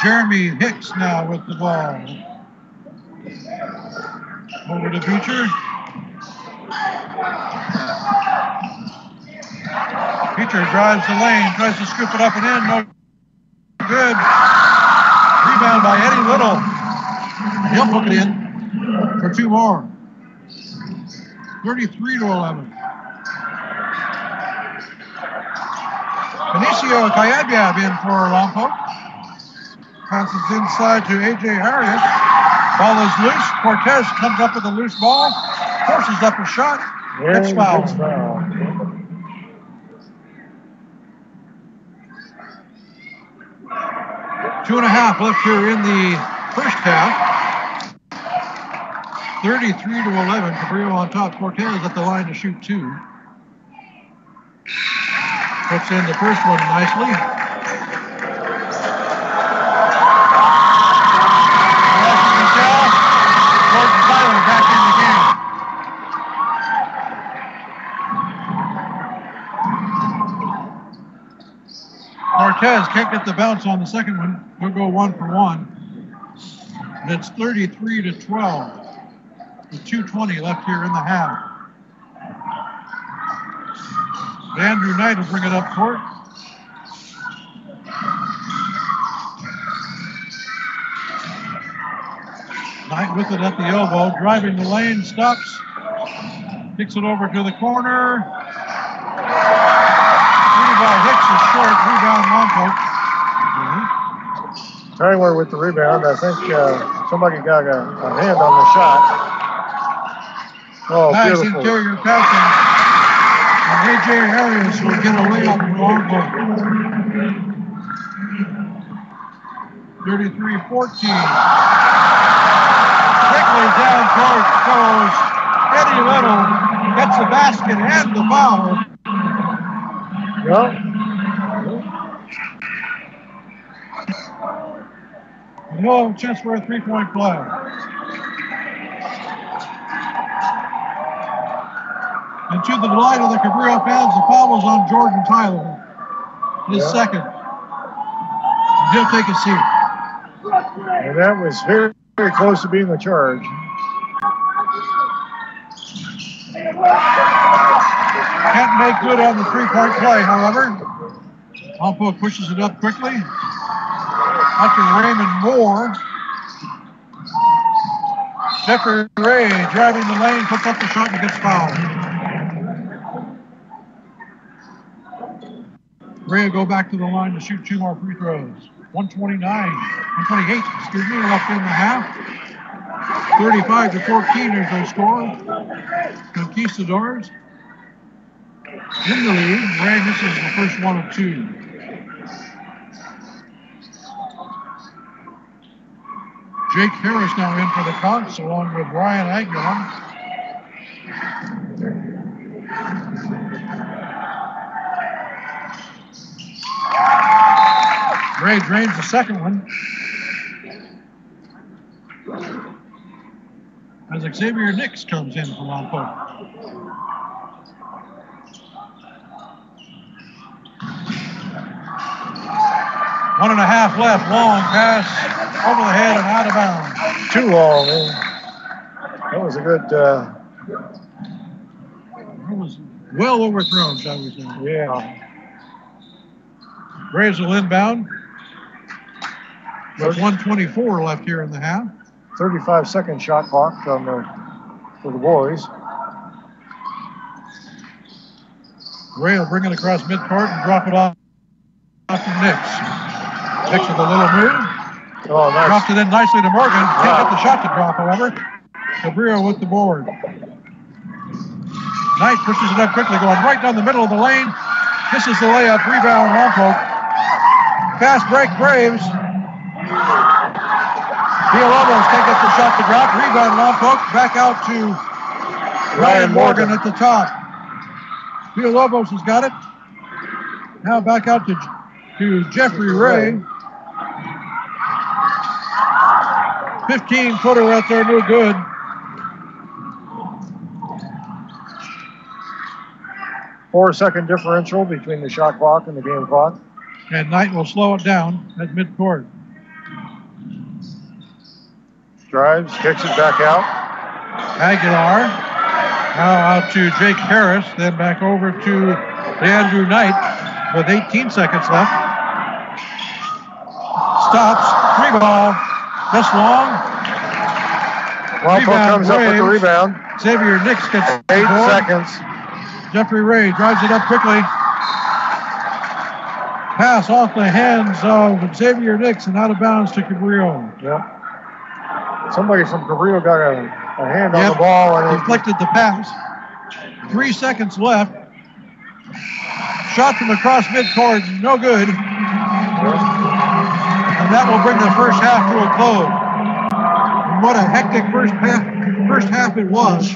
Jeremy Hicks now with the ball. Over to Beecher. Beecher drives the lane, tries to scoop it up and in. No good. Rebound by Eddie Little. He'll hook it in for 2 more. 33-11. Benicio Kayabyab in for Lompoc. Passes inside to A.J. Harriet. Ball is loose. Cortez comes up with a loose ball. Forces up a shot. Gets fouled. 2.5 left here in the first half. 33-11. Cabrillo on top. Cortez at the line to shoot 2. Puts in the first one nicely. As you can tell, Gordon Tyler back in the game. Cortez can't get the bounce on the second one. He'll go 1 for 1. And it's 33-12. With 2:20 left here in the half. Andrew Knight will bring it up court. Knight with it at the elbow, driving the lane, stops, kicks it over to the corner. By Hicks is short, rebound Lompoc. Tyler with the rebound. I think somebody got a hand on the shot. Oh, nice beautiful. Interior passing. And A.J. Harris will get a layup from Lompoc. 33-14. Quickly down court goes Eddie Little. Gets the basket and the foul. Yeah. No chance for a three-point play. And to the delight of the Cabrillo fans, the foul was on Jordan Tyler. His second. He'll take a seat. And that was very, very close to being a charge. Can't make good on the three-point play, however. Lompoc pushes it up quickly. After Raymond Moore. Jeffrey Ray driving the lane, puts up the shot and gets fouled. Ray will go back to the line to shoot 2 more free throws. 128, left in the half. 35-14 is their score. Conquistadors in the lead. Ray misses the first one of 2. Jake Harris now in for the Conqs, along with Ryan Aguilar. Ray drains the second one. As Xavier Nix comes in for Lompoc. One and a half left. Long pass over the head and out of bounds. Too long, man. That was a good... That was well overthrown, shall we say. Yeah. Braves will inbound. With 1:24 left here in the half. 35-second shot clock for the boys. Ray will bring it across midcourt and drop it off to Nix. Nix with a little move. Oh, nice. Dropped it in nicely to Morgan. Can't get the shot to drop, however. Cabrillo with the board. Knight pushes it up quickly, going right down the middle of the lane. Misses the layup. Rebound, Lompoc. Fast break, Braves. Villalobos can't get the shot to drop. Rebound, Lompoc. Back out to Ryan Morgan at the top. Villalobos has got it. Now back out to Jeffrey Ray. 15-footer right there, no good. Four-second differential between the shot clock and the game clock. And Knight will slow it down at midcourt. Drives, kicks it back out. Aguilar. Now out to Jake Harris, then back over to Andrew Knight with 18 seconds left. Stops, 3-ball, just long. Lompoc comes up with the rebound. Xavier Nix gets 8 seconds. Jeffrey Ray drives it up quickly. pass off the hands of Xavier Nix and out of bounds to Cabrillo. Yep. Somebody from Cabrillo got a hand on the ball. And deflected the pass. 3 seconds left. Shot from across midcourt, no good. And that will bring the first half to a close. And what a hectic first half it was.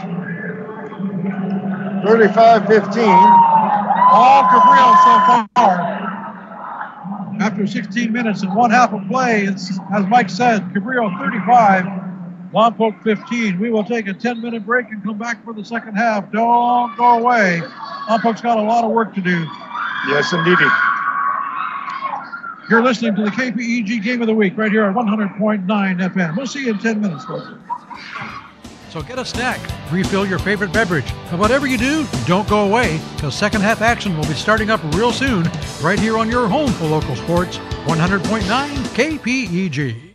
35-15. All Cabrillo so far. After 16 minutes and one half of play, it's, as Mike said, Cabrillo 35, Lompoc 15. We will take a 10-minute break and come back for the second half. Don't go away. Lompoc's got a lot of work to do. Yes, indeedy. You're listening to the KPEG Game of the Week right here on 100.9 FM. We'll see you in 10 minutes, folks. So get a snack, refill your favorite beverage, and whatever you do, don't go away, because second half action will be starting up real soon, right here on your home for local sports, 100.9 KPEG.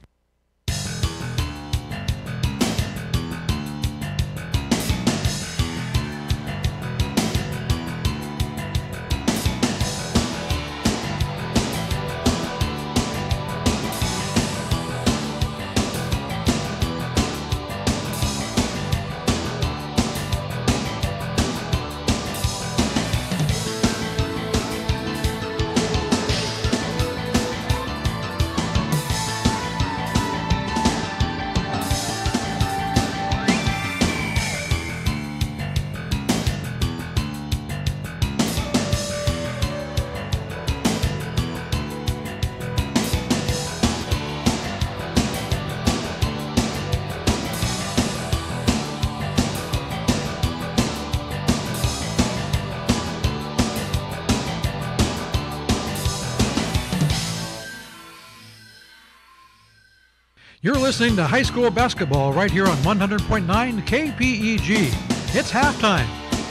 You're listening to high school basketball right here on 100.9 KPEG. It's halftime,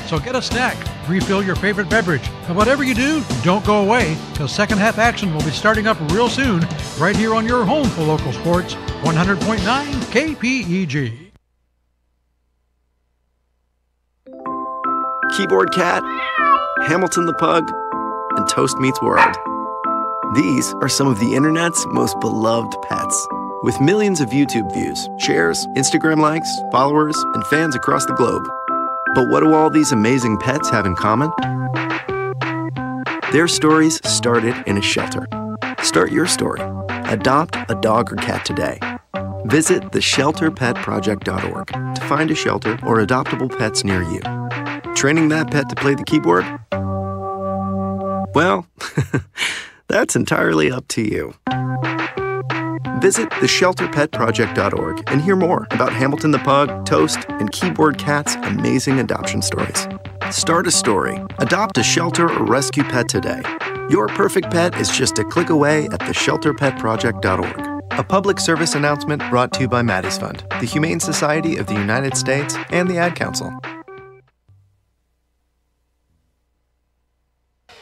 so get a snack, refill your favorite beverage, and whatever you do, don't go away, because second half action will be starting up real soon right here on your home for local sports, 100.9 KPEG. Keyboard Cat, Hamilton the Pug, and Toast Meets World. These are some of the internet's most beloved pets. With millions of YouTube views, shares, Instagram likes, followers, and fans across the globe. But what do all these amazing pets have in common? Their stories started in a shelter. Start your story. Adopt a dog or cat today. Visit theshelterpetproject.org to find a shelter or adoptable pets near you. Training that pet to play the keyboard? Well, that's entirely up to you. Visit theshelterpetproject.org and hear more about Hamilton the Pug, Toast, and Keyboard Cat's amazing adoption stories. Start a story. Adopt a shelter or rescue pet today. Your perfect pet is just a click away at theshelterpetproject.org. A public service announcement brought to you by Maddie's Fund, the Humane Society of the United States, and the Ad Council.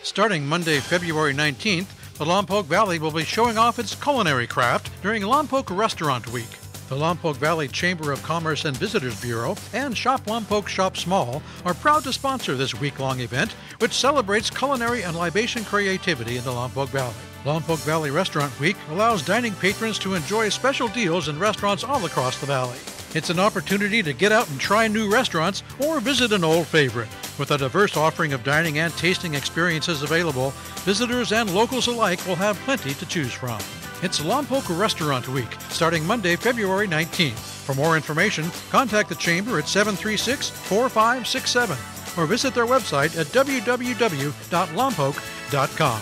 Starting Monday, February 19th, the Lompoc Valley will be showing off its culinary craft during Lompoc Restaurant Week. The Lompoc Valley Chamber of Commerce and Visitors Bureau and Shop Lompoc Shop Small are proud to sponsor this week-long event, which celebrates culinary and libation creativity in the Lompoc Valley. Lompoc Valley Restaurant Week allows dining patrons to enjoy special deals in restaurants all across the valley. It's an opportunity to get out and try new restaurants or visit an old favorite. With a diverse offering of dining and tasting experiences available, visitors and locals alike will have plenty to choose from. It's Lompoc Restaurant Week, starting Monday, February 19th. For more information, contact the Chamber at 736-4567 or visit their website at www.lompoc.com.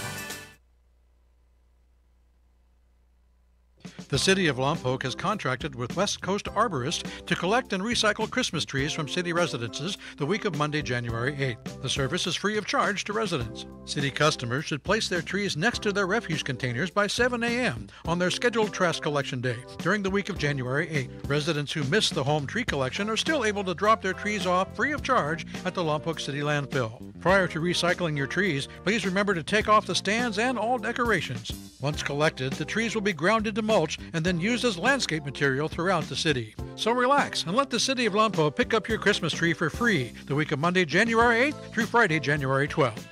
The City of Lompoc has contracted with West Coast Arborists to collect and recycle Christmas trees from city residences the week of Monday, January 8th. The service is free of charge to residents. City customers should place their trees next to their refuse containers by 7 a.m. on their scheduled trash collection day during the week of January 8th. Residents who miss the home tree collection are still able to drop their trees off free of charge at the Lompoc City landfill. Prior to recycling your trees, please remember to take off the stands and all decorations. Once collected, the trees will be ground into mulch and then used as landscape material throughout the city. So relax and let the City of Lompoc pick up your Christmas tree for free the week of Monday, January 8th through Friday, January 12th.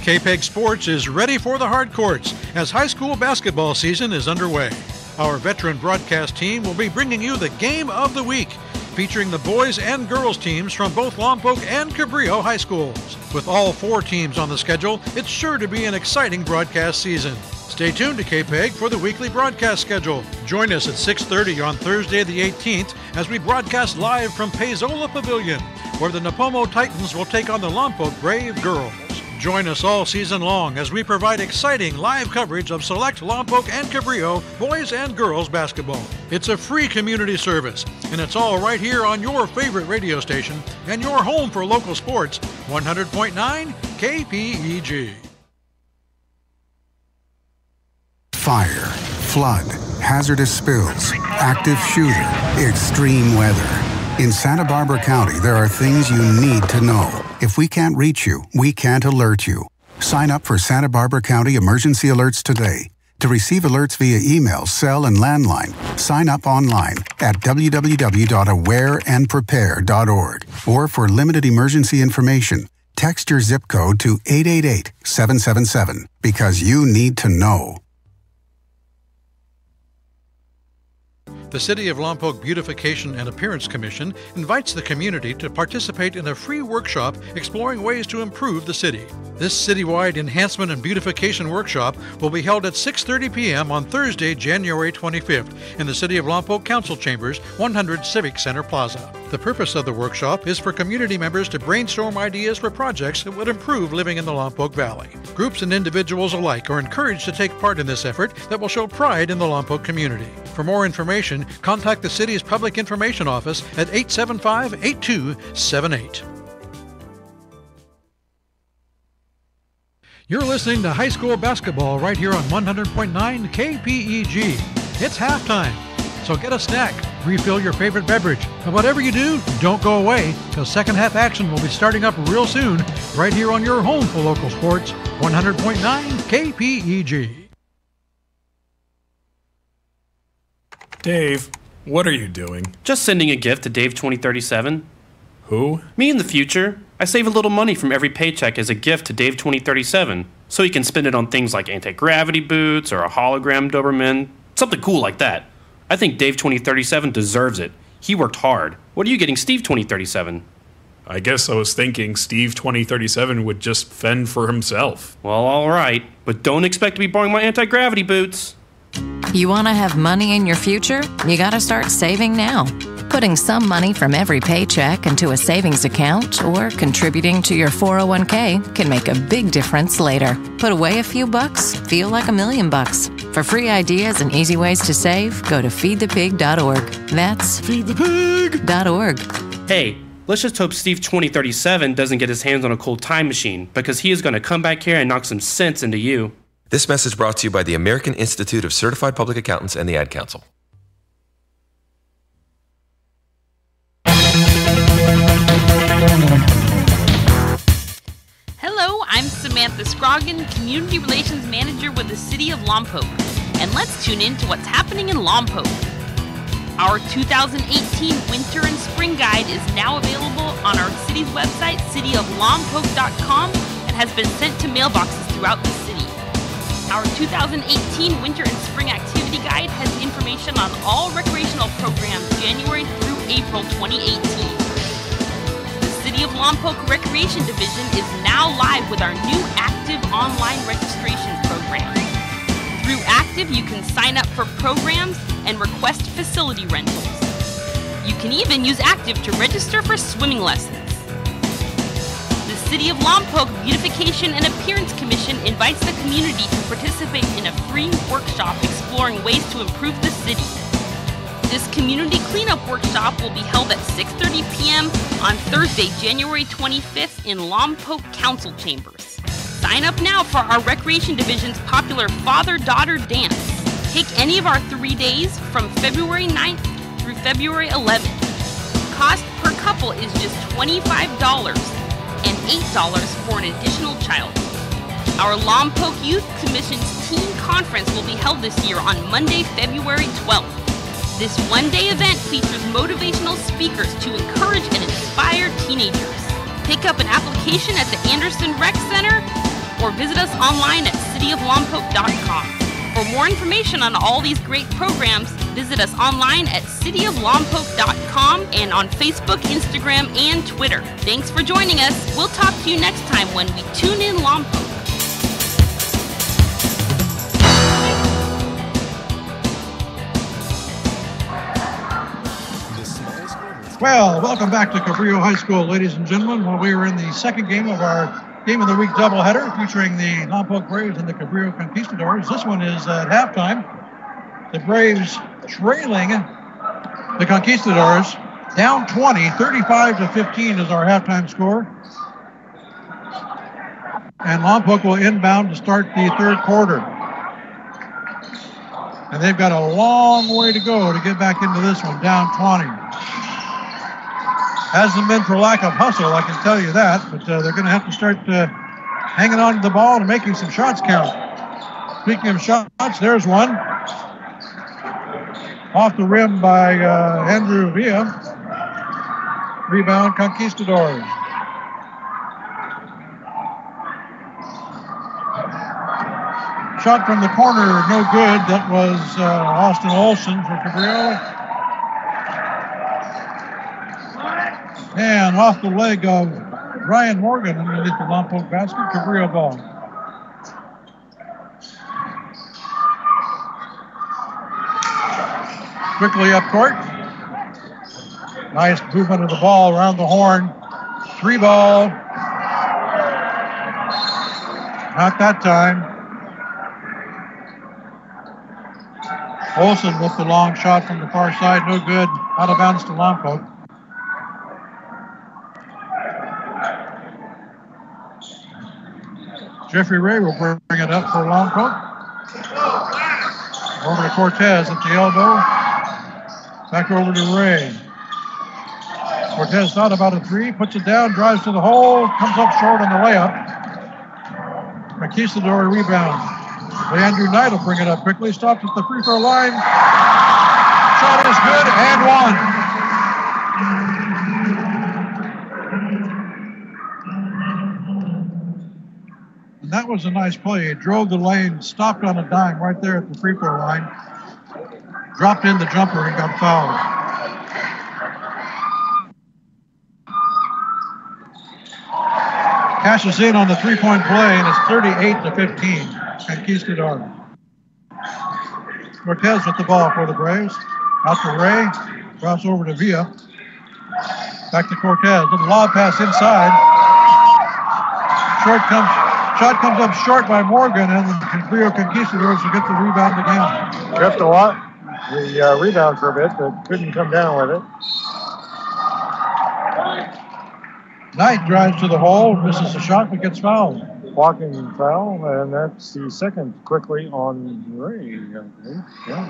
KPEG Sports is ready for the hard courts as high school basketball season is underway. Our veteran broadcast team will be bringing you the Game of the Week, featuring the boys and girls teams from both Lompoc and Cabrillo high schools. With all 4 teams on the schedule, it's sure to be an exciting broadcast season. Stay tuned to KPEG for the weekly broadcast schedule. Join us at 6:30 on Thursday the 18th as we broadcast live from Paizola Pavilion, where the Napomo Titans will take on the Lompoc Brave Girls. Join us all season long as we provide exciting live coverage of select Lompoc and Cabrillo boys and girls basketball. It's a free community service, and it's all right here on your favorite radio station and your home for local sports, 100.9 KPEG. Fire, flood, hazardous spills, active shooter, extreme weather. In Santa Barbara County, there are things you need to know. If we can't reach you, we can't alert you. Sign up for Santa Barbara County Emergency Alerts today. To receive alerts via email, cell, and landline, sign up online at www.awareandprepare.org. Or for limited emergency information, text your zip code to 888-777 because you need to know. The City of Lompoc Beautification and Appearance Commission invites the community to participate in a free workshop exploring ways to improve the city. This citywide enhancement and beautification workshop will be held at 6:30 p.m. on Thursday, January 25th in the City of Lompoc Council Chambers, 100 Civic Center Plaza. The purpose of the workshop is for community members to brainstorm ideas for projects that would improve living in the Lompoc Valley. Groups and individuals alike are encouraged to take part in this effort that will show pride in the Lompoc community. For more information, contact the city's Public Information Office at 875-8278. You're listening to high school basketball right here on 100.9 KPEG. It's halftime, so get a snack, refill your favorite beverage, and whatever you do, don't go away, because second half action will be starting up real soon right here on your home for local sports, 100.9 KPEG. Dave, what are you doing? Just sending a gift to Dave 2037. Who? Me in the future. I save a little money from every paycheck as a gift to Dave 2037, so he can spend it on things like anti-gravity boots or a hologram Doberman, something cool like that. I think Dave 2037 deserves it. He worked hard. What are you getting Steve 2037? I guess I was thinking Steve 2037 would just fend for himself. Well, all right, but don't expect to be borrowing my anti-gravity boots. You want to have money in your future? You got to start saving now. Putting some money from every paycheck into a savings account or contributing to your 401k can make a big difference later. Put away a few bucks, feel like $1 million. For free ideas and easy ways to save, go to feedthepig.org. That's feedthepig.org. Hey, let's just hope Steve 2037 doesn't get his hands on a cool time machine, because he is going to come back here and knock some sense into you. This message brought to you by the American Institute of Certified Public Accountants and the Ad Council. Hello, I'm Samantha Scroggin, Community Relations Manager with the City of Lompoc, and let's tune in to what's happening in Lompoc. Our 2018 Winter and Spring Guide is now available on our city's website, cityoflompoc.com, and has been sent to mailboxes throughout the city. Our 2018 Winter and Spring Activity Guide has information on all recreational programs January through April 2018. The City of Lompoc Recreation Division is now live with our new Active online registration program. Through Active, you can sign up for programs and request facility rentals. You can even use Active to register for swimming lessons. The City of Lompoc Beautification and Appearance Commission invites the community to participate in a free workshop exploring ways to improve the city. This community cleanup workshop will be held at 6:30 p.m. on Thursday, January 25th in Lompoc Council Chambers. Sign up now for our Recreation Division's popular Father-Daughter Dance. Take any of our 3 days from February 9th through February 11th. Cost per couple is just $25 and $8 for an additional child. Our Lompoc Youth Commission's Teen Conference will be held this year on Monday, February 12th. This one-day event features motivational speakers to encourage and inspire teenagers. Pick up an application at the Anderson Rec Center or visit us online at cityoflompoc.com. For more information on all these great programs, visit us online at cityoflompoc.com and on Facebook, Instagram, and Twitter. Thanks for joining us. We'll talk to you next time when we tune in Lompoc. Well, welcome back to Cabrillo High School, ladies and gentlemen. Well, we were in the second game of our Game of the Week doubleheader featuring the Lompoc Braves and the Cabrillo Conquistadors. This one is at halftime. The Braves trailing the Conquistadors down 20, 35-15 is our halftime score. And Lompoc will inbound to start the third quarter. And they've got a long way to go to get back into this one, down 20. Hasn't been for lack of hustle, I can tell you that, but they're going to have to start hanging on to the ball and making some shots count. Speaking of shots, there's one. Off the rim by Andrew Villa. Rebound, Conquistadors. Shot from the corner, no good. That was Austin Olson for Cabrillo. And off the leg of Ryan Morgan underneath the Lompoc basket, Cabrillo ball. Quickly up court. Nice movement of the ball around the horn. 3 ball. Not that time. Olsen with the long shot from the far side, no good. Out of bounds to Lompoc. Jeffrey Ray will bring it up for Lompoc. Over to Cortez at the elbow. Back over to Ray. Cortez thought about a 3, puts it down, drives to the hole, comes up short on the layup. Conquistador rebound. Andrew Knight will bring it up quickly, stops at the free throw line. Shot is good and one. And that was a nice play. He drove the lane, stopped on a dime right there at the free throw line. Dropped in the jumper and got fouled. Cashes in on the three-point play, and it's 38-15. Conquistador. Cortez with the ball for the Braves. Out to Ray. Cross over to Villa. Back to Cortez. Little lob pass inside. Shot comes up short by Morgan, and the Cabrillo Conquistadors will get the rebound again. Kept the rebound for a bit, but couldn't come down with it. Knight drives to the hole, misses a shot, but gets fouled. Walking foul, and that's the second quickly on Ray, I think. Yeah.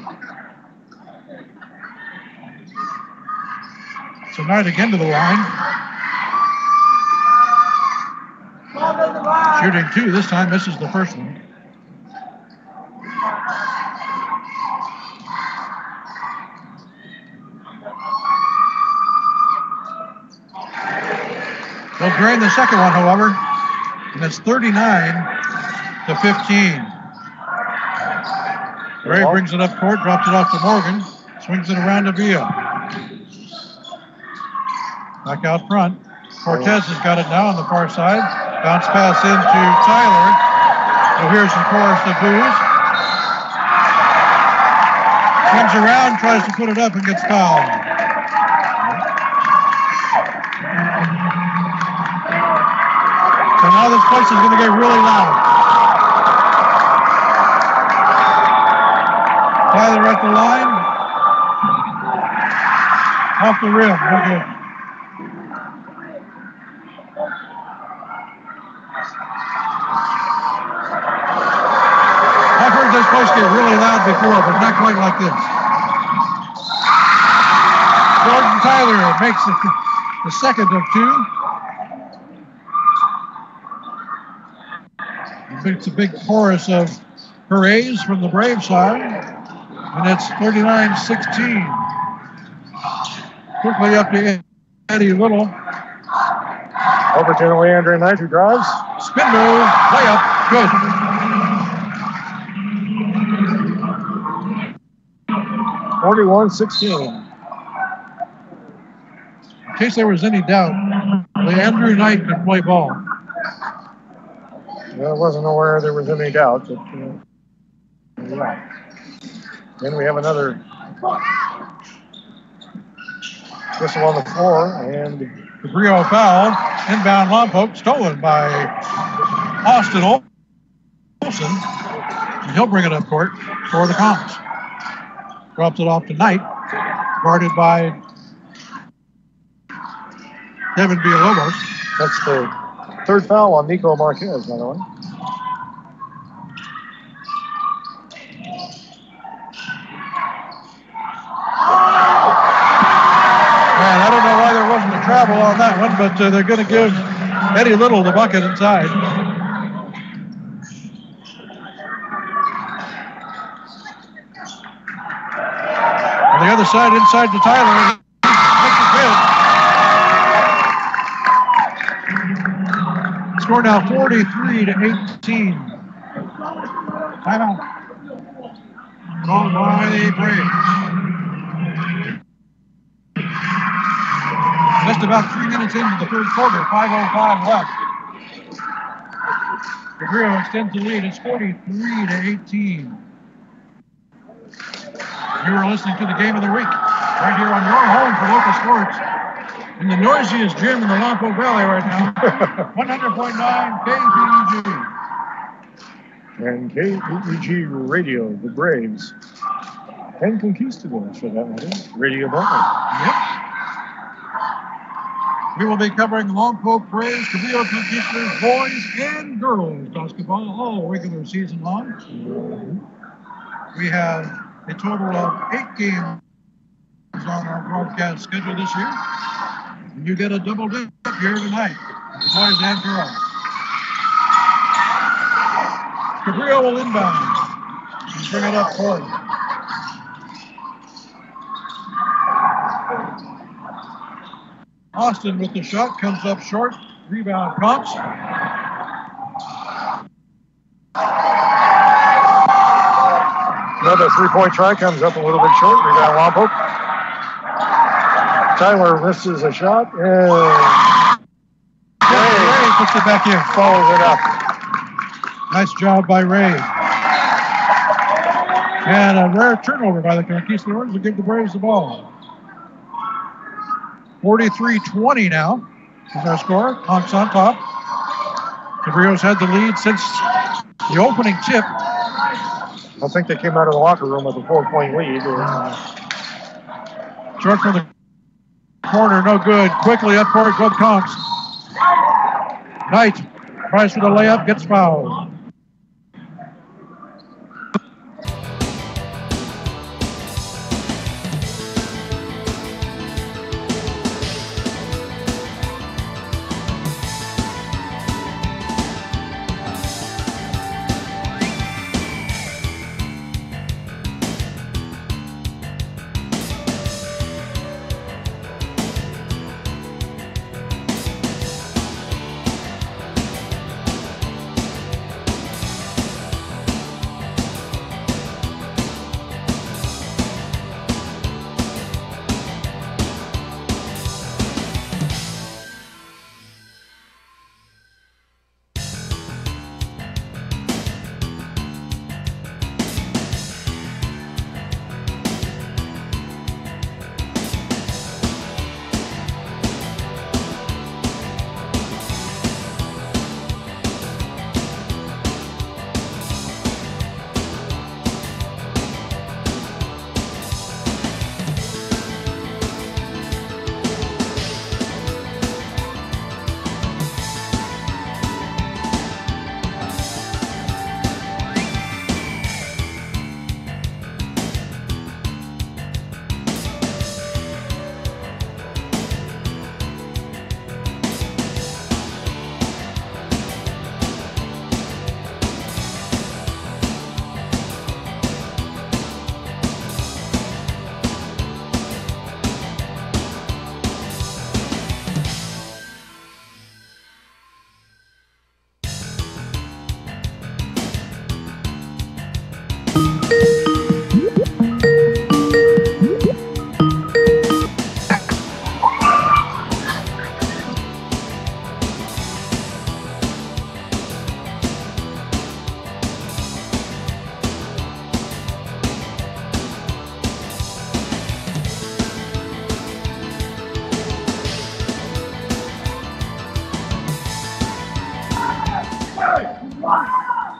So Knight again to the line. Shooting 2 this time, misses the first one. They'll drain the second one, however, and it's 39-15. Ray brings it up court, drops it off to Morgan, swings it around to Villa. Back out front. Cortez has got it now on the far side. Bounce pass into Tyler. You'll hear some chorus of boos. Swings around, tries to put it up and gets fouled. So now this place is going to get really loud. Tyler at the line. Off the rim. Okay. I've heard this place get really loud before, but not quite like this. Jordan Tyler makes the second of 2. It's a big chorus of hoorays from the Brave side, and it's 39-16. Quickly up to Eddie Little. Over to Andrew Knight, who drives. Spin move, layup. Good. 41-16. In case there was any doubt, Andrew Knight could play ball. I wasn't aware there was any doubt. But, yeah. Then we have another whistle on the floor, and Cabrillo foul. Inbound Lompoc, stolen by Austin Olson. And he'll bring it up court for the Conqs. Drops it off to Knight. Guarded by Devin Villalobos. That's the third foul on Nico Marquez, by the way. Man, I don't know why there wasn't a travel on that one, but they're going to give Eddie Little the bucket inside. On the other side, inside to Tyler. Makes it good. Score now 43-18. Timeout. Called by the Braves. Just about 3 minutes into the third quarter, 5:05 left. Cabrillo extends the lead. It's 43-18. You are listening to the Game of the Week right here on your home for local sports in the noisiest gym in the Lompoc Valley right now. 100.9 KPEG. And KPEG Radio, the Braves, and Conquistadors for that matter, Radio Butler. Yep. We will be covering Lompoc Braves, Cabrillo Conquistadors, boys and girls basketball all regular season long. We have a total of 8 games on our broadcast schedule this year. And you get a double dip here tonight, the boys and girls. Cabrillo will inbound and bring it up court. Austin with the shot, comes up short. Rebound, Conqs. Another three-point try comes up a little bit short. Rebound, Lompoc. Tyler misses a shot, and Ray puts it back in. Follows it up. Nice job by Ray. And a rare turnover by the Conquistadors will give the Braves the ball. 43-20 now is our score. Conqs on top. Cabrillo's had the lead since the opening tip. I think they came out of the locker room with a 4-point lead. Short from the corner, no good. Quickly up court goes Conqs. Knight tries for the layup, gets fouled.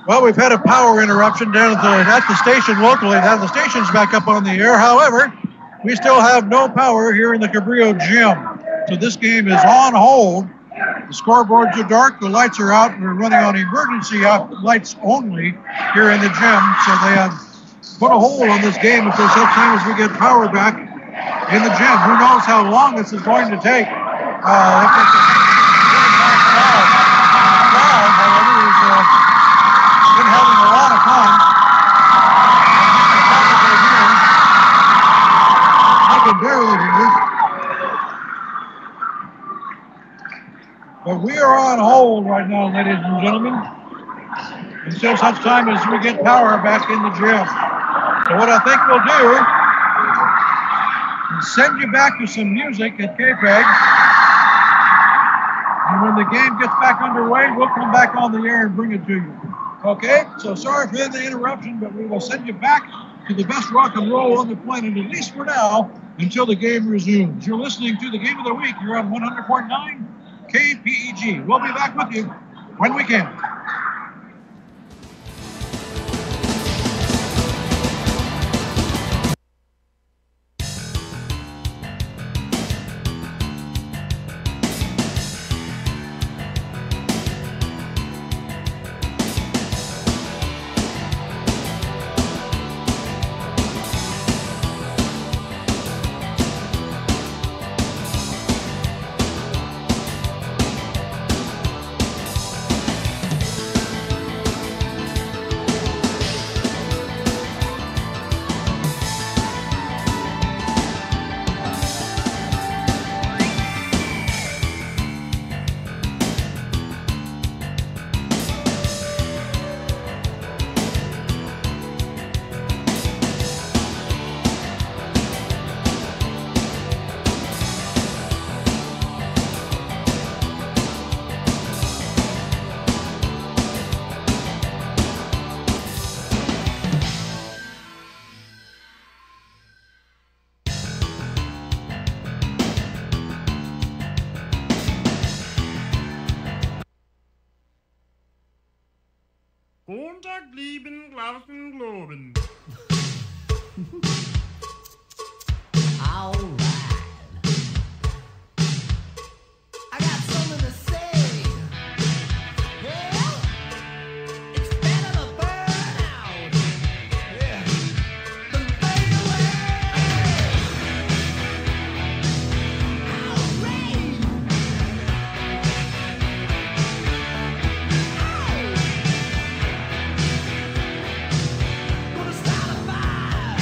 Well, we've had a power interruption down at the station locally. Now the station's back up on the air. However, we still have no power here in the Cabrillo gym. So this game is on hold. The scoreboards are dark. The lights are out. We're running on emergency lights only here in the gym. So they have put a hold on this game until such time as we get power back in the gym. Who knows how long this is going to take. Been having a lot of fun. I can barely hear. But we are on hold right now, ladies and gentlemen, until such time as we get power back in the gym. So what I think we'll do is send you back to some music at KPEG. And when the game gets back underway, we'll come back on the air and bring it to you. Okay, so sorry for the interruption, but we will send you back to the best rock and roll on the planet, at least for now, until the game resumes. You're listening to the Game of the Week. You're on 100.9 KPEG. We'll be back with you when we can. Montag blieben Glauben globen. All right. I got something to say. Well, it's better to burn out. Yeah. Than fade away. All right. Gonna start a fire.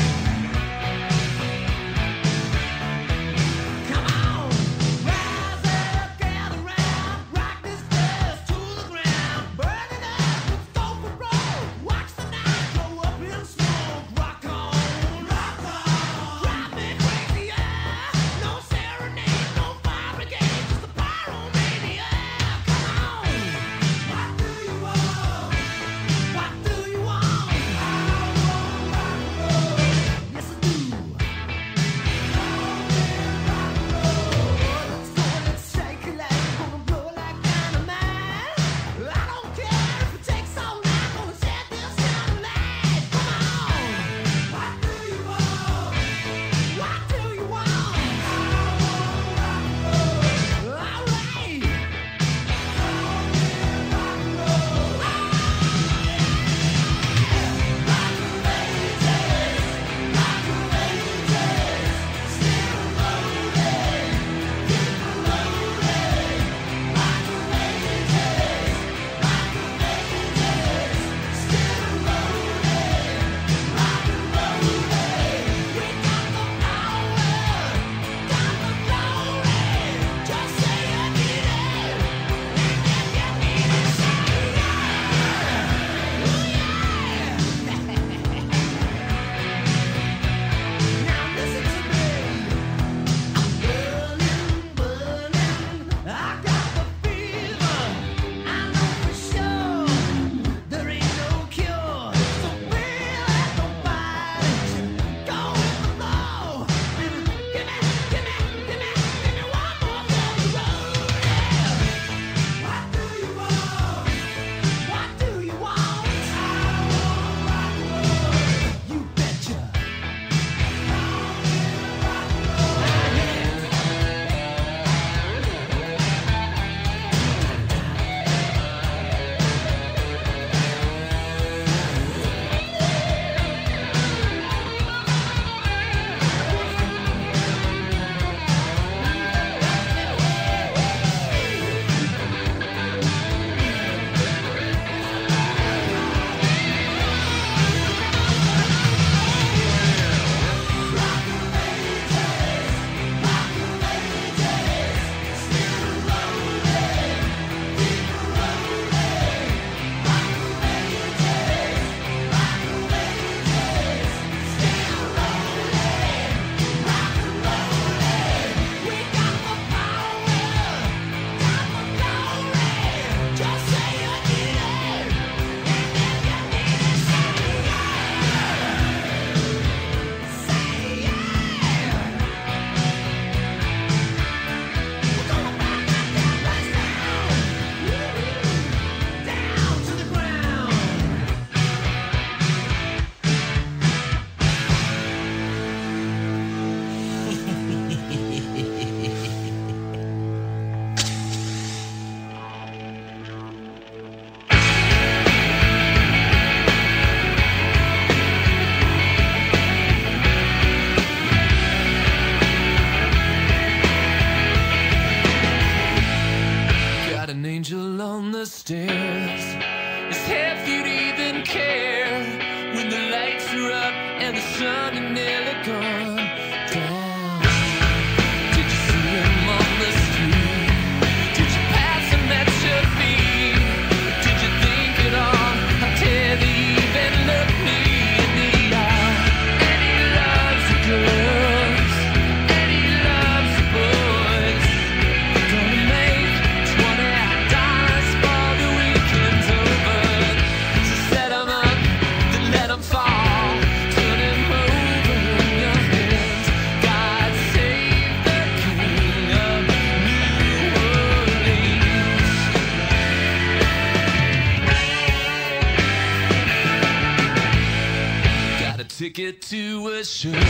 stairs. It's half you'd even care when the lights are up and the sun is nearly gone down. Did you see him on the street? Did you pass him at your feet? Did you think it all? How dare they even look me in the eye? And he loves the girls, and he loves the boys. Gonna make $20 for the weekend's over. So set 'em up, then let 'em fall. Turn 'em over in your hands. God save the King of New Orleans. Got a ticket to a show.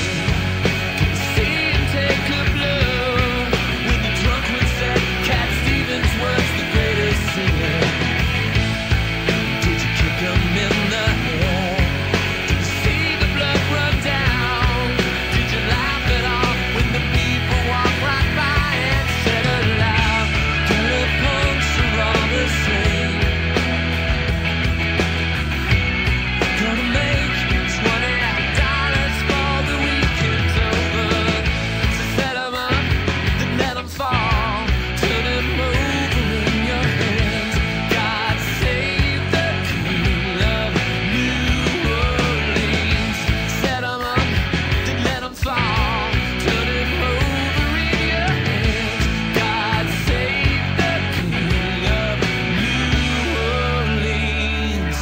Can see him take a blow. When the drunk one said Cat Stevens was the greatest singer. Did you kick him in the head? Did you see the blood run down? Did you laugh at all when the people walked right by and said aloud, "Dirty punks are all the same." Gonna make $20 for the weekend's over. So set 'em up, then let 'em fall. Turn 'em over in your hands. God save the King of New Orleans. Set 'em up, then let 'em fall. Turn 'em over in your hands. God save the King of New Orleans.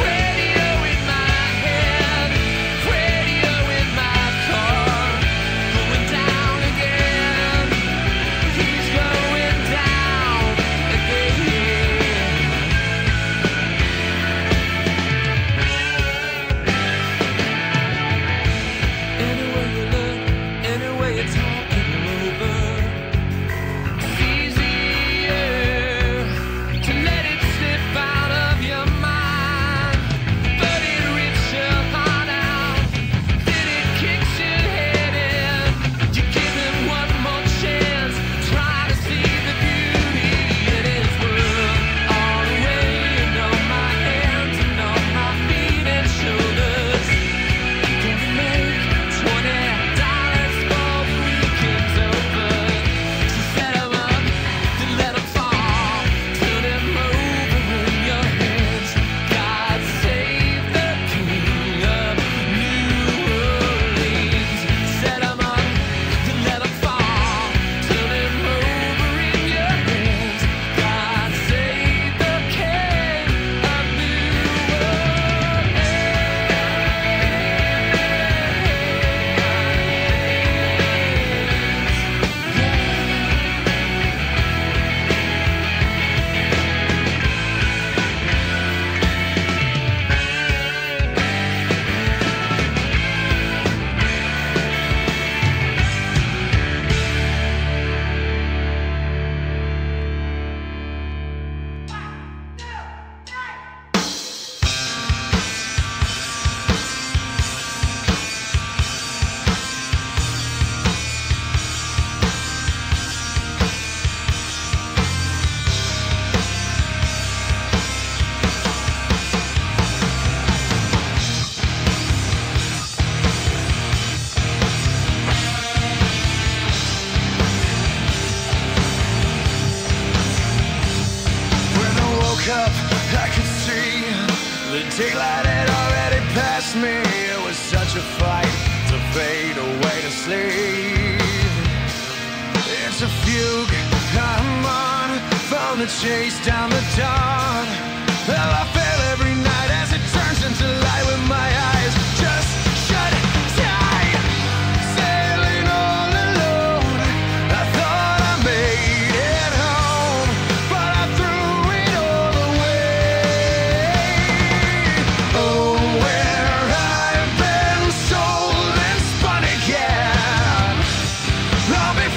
Radio in my hand, radio in my car, going down again. He's going down again. Anywhere you look, anywhere you talk it over. It's easier to let it slip out of your mind. But it rips your heart out, then it kicks your head in. You give him one more chance, try to see the beauty in his world. All the way and on my hands and on my feet and shoulders. Gonna make $20 for the weekend's over. So set 'em up, then let 'em fall. Turn 'em over in your hands. God save the King of New Orleans. Set 'em up, then let 'em fall. Turn 'em over in your hands. God save the King of New Orleans. When I woke up, I could see the daylight had already passed me. It was such a fight to fade away to sleep. It's a fugue, I'm on from the chase down the dawn. Well, I fail every night as it turns into light with my eyes just shut tight. Sailing all alone, I thought I made it home, but I threw it all away. Oh, where I've been sold and spun again. Long before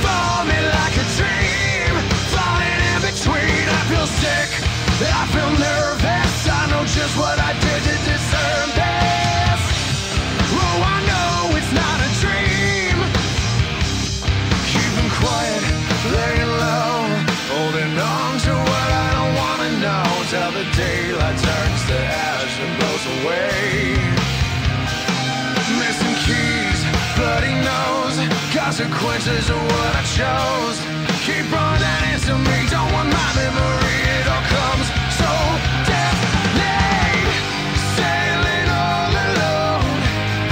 consequences of what I chose. Keep on that answer me, don't want my memory, it all comes so deftly. Sailing all alone,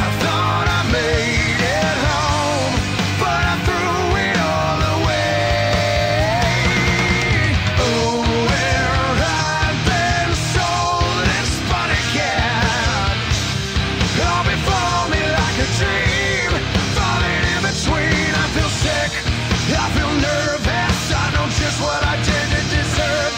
I thought I made it home, but I threw it all away. Oh, where I've been sold and spun again, all before me like a dream, falling in between. I feel sick, I feel nervous, I know just what I did to deserve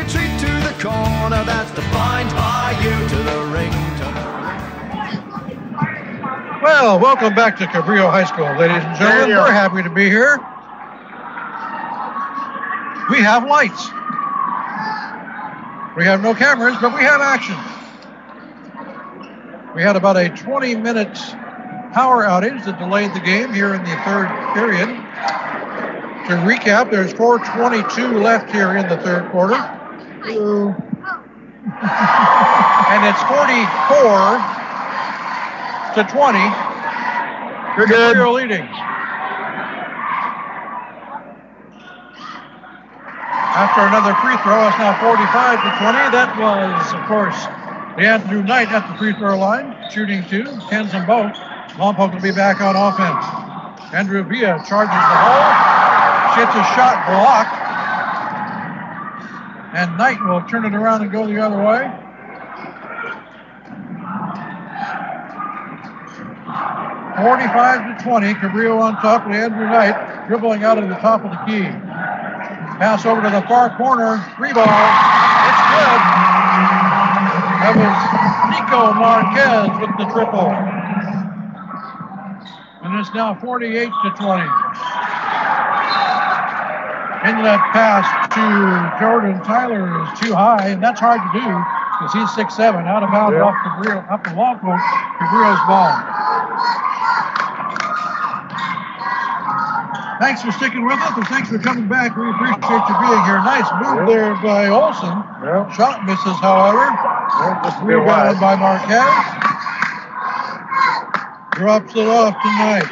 retreat to the corner that's defined by you, to the ring, Well, welcome back to Cabrillo High School, ladies and gentlemen. We're happy to be here. We have lights. We have no cameras, but we have action. We had about a 20-minute power outage that delayed the game here in the third period. To recap, there's 4:22 left here in the third quarter. And it's 44-20. You're good. Cabrillo leading. After another free throw, it's now 45-20. That was, of course, Andrew Knight at the free throw line, shooting two, tens them both. Lompoc will be back on offense. Andrew Villa charges the hole, gets a shot blocked, and Knight will turn it around and go the other way. (45-20). Cabrillo on top with Andrew Knight dribbling out of the top of the key. Pass over to the far corner. Free ball. It's good. That was Nico Marquez with the triple. And it's now 48-20. Inlet pass to Jordan Tyler is too high, and that's hard to do because he's 6'7", out of bounds off Cabrillo, up the Lompoc, Cabrillo's ball. Thanks for sticking with us, and thanks for coming back. We appreciate you being here. Nice move there by Olsen. Shot misses, however. Rebounded by Marquez. Drops it off tonight.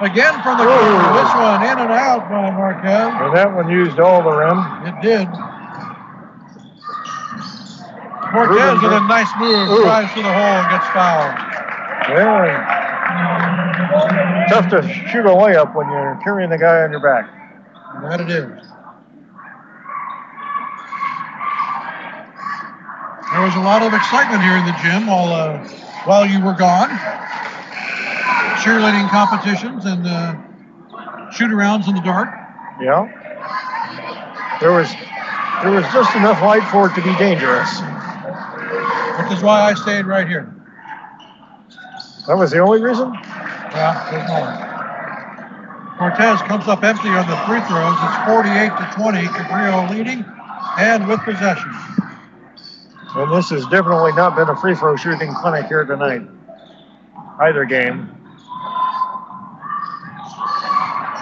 Again from the corner. This one in and out by Marquez. And that one used all the rim. It did. Marquez with a nice move, drives to the hole and gets fouled. Yeah. Tough to shoot a layup when you're carrying the guy on your back. That it is. There was a lot of excitement here in the gym while you were gone. Cheerleading competitions and shoot-arounds in the dark. Yeah. There was just enough light for it to be dangerous. Which is why I stayed right here. That was the only reason? Yeah, there's more. Cortez comes up empty on the free throws. It's 48-20. Cabrillo leading and with possession. And this has definitely not been a free throw shooting clinic here tonight. Either game.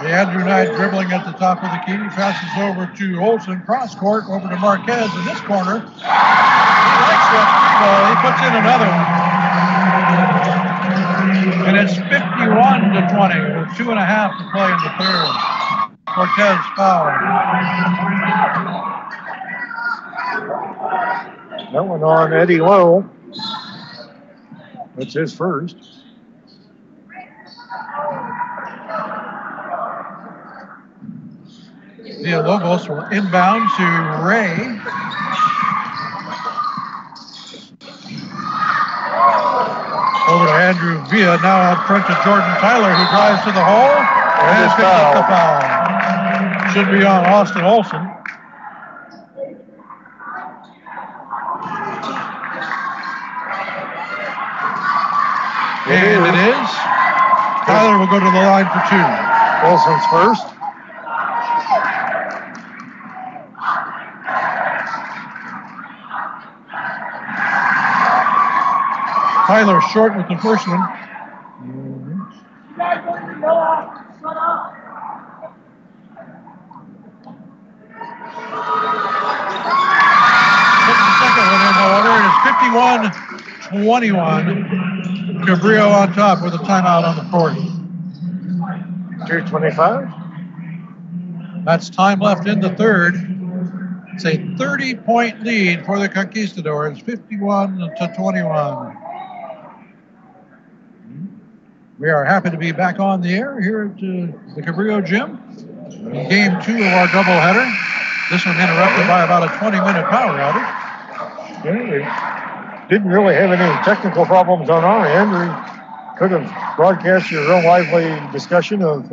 The Andrew Knight dribbling at the top of the key. Passes over to Olsen. Cross court over to Marquez in this corner. He likes that free ball. He puts in another one. And it's 51-20 with 2.5 to play in the third. Cortez foul. That one on Eddie Lowe. That's his first. Villalobos will inbound to Ray. Over to Andrew Villa, now out front to Jordan Tyler, who drives to the hole and picks up the foul. Should be on Austin Olsen. And it is. Tyler will go to the line for two. Olsen's first. Tyler short with the first one. Put the second one in, however, it is 51-21. Cabrillo on top with a timeout on the court. 2:25. That's time left in the third. It's a 30-point lead for the Conquistadors, 51-21. We are happy to be back on the air here at the Cabrillo Gym. In game 2 of our doubleheader. This one interrupted by about a 20-minute power outage. Yeah, we didn't really have any technical problems on our end. We could have broadcast a real lively discussion of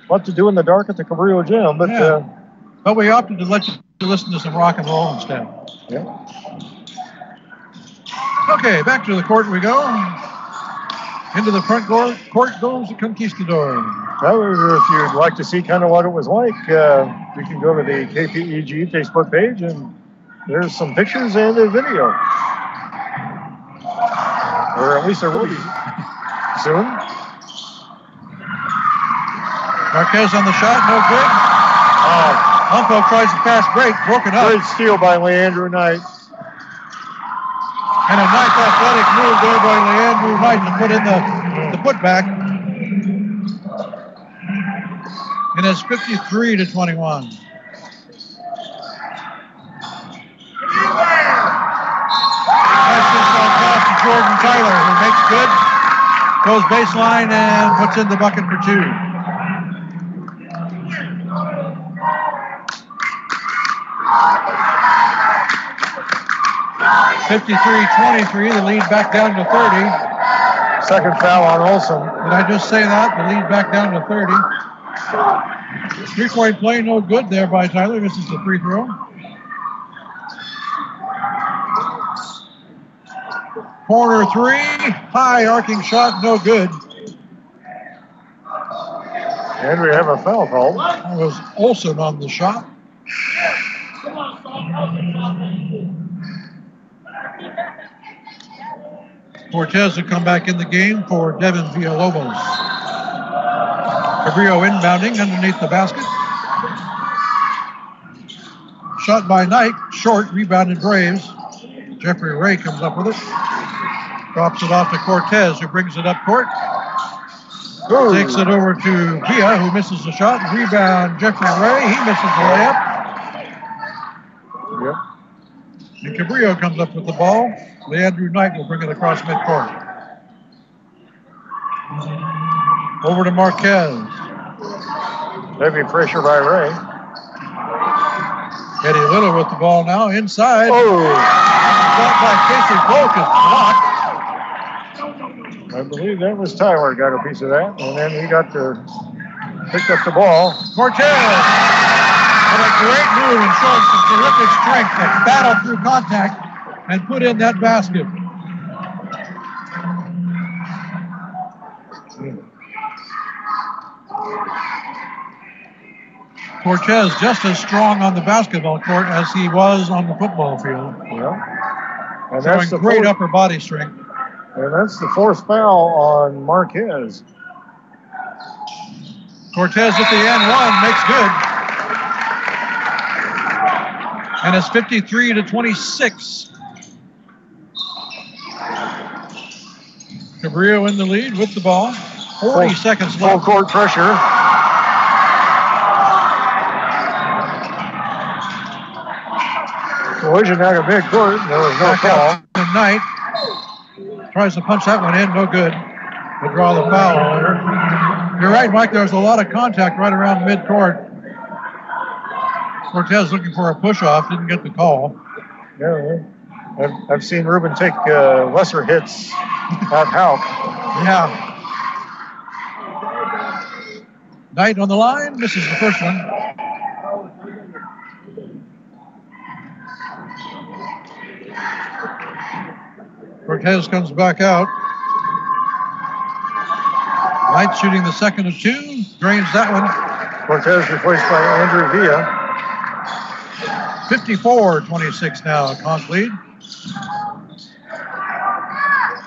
what to do in the dark at the Cabrillo Gym, but But we opted to let you listen to some rock and roll instead. Yeah. Okay, back to the court we go. Into the front court goes the Conquistador. If you'd like to see kind of what it was like, you can go to the KPEG Facebook page, and there's some pictures and a video. Or at least there will be soon. Marquez on the shot, no good. Lompoc tries to fast break, broken up. Great steal by Leandro Knight. And a nice athletic move there by Leandro Knight to put in the putback. And it's 53-21. Jordan Tyler, who makes good, goes baseline and puts in the bucket for two. (53-23), the lead back down to 30. Second foul on Olsen. Did I just say that? The lead back down to 30. 3-point play, no good there by Tyler. Misses the free throw. Corner three, high arcing shot, no good. And we have a foul call. That was Olsen on the shot. Cortez will come back in the game for Devin Villalobos. Cabrillo inbounding underneath the basket. Shot by Knight, short, rebounded Braves. Jeffrey Ray comes up with it. Drops it off to Cortez, who brings it up court. Ooh. Takes it over to Villa, who misses the shot. Rebound, Jeffrey Ray. He misses the layup. Yep. And Cabrillo comes up with the ball. Leandro Knight will bring it across midcourt. Over to Marquez. Heavy pressure by Ray. Eddie Little with the ball now inside. Oh. Shot by Casey Polk is blocked. I believe that was Tyler got a piece of that, and then he picked up the ball. Cortez with a great move and showing some terrific strength to battle through contact and put in that basket. Cortez just as strong on the basketball court as he was on the football field. Yeah. And that's the great upper body strength. And that's the fourth foul on Marquez. Cortez at the end one makes good. And it's 53-26. Cabrillo in the lead with the ball. 40 seconds left. Full court pressure. Collision out of midcourt. There was no call. Knight tries to punch that one in. No good. They draw the foul, however. You're right, Mike. There was a lot of contact right around midcourt. Cortez looking for a push-off. Didn't get the call. Yeah, I've seen Ruben take lesser hits at Houck. Yeah. Knight on the line. Misses the first one. Cortez comes back out. Knight shooting the second of two. Drains that one. Cortez replaced by Andrew Villa. 54-26 now. Conqs lead.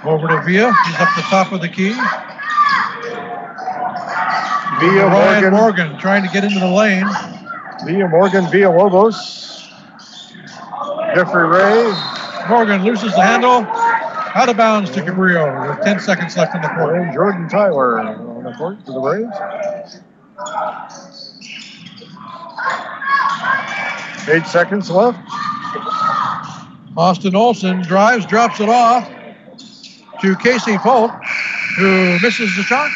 Over to Villa. He's up the top of the key. Villa Morgan trying to get into the lane. Villa Morgan, Villalobos. Jeffrey Ray. Morgan loses the handle. Out of bounds to Cabrillo with 10 seconds left in the court. And Jordan Tyler on the court for the Braves. 8 seconds left. Austin Olsen drives, drops it off to Casey Polk, who misses the shot.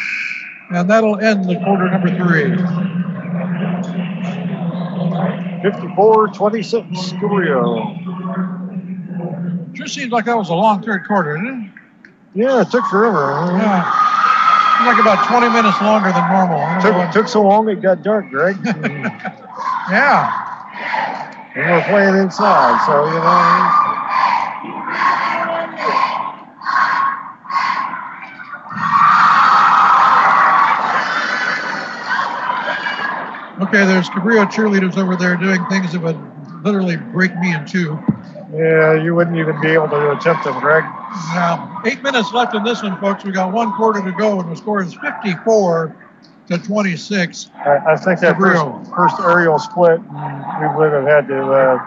And that'll end the quarter number 3. 54-26, Cabrillo. Sure seems like that was a long third quarter, didn't it? Yeah, it took forever. Yeah. Seemed like about 20 minutes longer than normal. Took so long it got dark, Greg. Yeah. And we're playing inside, so, you know. Okay, there's Cabrillo cheerleaders over there doing things that would literally break me in two. Yeah, you wouldn't even be able to attempt them, Greg. Now, 8 minutes left in this one, folks. We got 1 quarter to go, and the score is 54-26. I think that first aerial split, we would have had to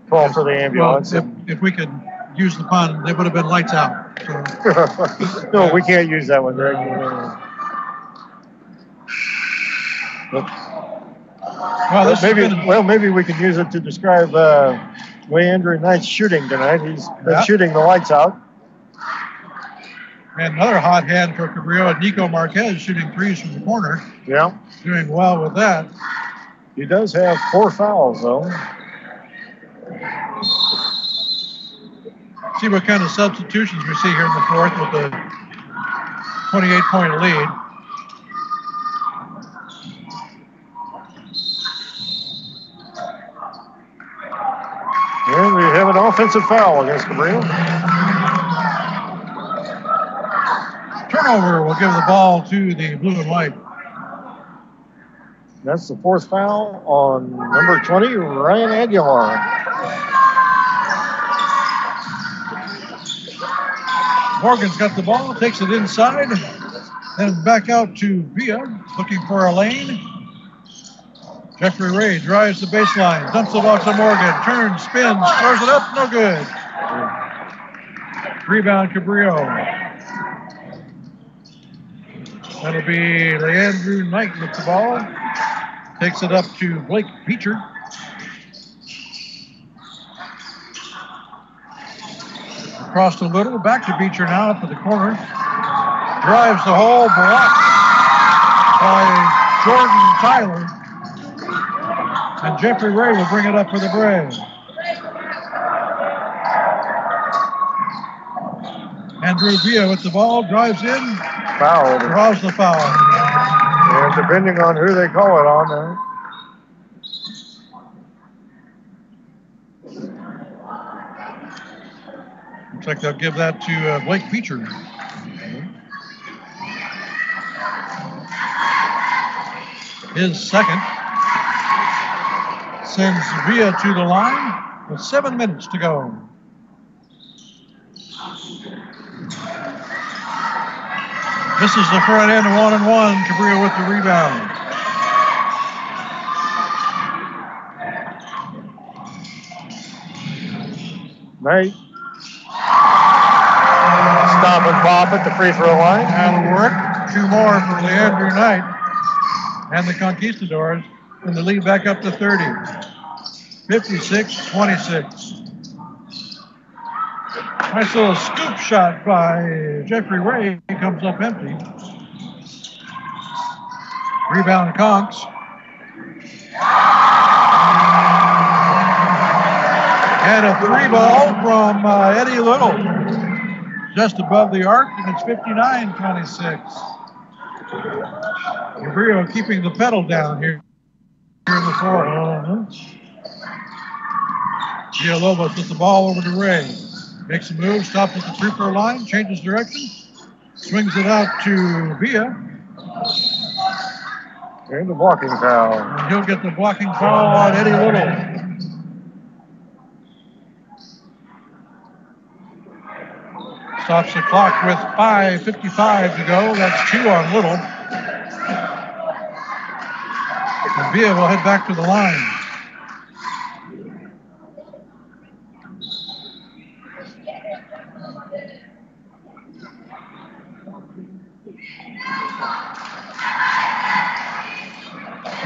call for the ambulance. Well, if we could use the pun, it would have been lights out. So. No, we can't use that one, Greg. Maybe we could use it to describe Leandro Knight's shooting tonight. He's been shooting the lights out. And another hot hand for Cabrillo, Nico Marquez shooting threes from the corner. Yeah. Doing well with that. He does have 4 fouls, though. See what kind of substitutions we see here in the fourth with the 28-point lead. And we have an offensive foul against Cabrillo. Turnover will give the ball to the blue and white. That's the 4th foul on number 20, Ryan Aguilar. Morgan's got the ball, takes it inside, then back out to Villa, looking for a lane. Jeffrey Ray drives the baseline, dumps it off to Morgan, turns, spins, throws it up, no good. Rebound, Cabrillo. That'll be Leandro Knight with the ball. Takes it up to Blake Beecher. Across the middle, back to Beecher now up to the corner. Drives the hole, blocked by Jordan Tyler. And Jeffrey Ray will bring it up for the Braves. Andrew Villa with the ball, drives in. Foul. Draws the foul. And depending on who they call it on there. Looks like they'll give that to Blake Beecher. His second. Sends Villa to the line with 7 minutes to go. Misses the front end, 1-and-1. Cabrillo with the rebound. Knight. Stop and pop at the free throw line. That'll work. 2 more for Leandro Knight and the Conquistadors. And the lead back up to 30. 56-26. Nice little scoop shot by Jeffrey Ray. He comes up empty. Rebound Conqs. And a 3-ball from Eddie Little. Just above the arc, and it's 59-26. Cabrillo keeping the pedal down here in the fourth. Villalobos with the ball over to Ray. Makes a move, stops at the free throw line, changes direction, swings it out to Villa. And the blocking foul. And he'll get the blocking foul on Eddie Little. Stops the clock with 5:55 to go. That's 2 on Little. And Villa will head back to the line.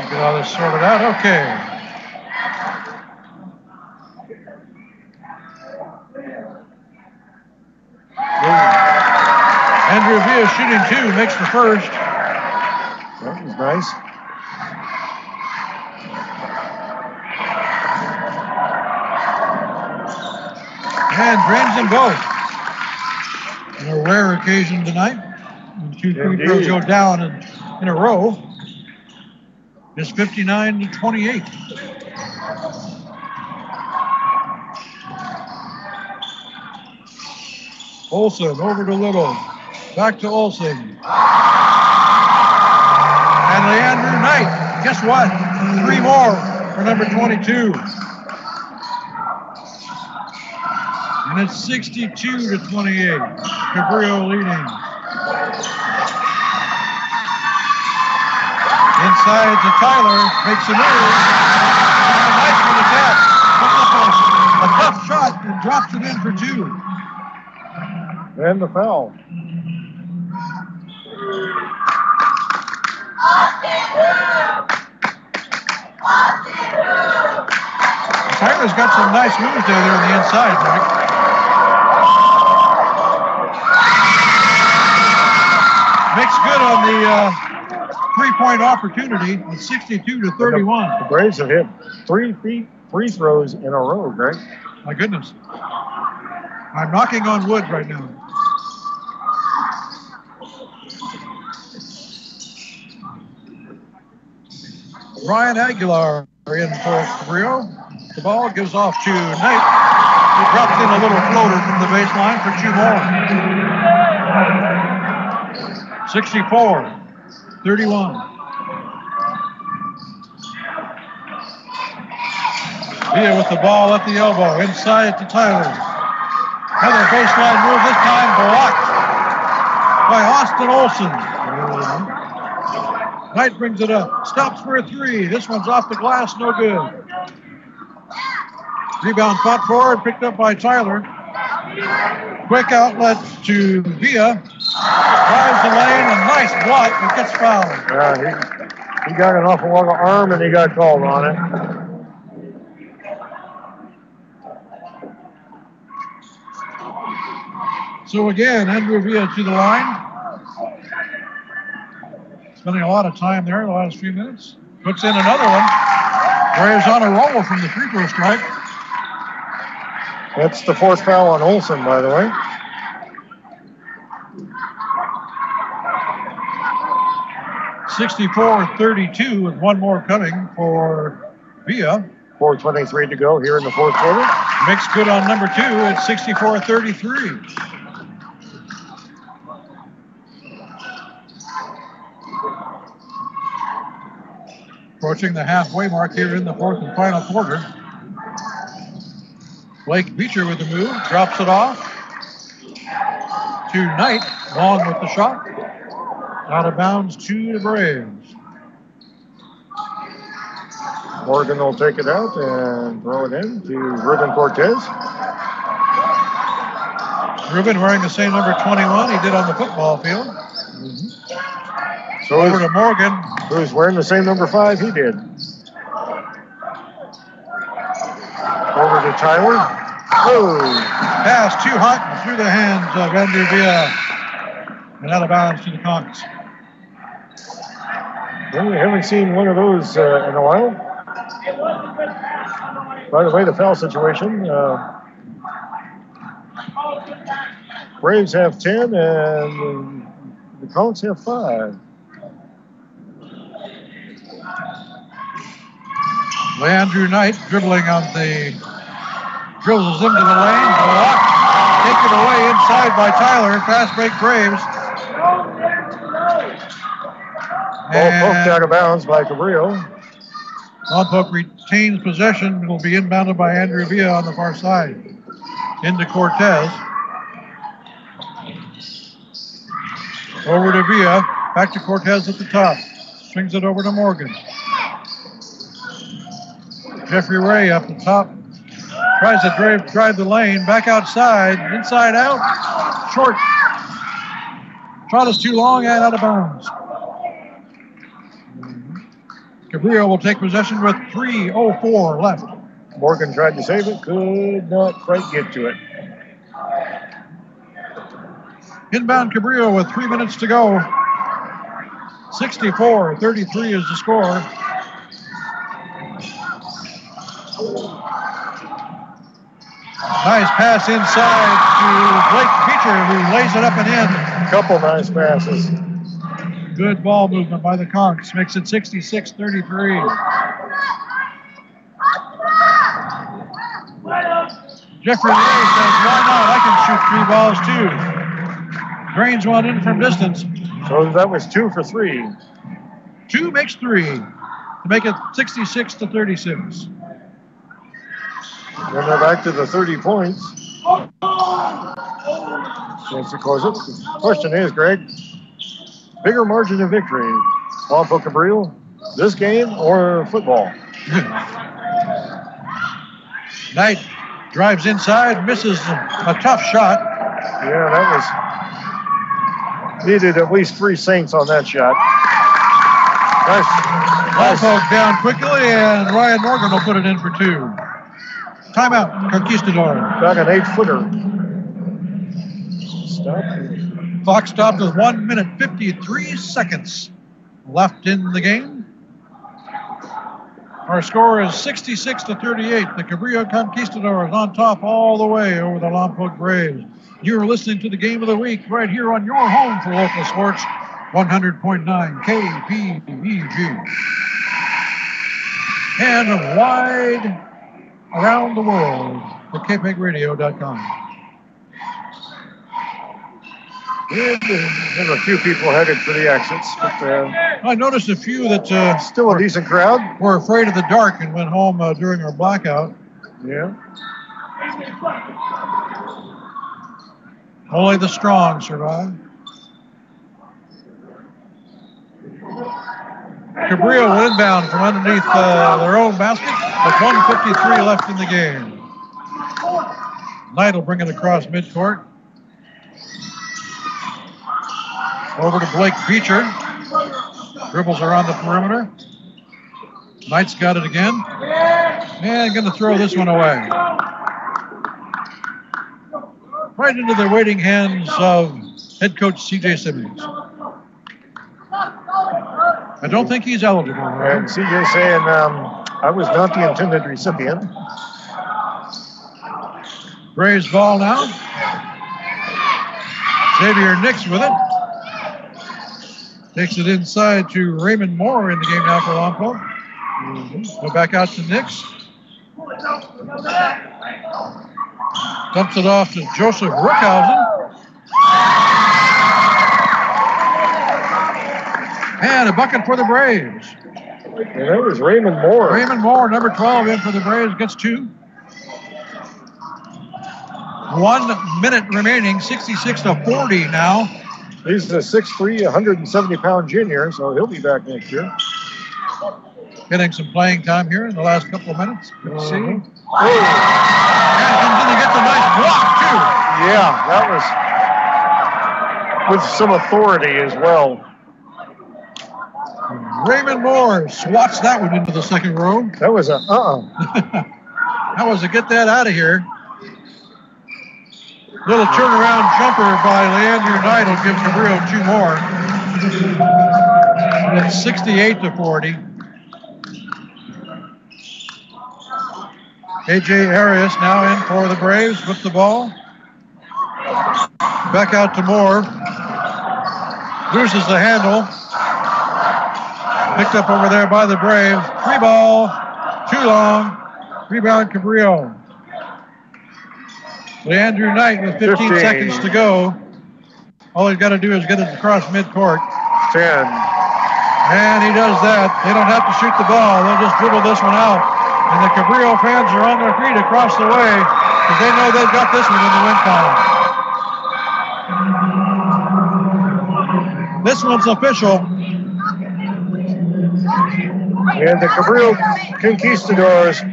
Get all this sorted out. Okay. Andrew Villa shooting 2, makes the first. That was nice. And drains them both. On a rare occasion tonight. 2 free throws go down in a row. It's 59-28. Olsen over to Little. Back to Olsen. And Leandrew Knight. Guess what? 3 more for number 22. And it's 62-28. Cabrillo leading. Inside to Tyler. Makes a move. And Knight for the catch. Comes up a tough shot and drops it in for 2. And the foul. Tyler's got some nice moves there on the inside, Mike. Makes good on the 3-point opportunity with 62-31. The Braves have hit 3 free throws in a row, Greg. My goodness. I'm knocking on wood right now. Ryan Aguilar in for Cabrillo. The ball gives off to Knight. He drops in a little floater from the baseline for 2 more. 64-31. Villa with the ball at the elbow. Inside to Tyler. Another baseline move, this time blocked by Austin Olsen. Knight brings it up. Stops for a 3. This one's off the glass, no good. Rebound fought forward, picked up by Tyler. Quick outlet to Villa. Drives the lane, and nice block, but gets fouled. Yeah, he got an awful long arm, and he got called on it. So again, Andrew Villa to the line. Spending a lot of time there the last few minutes. Puts in another one. Braves on a roll from the free throw strike. That's the 4th foul on Olsen, by the way. (64-32) with 1 more coming for Villa. 4:23 to go here in the 4th quarter. Makes good on number 2 at 64-33. Approaching the halfway mark here in the 4th and final quarter. Blake Beecher with the move, drops it off to Knight, long with the shot. Out of bounds to the Braves. Morgan will take it out and throw it in to Ruben Cortez. Ruben wearing the same number 21 he did on the football field. So over to Morgan, who's wearing the same number 5 he did. Over to Tyler. Oh! Pass too hot and through the hands of Andrew Villa. And out of bounds to the Conqs. Well, we haven't seen one of those in a while. By the way, the foul situation. Braves have 10 and the Conqs have 5. Leandrew Knight dribbling on the, dribbles into the lane, blocked, taken away inside by Tyler, fast break Braves. Ball poked out of bounds by Cabrillo. Lompoc retains possession, it will be inbounded by Andrew Villa on the far side. Into Cortez. Over to Villa, back to Cortez at the top. Swings it over to Morgan. Jeffrey Ray up the top. Tries to drive the lane. Back outside. Inside out. Short. Shot is too long and out of bounds. Cabrillo will take possession with 3:04 left. Morgan tried to save it. Could not quite get to it. Inbound Cabrillo with 3 minutes to go. 64-33 is the score. Nice pass inside to Blake Beecher, who lays it up and in. Couple nice passes. Good ball movement by the Conqs. Makes it 66-33. Jeffrey Ray says, why not? I can shoot 3 balls too. Drains one in from distance. So that was 2 for 3. 2 makes 3 to make it 66-36. Then they're back to the 30 points. Chance to close it. The question is, Greg, bigger margin of victory, Lompoc Cabrillo, this game or football? Knight drives inside, misses a tough shot. Yeah, that was needed at least 3 Saints on that shot. Lompoc down quickly, and Ryan Morgan will put it in for 2. Timeout, Conquistador. Got an 8-footer. Stop. Clock stopped with 1 minute 53 seconds left in the game. Our score is 66-38. The Cabrillo Conquistadors on top all the way over the Lompoc Braves. You're listening to the Game of the Week right here on your home for local sports, 100.9 KPEG. And wide around the world for KPEGradio.com. There's a few people headed for the exits. But, I noticed a few that still a decent crowd. Were afraid of the dark and went home during our blackout. Yeah. Only the strong survive. Cabrillo will inbound from underneath their own basket with 1:53 left in the game. Knight will bring it across midcourt. Over to Blake Beecher. Dribbles around the perimeter. Knight's got it again. And going to throw this one away. Right into the waiting hands of head coach C.J. Simmons. I don't think he's eligible. Right? And C.J. saying, I was not the intended recipient. Braves ball now. Xavier Nix with it. Takes it inside to Raymond Moore in the game now for Lompoc. Go back out to Nix. Dumps it off to Joseph Rookhausen. And a bucket for the Braves. And that was Raymond Moore. Raymond Moore, number 12, in for the Braves, gets 2. 1 minute remaining, 66-40 now. He's a 6'3", 170-pound junior, so he'll be back next year. Getting some playing time here in the last couple of minutes. Let's see. And he gets a nice block, too. Yeah, that was with some authority as well. Raymond Moore swats that one into the second row. That was a That was a get that out of here. Little turnaround jumper by Leander Knight will give Cabrillo 2 more. It's 68-40. A.J. Arias now in for the Braves with the ball. Back out to Moore. Loses the handle. Picked up over there by the Braves. 3 ball, too long. Rebound Cabrillo. Leander Knight with 15 seconds to go. All he's got to do is get it across midcourt. 10. And he does that. They don't have to shoot the ball. They'll just dribble this one out. And the Cabrillo fans are on their feet across the way because they know they've got this one in the win column. This one's official. And the Cabrillo Conquistadors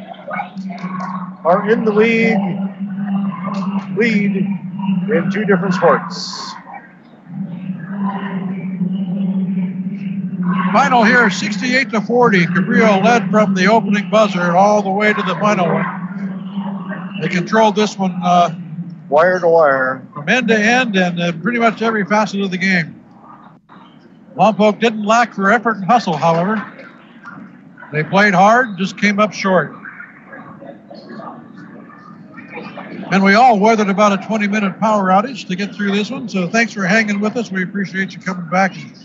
are in the lead in 2 different sports. Final here, 68-40. Cabrillo led from the opening buzzer all the way to the final one. They controlled this one wire to wire, from end to end, and pretty much every facet of the game. Lompoc didn't lack for effort and hustle, however. They played hard, just came up short. And we all weathered about a 20-minute power outage to get through this one, so thanks for hanging with us. We appreciate you coming back and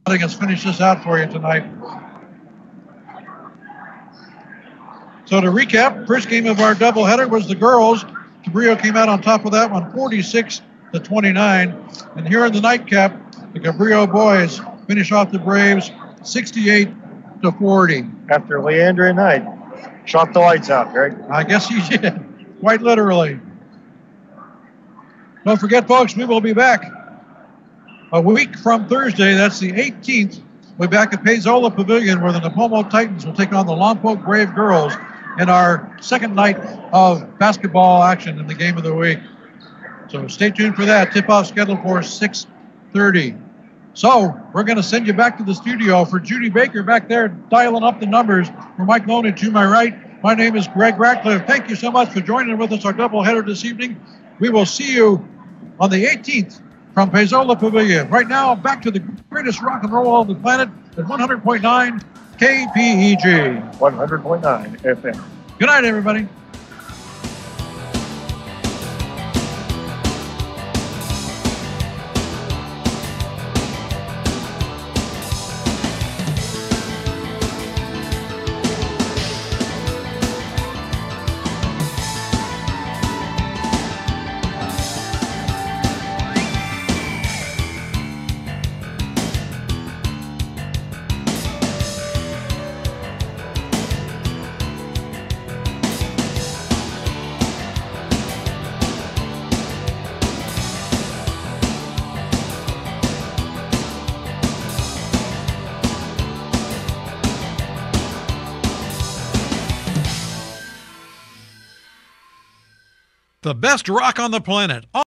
letting us finish this out for you tonight. So to recap, first game of our doubleheader was the girls Cabrillo came out on top of that one, 46-29. And here in the nightcap, the Cabrillo boys finish off the Braves 68-40. After Leandria Knight shot the lights out, Greg. I guess he did, quite literally. Don't forget, folks, we will be back a week from Thursday. That's the 18th. We'll be back at Paizola Pavilion, where the Napomo Titans will take on the Lompoc Brave Girls in our second night of basketball action in the game of the week. So stay tuned for that. Tip-off scheduled for 6:30. So we're going to send you back to the studio for Judy Baker back there dialing up the numbers. For Mike Loney to my right, my name is Greg Ratcliffe. Thank you so much for joining with us, our doubleheader this evening. We will see you on the 18th from Paizola Pavilion. Right now, back to the greatest rock and roll on the planet at 100.9 KPEG. 100.9 FM. Good night, everybody. The best rock on the planet.